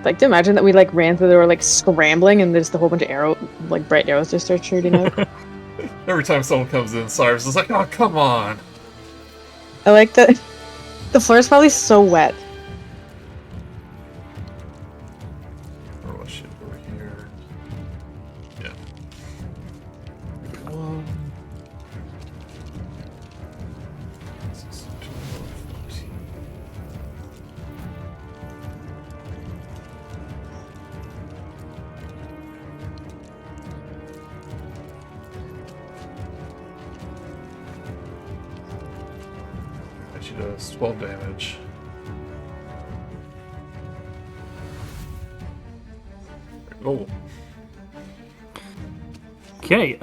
Like to imagine that we like ran through, they were like scrambling, and there's a whole bunch of bright arrows just start shooting out. Every time someone comes in, Cyrus is like, "Oh, come on." I like that. The floor is probably so wet. Oh shit, over here. Yeah. 1. 6, 12, 14. She does 12 damage. Oh, Okay,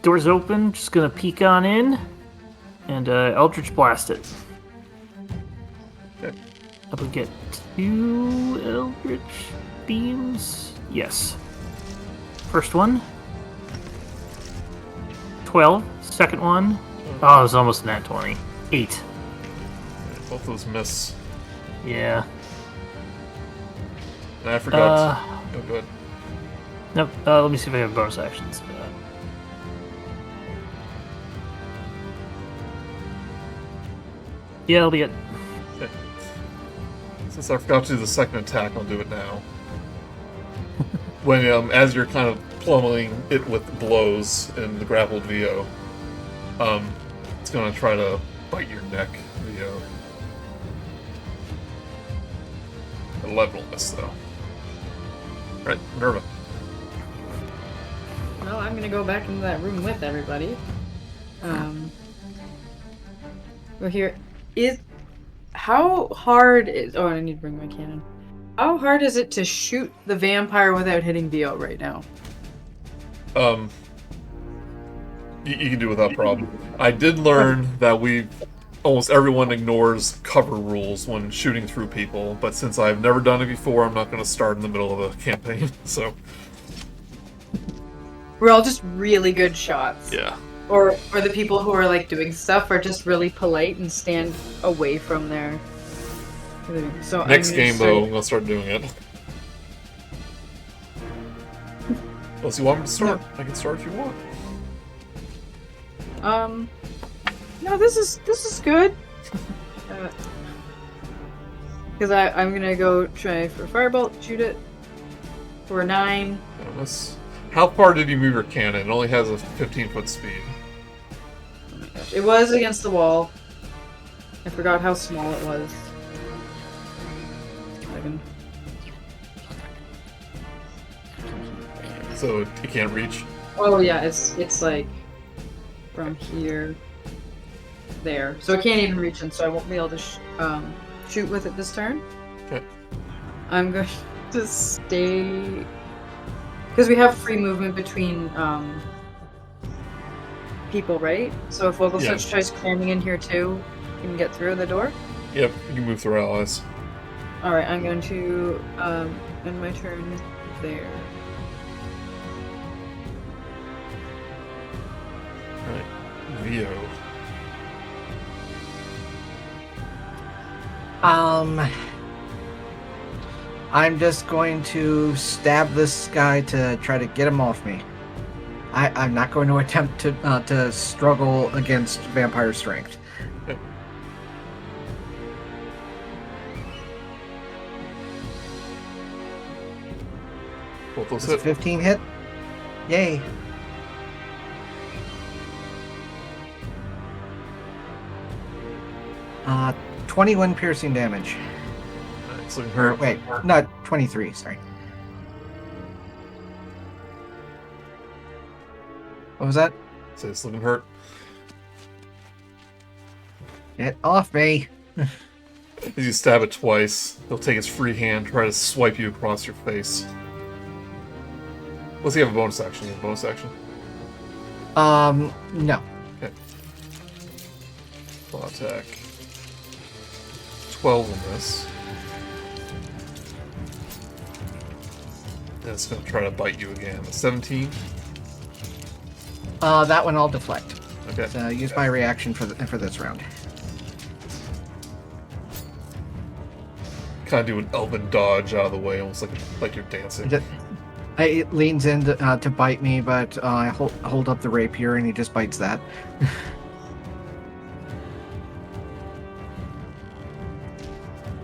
door's open, just gonna peek on in, and Eldritch Blast it. okay. I will get 2 Eldritch Beams. Yes. First one. 12. Second one. Oh, it was almost a nat 20. 8. Both those miss. Yeah. And I forgot. Oh, good. Nope. Let me see if I have bonus actions. Yeah, that'll be it. Okay. Since I forgot to do the second attack, I'll do it now. When as you're kind of plummeting it with blows in the grappled VO, it's gonna try to bite your neck VO. 11 will miss though. Right, Minerva. Well, I'm gonna go back into that room with everybody. We're here. How hard is? Oh, I need to bring my cannon. How hard is it to shoot the vampire without hitting VO right now? You can do it without problem. I did learn that almost everyone ignores cover rules when shooting through people, but since I've never done it before, I'm not going to start in the middle of a campaign, so... We're all just really good shots. Yeah. Or the people who are like doing stuff are just really polite and stand away from their. So Next game, though, I'm going to start doing it. Unless you want me to start, I can start if you want. No, this is good. Because I'm gonna go try for Firebolt, shoot it for 9. How far did you move your cannon? It only has a 15-foot speed. Oh my gosh. It was against the wall. I forgot how small it was. So it can't reach? Oh yeah, it's like from here, there. So it can't even reach in, so I won't be able to shoot with it this turn. Okay. I'm going to stay... Because we have free movement between people, right? So if Vogelsuch tries climbing in here too, you can get through the door? Yep, you can move through allies. Alright, I'm going to end my turn there. Alright, Vio. I'm just going to stab this guy to try to get him off me. I'm not going to attempt to struggle against vampire strength. Okay. Both those Does a hit. 15 hit? Yay. Uh, 21 piercing damage. It's looking Or hurt. wait, not 23. Sorry. What was that? So it's looking hurt. Get off me! As you stab it twice, he'll take his free hand, try to swipe you across your face. Let's see, have a bonus action. You have a bonus action? No. Okay. Claw attack. 12 on this. And it's going to try to bite you again. A 17. That one I'll deflect. Okay. So use my reaction for this round. Kind of do an elven dodge out of the way, almost like you're dancing. It leans in to bite me, but I hold up the rapier and he just bites that.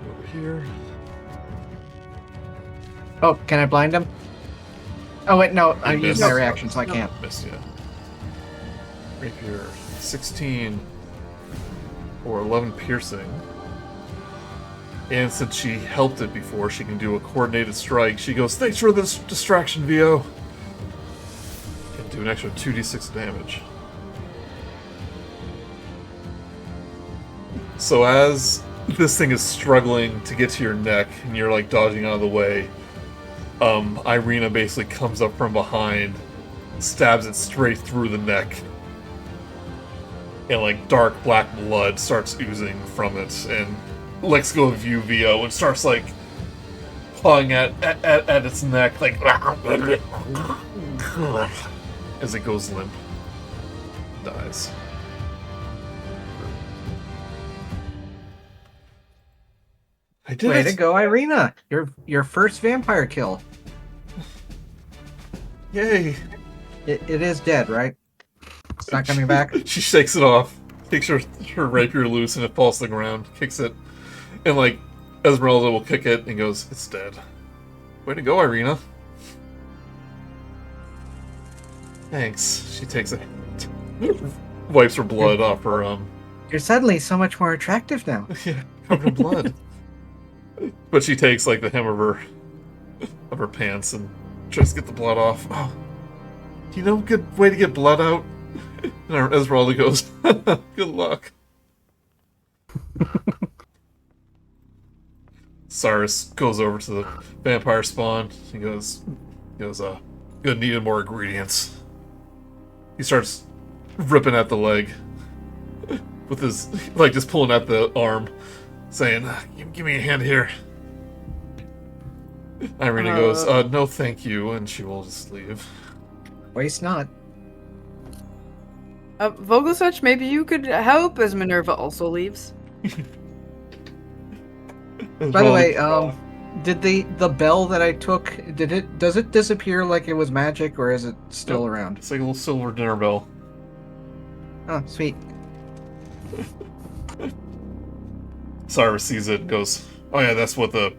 Over here. Oh, can I blind him? Oh wait, no, I used my missed. reaction, so I can't. Missed, yeah. Rapier. 16. Or 11 piercing. And since she helped it before, she can do a coordinated strike. She goes, "Thanks for this distraction, Vio." And do an extra 2d6 damage. So as this thing is struggling to get to your neck, and you're like dodging out of the way, Irina basically comes up from behind, stabs it straight through the neck, and like dark black blood starts oozing from it, and lets go of you, Vio, and starts like pawing at its neck, like as it goes limp, dies. I did Way it. to go, Irina! Your first vampire kill. Yay! It is dead, right? It's not coming back. She shakes it off, takes her rapier loose, and it falls to the ground. Kicks it, and like Esmeralda will kick it and goes, "It's dead." Way to go, Irina. Thanks. She takes it, wipes her blood off her You're suddenly so much more attractive now. yeah, covered in blood. But she takes like the hem of her pants and tries to get the blood off. Oh, you know, good way to get blood out. And our Esmeralda goes, "Good luck." Cyrus goes over to the vampire spawn. He goes, "Gonna need more ingredients." He starts ripping at the leg with his, like, just pulling at the arm, saying, "Give me a hand here." Irina goes, "No, thank you," and she will just leave. Waste not. Vogelsuch, maybe you could help as Minerva also leaves. By the way, did the bell that I took, does it disappear like it was magic, or is it still Nope. around? It's like a little silver dinner bell. Oh, sweet. Cyrus sees it and goes, "Oh yeah, that's what the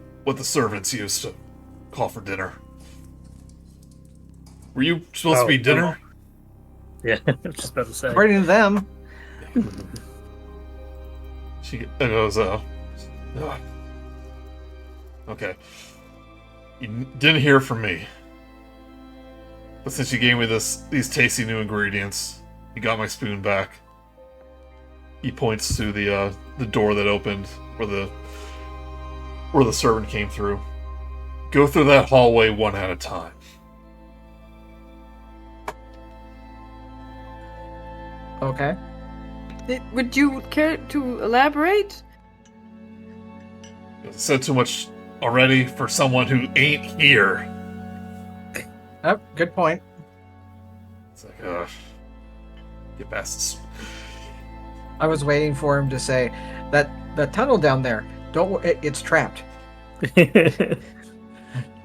servants used to call for dinner." Were you supposed to be dinner? Yeah, I was just about to say. According to them. She goes, okay. You didn't hear from me. But since you gave me these tasty new ingredients, you got my spoon back. He points to the door that opened where the servant came through. Go through that hallway one at a time. Okay. Would you care to elaborate? I said too much already for someone who ain't here. Oh, good point. It's like, get past this. I was waiting for him to say that the tunnel down there. Don't worry, it's trapped.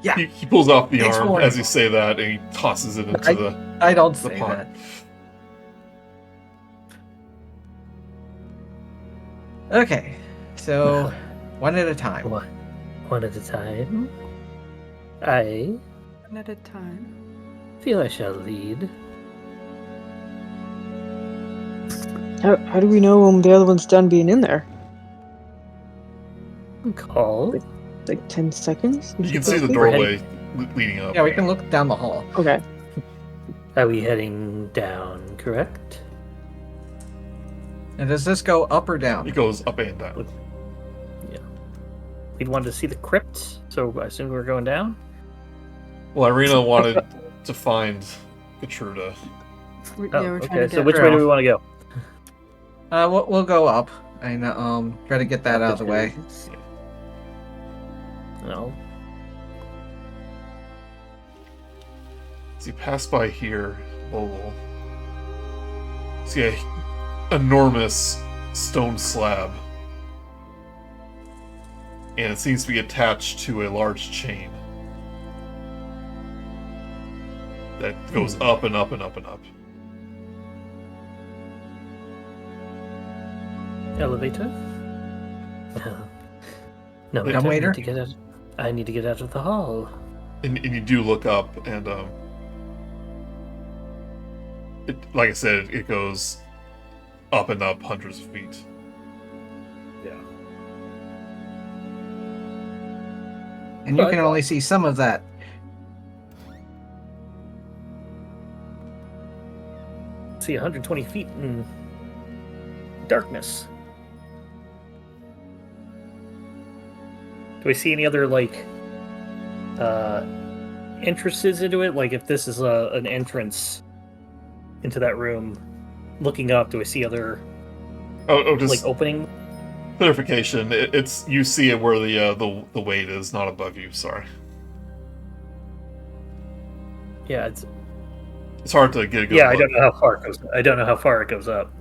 Yeah. He pulls off the It's arm warning. as you say that, and he tosses it into I don't the say pond. that. Okay, so one at a time. One at a time. I One at a time. feel I shall lead. How do we know when the other one's done being in there? Call. Like 10 seconds? You can see the doorway leading up. Yeah, we can look down the hall. Okay. Are we heading down, correct? And does this go up or down? It goes up and down. We wanted to see the crypt, so I assume we're going down? Well, Irina wanted to find Gertruda. We're trying okay, to so get which way do we want to go? We'll go up and try to get that out of the way. No. As you pass by here, Vogel, see a enormous stone slab, and it seems to be attached to a large chain that goes up and up and up and up. Elevator? No, Dumbwaiter? I need to get out of the hall. And you do look up, and like I said, it goes up and up hundreds of feet. And you can only see some of that. See 120 feet in darkness. Do we see any other, like, entrances into it? Like, if this is an entrance into that room, looking up, do we see other, Just like, opening? clarification. It's you see it where the weight is, not above you. Sorry, Yeah, it's hard to get a good. yeah. I look. don't know how far it goes. I don't know how far it goes up.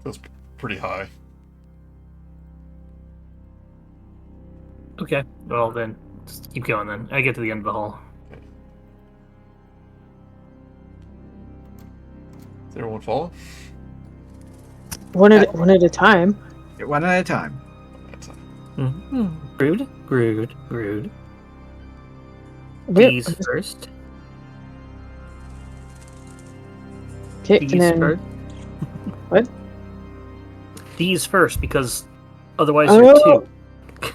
It's pretty high. Okay, well then, just keep going. Then I get to the end of the hall. Is everyone follow? One at a time. One at a time. Grude. Wait, These first. okay, These and then first. what? These first, because otherwise Oh. you're two.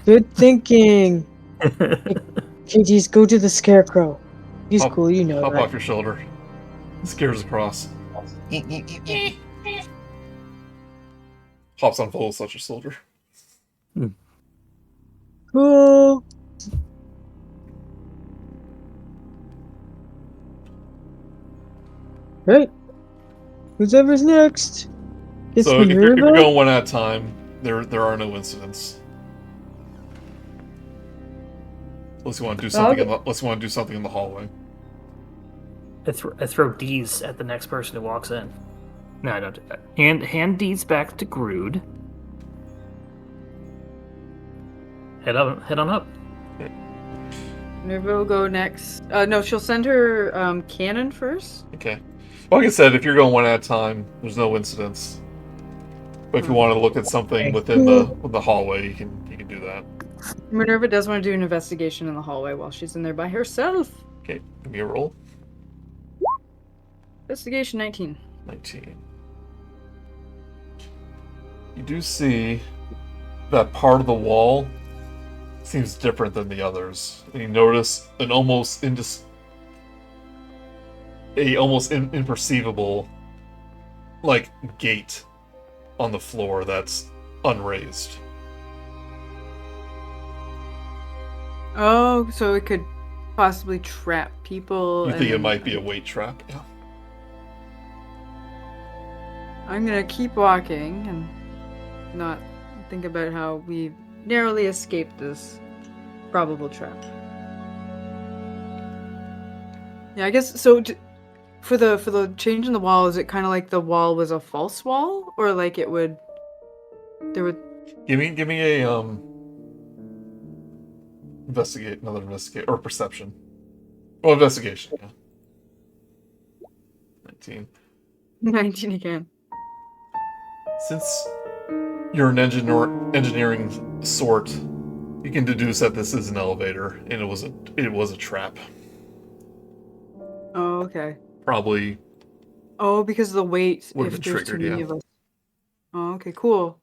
Good thinking. Okay, just go to the scarecrow. He's Hop- cool, you know Hop that. off your shoulder. Scares across. Hops on Vogelsuch's shoulder. Cool. Right. Whoever's next. It's So if you're Minerva. going one at a time, there are no incidents. Unless you want to do something in the hallway. I throw D's at the next person who walks in. No, I don't do that. Hand D's back to Grude. Head on up. Minerva will go next. No, she'll send her cannon first. Okay. Like I said, if you're going one at a time, there's no incidents. But if you want to look at something within the hallway, you can do that. Minerva does want to do an investigation in the hallway while she's in there by herself. Okay, give me a roll. Investigation 19. 19. You do see that part of the wall seems different than the others. And you notice an almost imperceivable like gate on the floor that's unraised. Oh, so it could possibly trap people. You think it might be a weight trap? Yeah. I'm gonna keep walking and not think about how we narrowly escaped this probable trap. Yeah, I guess so. For the change in the wall, is it kind of like the wall was a false wall, or like it would there would Give me a investigate or perception. Oh, investigation. Yeah. 19. 19 again. Since you're an engineering sort, you can deduce that this is an elevator, and it was a trap. Oh, okay. Probably. Oh, because of the weight. Would've If been there's too triggered, many yeah. of us. Oh, okay, cool.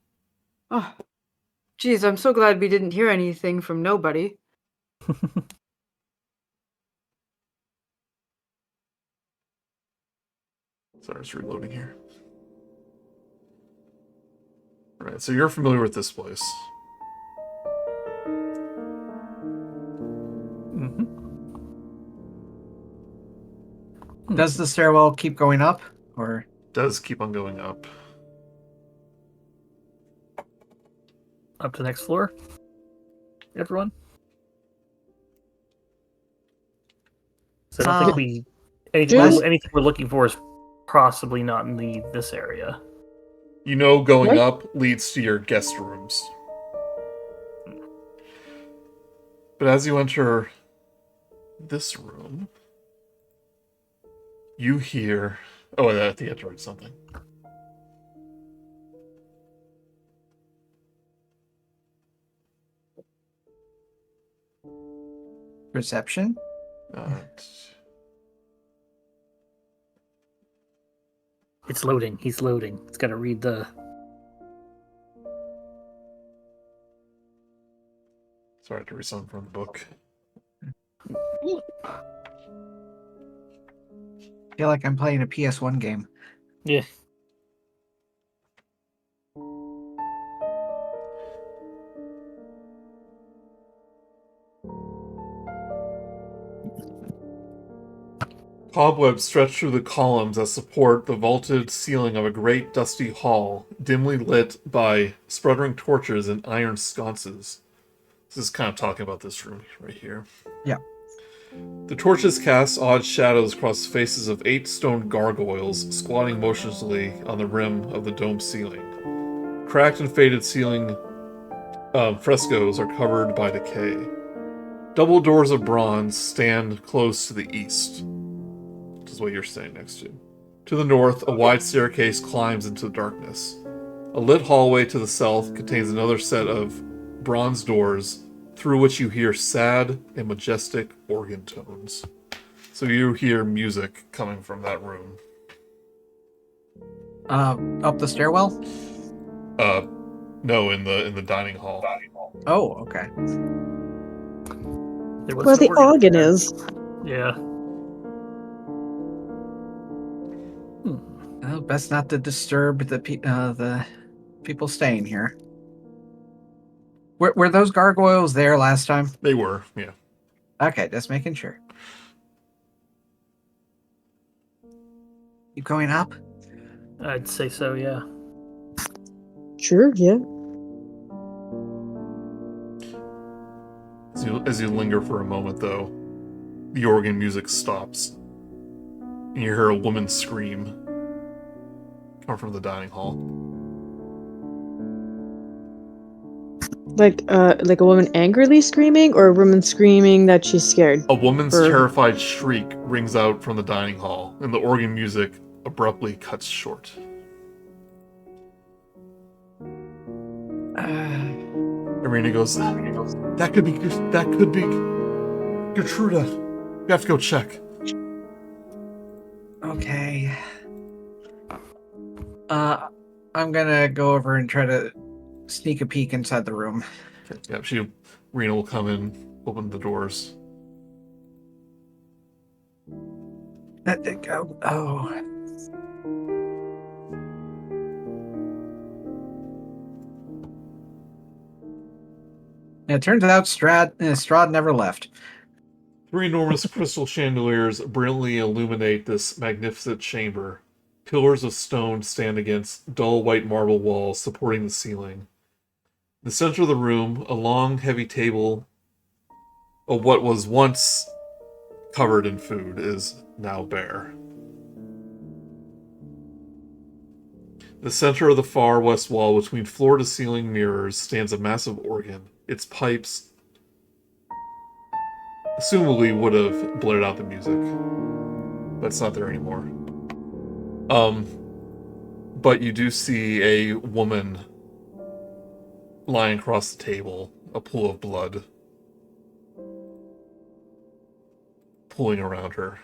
Oh, geez, I'm so glad we didn't hear anything from nobody. Sorry, it's reloading here. Right, so you're familiar with this place. Mm-hmm. Does the stairwell keep going up, or Does keep on going up. Up to the next floor. Everyone. So I don't think anything we're looking for is possibly not in this area. You know, going up leads to your guest rooms. But as you enter this room, you hear... Oh, I think I had to write something. perception? It's loading. He's loading. It's got to read the... Sorry, I had to read something from the book. I feel like I'm playing a PS1 game. Yeah. Cobwebs stretch through the columns that support the vaulted ceiling of a great dusty hall, dimly lit by sputtering torches and iron sconces. This is kind of talking about this room right here. Yeah. The torches cast odd shadows across the faces of 8 stone gargoyles squatting motionlessly on the rim of the dome ceiling. Cracked and faded ceiling frescoes are covered by decay. Double doors of bronze stand close to the east, which is what you're standing next to. To the north, a wide staircase climbs into the darkness. A lit hallway to the south contains another set of bronze doors through which you hear sad and majestic organ tones. So you hear music coming from that room. Up the stairwell? No, in the dining hall. Oh, okay. Where the organ is. Yeah. Well, best not to disturb the people staying here. Were those gargoyles there last time? They were, yeah. Okay, just making sure. You going up? I'd say so, yeah. Sure, yeah. As you linger for a moment, though, the organ music stops. And you hear a woman scream come from the dining hall. Like a woman angrily screaming, or a woman screaming that she's scared? A woman's terrified shriek rings out from the dining hall, and the organ music abruptly cuts short. Irina goes, that could be Gertruda. We have to go check. Okay. I'm gonna go over and try to sneak a peek inside the room. Okay, yeah, Irina will come in, open the doors. Oh. It turns out Strahd never left. 3 enormous crystal chandeliers brilliantly illuminate this magnificent chamber. Pillars of stone stand against dull white marble walls supporting the ceiling. In the center of the room, a long, heavy table of what was once covered in food is now bare. In the center of the far west wall, between floor-to-ceiling mirrors, stands a massive organ. Its pipes assumably would have blared out the music, but it's not there anymore. But you do see a woman lying across the table, a pool of blood pooling around her.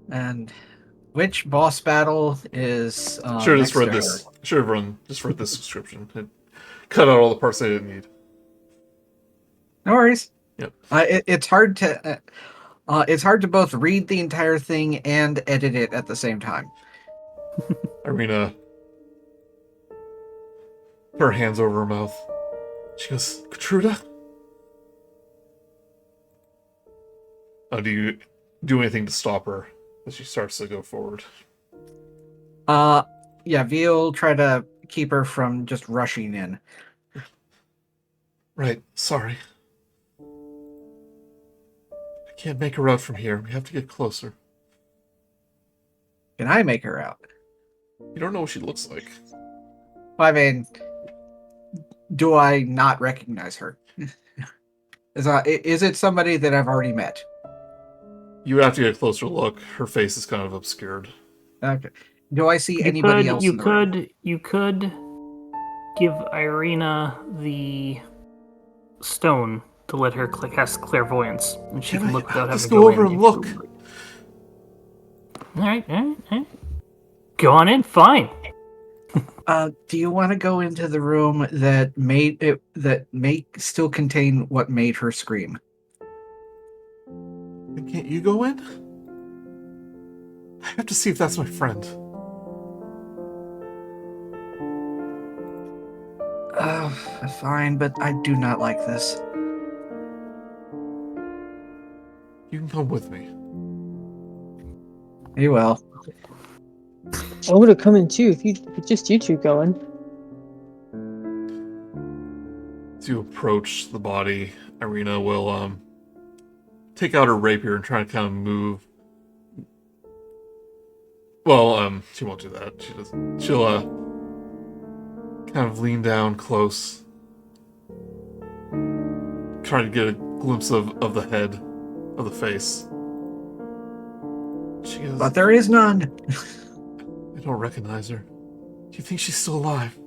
And which boss battle is Should have just next read to this. her? Should have just read this description. It cut out all the parts I didn't need. No worries. Yep. It's hard to both read the entire thing and edit it at the same time. Irina put her hands over her mouth. She goes, Gertruda? Do you do anything to stop her as she starts to go forward? Yeah, Ve'll try to keep her from just rushing in. Right, sorry. I can't make her out from here. We have to get closer. Can I make her out? You don't know what she looks like. I mean, do I not recognize her? Is it somebody that I've already met? You would have to get a closer look. Her face is kind of obscured. Okay. Do I see anybody else in the room? You could give Irina the stone to let her cast clairvoyance, and she can look without having Just to go over and look. All right. Go on in. Fine. Do you want to go into the room that may still contain what made her scream? Can't you go in? I have to see if that's my friend. Fine, but I do not like this. You can come with me. You will. I would have come in too if just you two going. As you approach the body, Irina will take out her rapier and try to kind of move. Well, she won't do that. She'll kind of lean down close, trying to get a glimpse of the head, of the face. She goes, But there is none. I don't recognize her. Do you think she's still alive?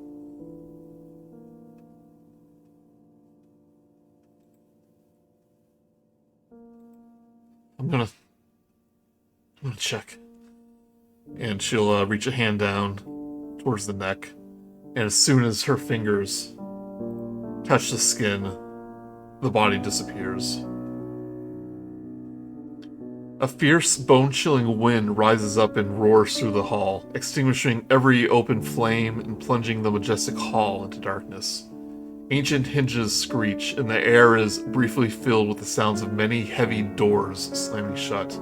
I'm gonna check. And she'll reach a hand down towards the neck. And as soon as her fingers touch the skin, the body disappears. A fierce, bone-chilling wind rises up and roars through the hall, extinguishing every open flame and plunging the majestic hall into darkness. Ancient hinges screech, and the air is briefly filled with the sounds of many heavy doors slamming shut,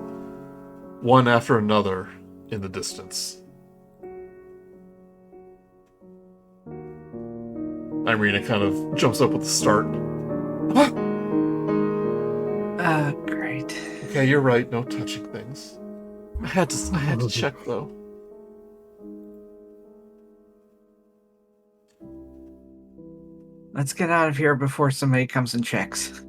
one after another in the distance. Irina kind of jumps up with a start. Great. Okay, you're right. No touching things. I had to check though. Let's get out of here before somebody comes and checks.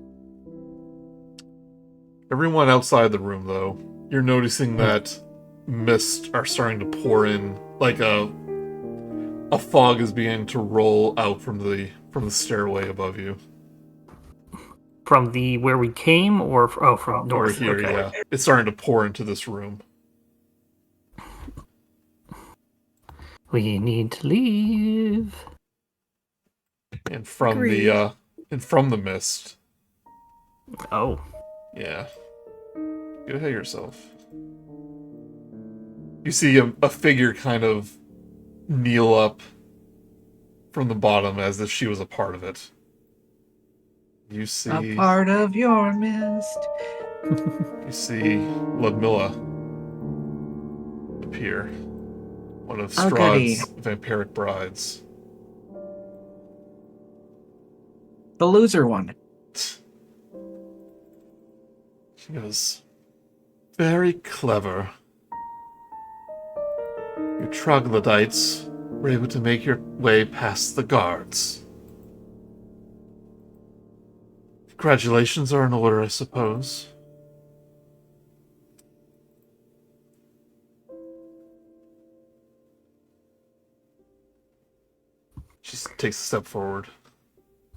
Everyone outside the room, though, you're noticing that mist are starting to pour in, like a fog is beginning to roll out from the stairway above you. From the where we came, or from Over north? here, Okay. yeah. It's starting to pour into this room. We need to leave. And from Agreed. the mist. Oh. Yeah. Get ahead of yourself. You see a figure kind of kneel up from the bottom as if she was a part of it. You see... A part of your mist. You see Ludmilla appear. One of Oh, goody. Strahd's vampiric brides. The loser one. She goes, very clever. You troglodytes were able to make your way past the guards. Congratulations are in order, I suppose. She takes a step forward.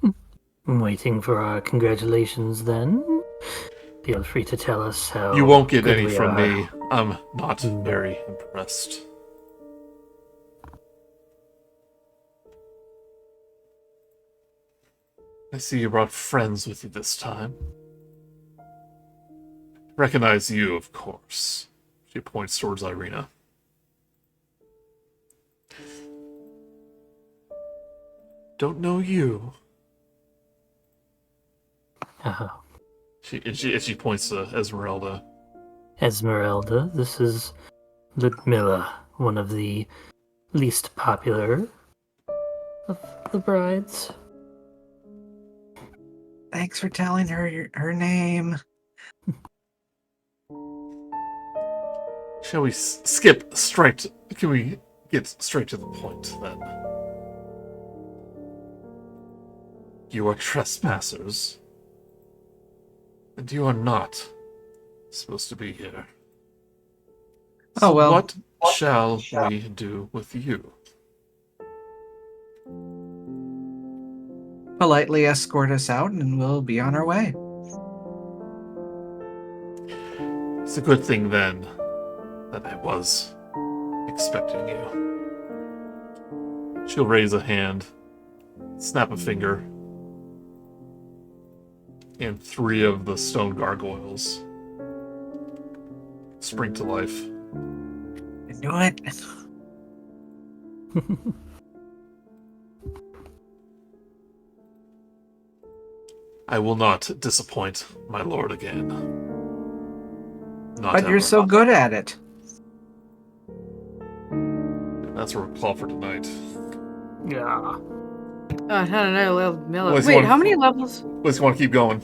I'm waiting for our congratulations then. Feel free to tell us how You won't get good any we from are. me. I'm not very impressed. I see you brought friends with you this time. Recognize you, of course. She points towards Irina. Don't know you. Uh-huh. She points to Esmeralda. Esmeralda, this is Ludmilla, one of the least popular of the brides. Thanks for telling her name. Shall we skip straight? Can we get straight to the point then? You are trespassers, and you are not supposed to be here. Oh, well. What shall we do with you? Politely escort us out and we'll be on our way. It's a good thing then that I was expecting you. She'll raise a hand, snap a finger, and 3 of the stone gargoyles spring to life. I knew it. I will not disappoint my lord again. Not But you're ever. so good at it. And that's what we're called for tonight. Yeah. I don't know, Ludmilla. Unless you Wait, want- how many levels? Unless you want to keep going.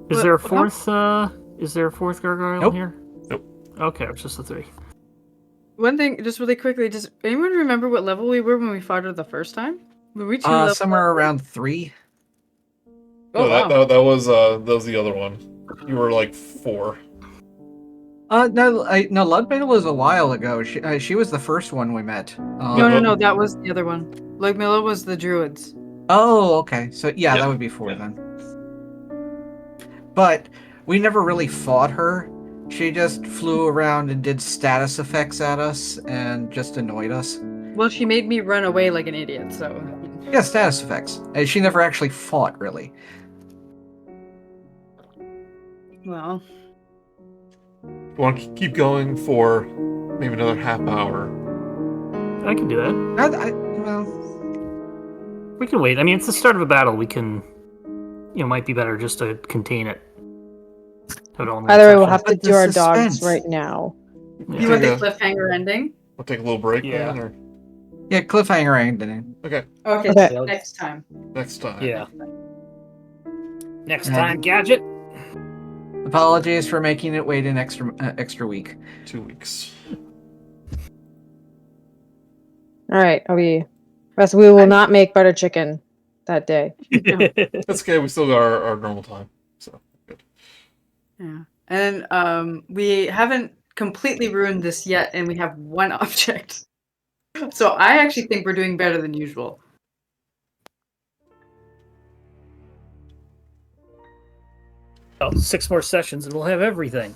Is What- there a how- fourth? Is there a fourth gargoyle Nope. here? Nope. Okay, it's just the 3. One thing, just really quickly, does anyone remember what level we were when we fought her the first time? Were we 2 levels? Somewhere around 3. Oh, No, wow. that was the other one. You were like 4. No, Ludmilla was a while ago. She was the first one we met. No, that was the other one. Ludmilla was the druids. Oh, okay. So yeah, Yeah. that would be 4 then. But we never really fought her. She just flew around and did status effects at us and just annoyed us. Well, she made me run away like an idiot, so... Yeah, status effects. She never actually fought, really. Well, You want to keep going for maybe another half hour. I can do that. Well, We can wait. I mean, it's the start of a battle. We can, might be better just to contain it. Have it all in one Either way, we'll session. have to But the do our dogs suspense. right now. Yeah. you want the Yeah. cliffhanger ending? We'll take a little break Yeah. then, or yeah, cliffhanger ending. okay, Okay, Okay. so next time. next time. Yeah. Next Yeah. time, Gadget. Apologies for making it wait an extra week. 2 weeks. All right, we will not make butter chicken. that day. That's okay. We still got our normal time. So good. Yeah. And we haven't completely ruined this yet, and we have one object. So I actually think we're doing better than usual. Well, 6 more sessions and we'll have everything.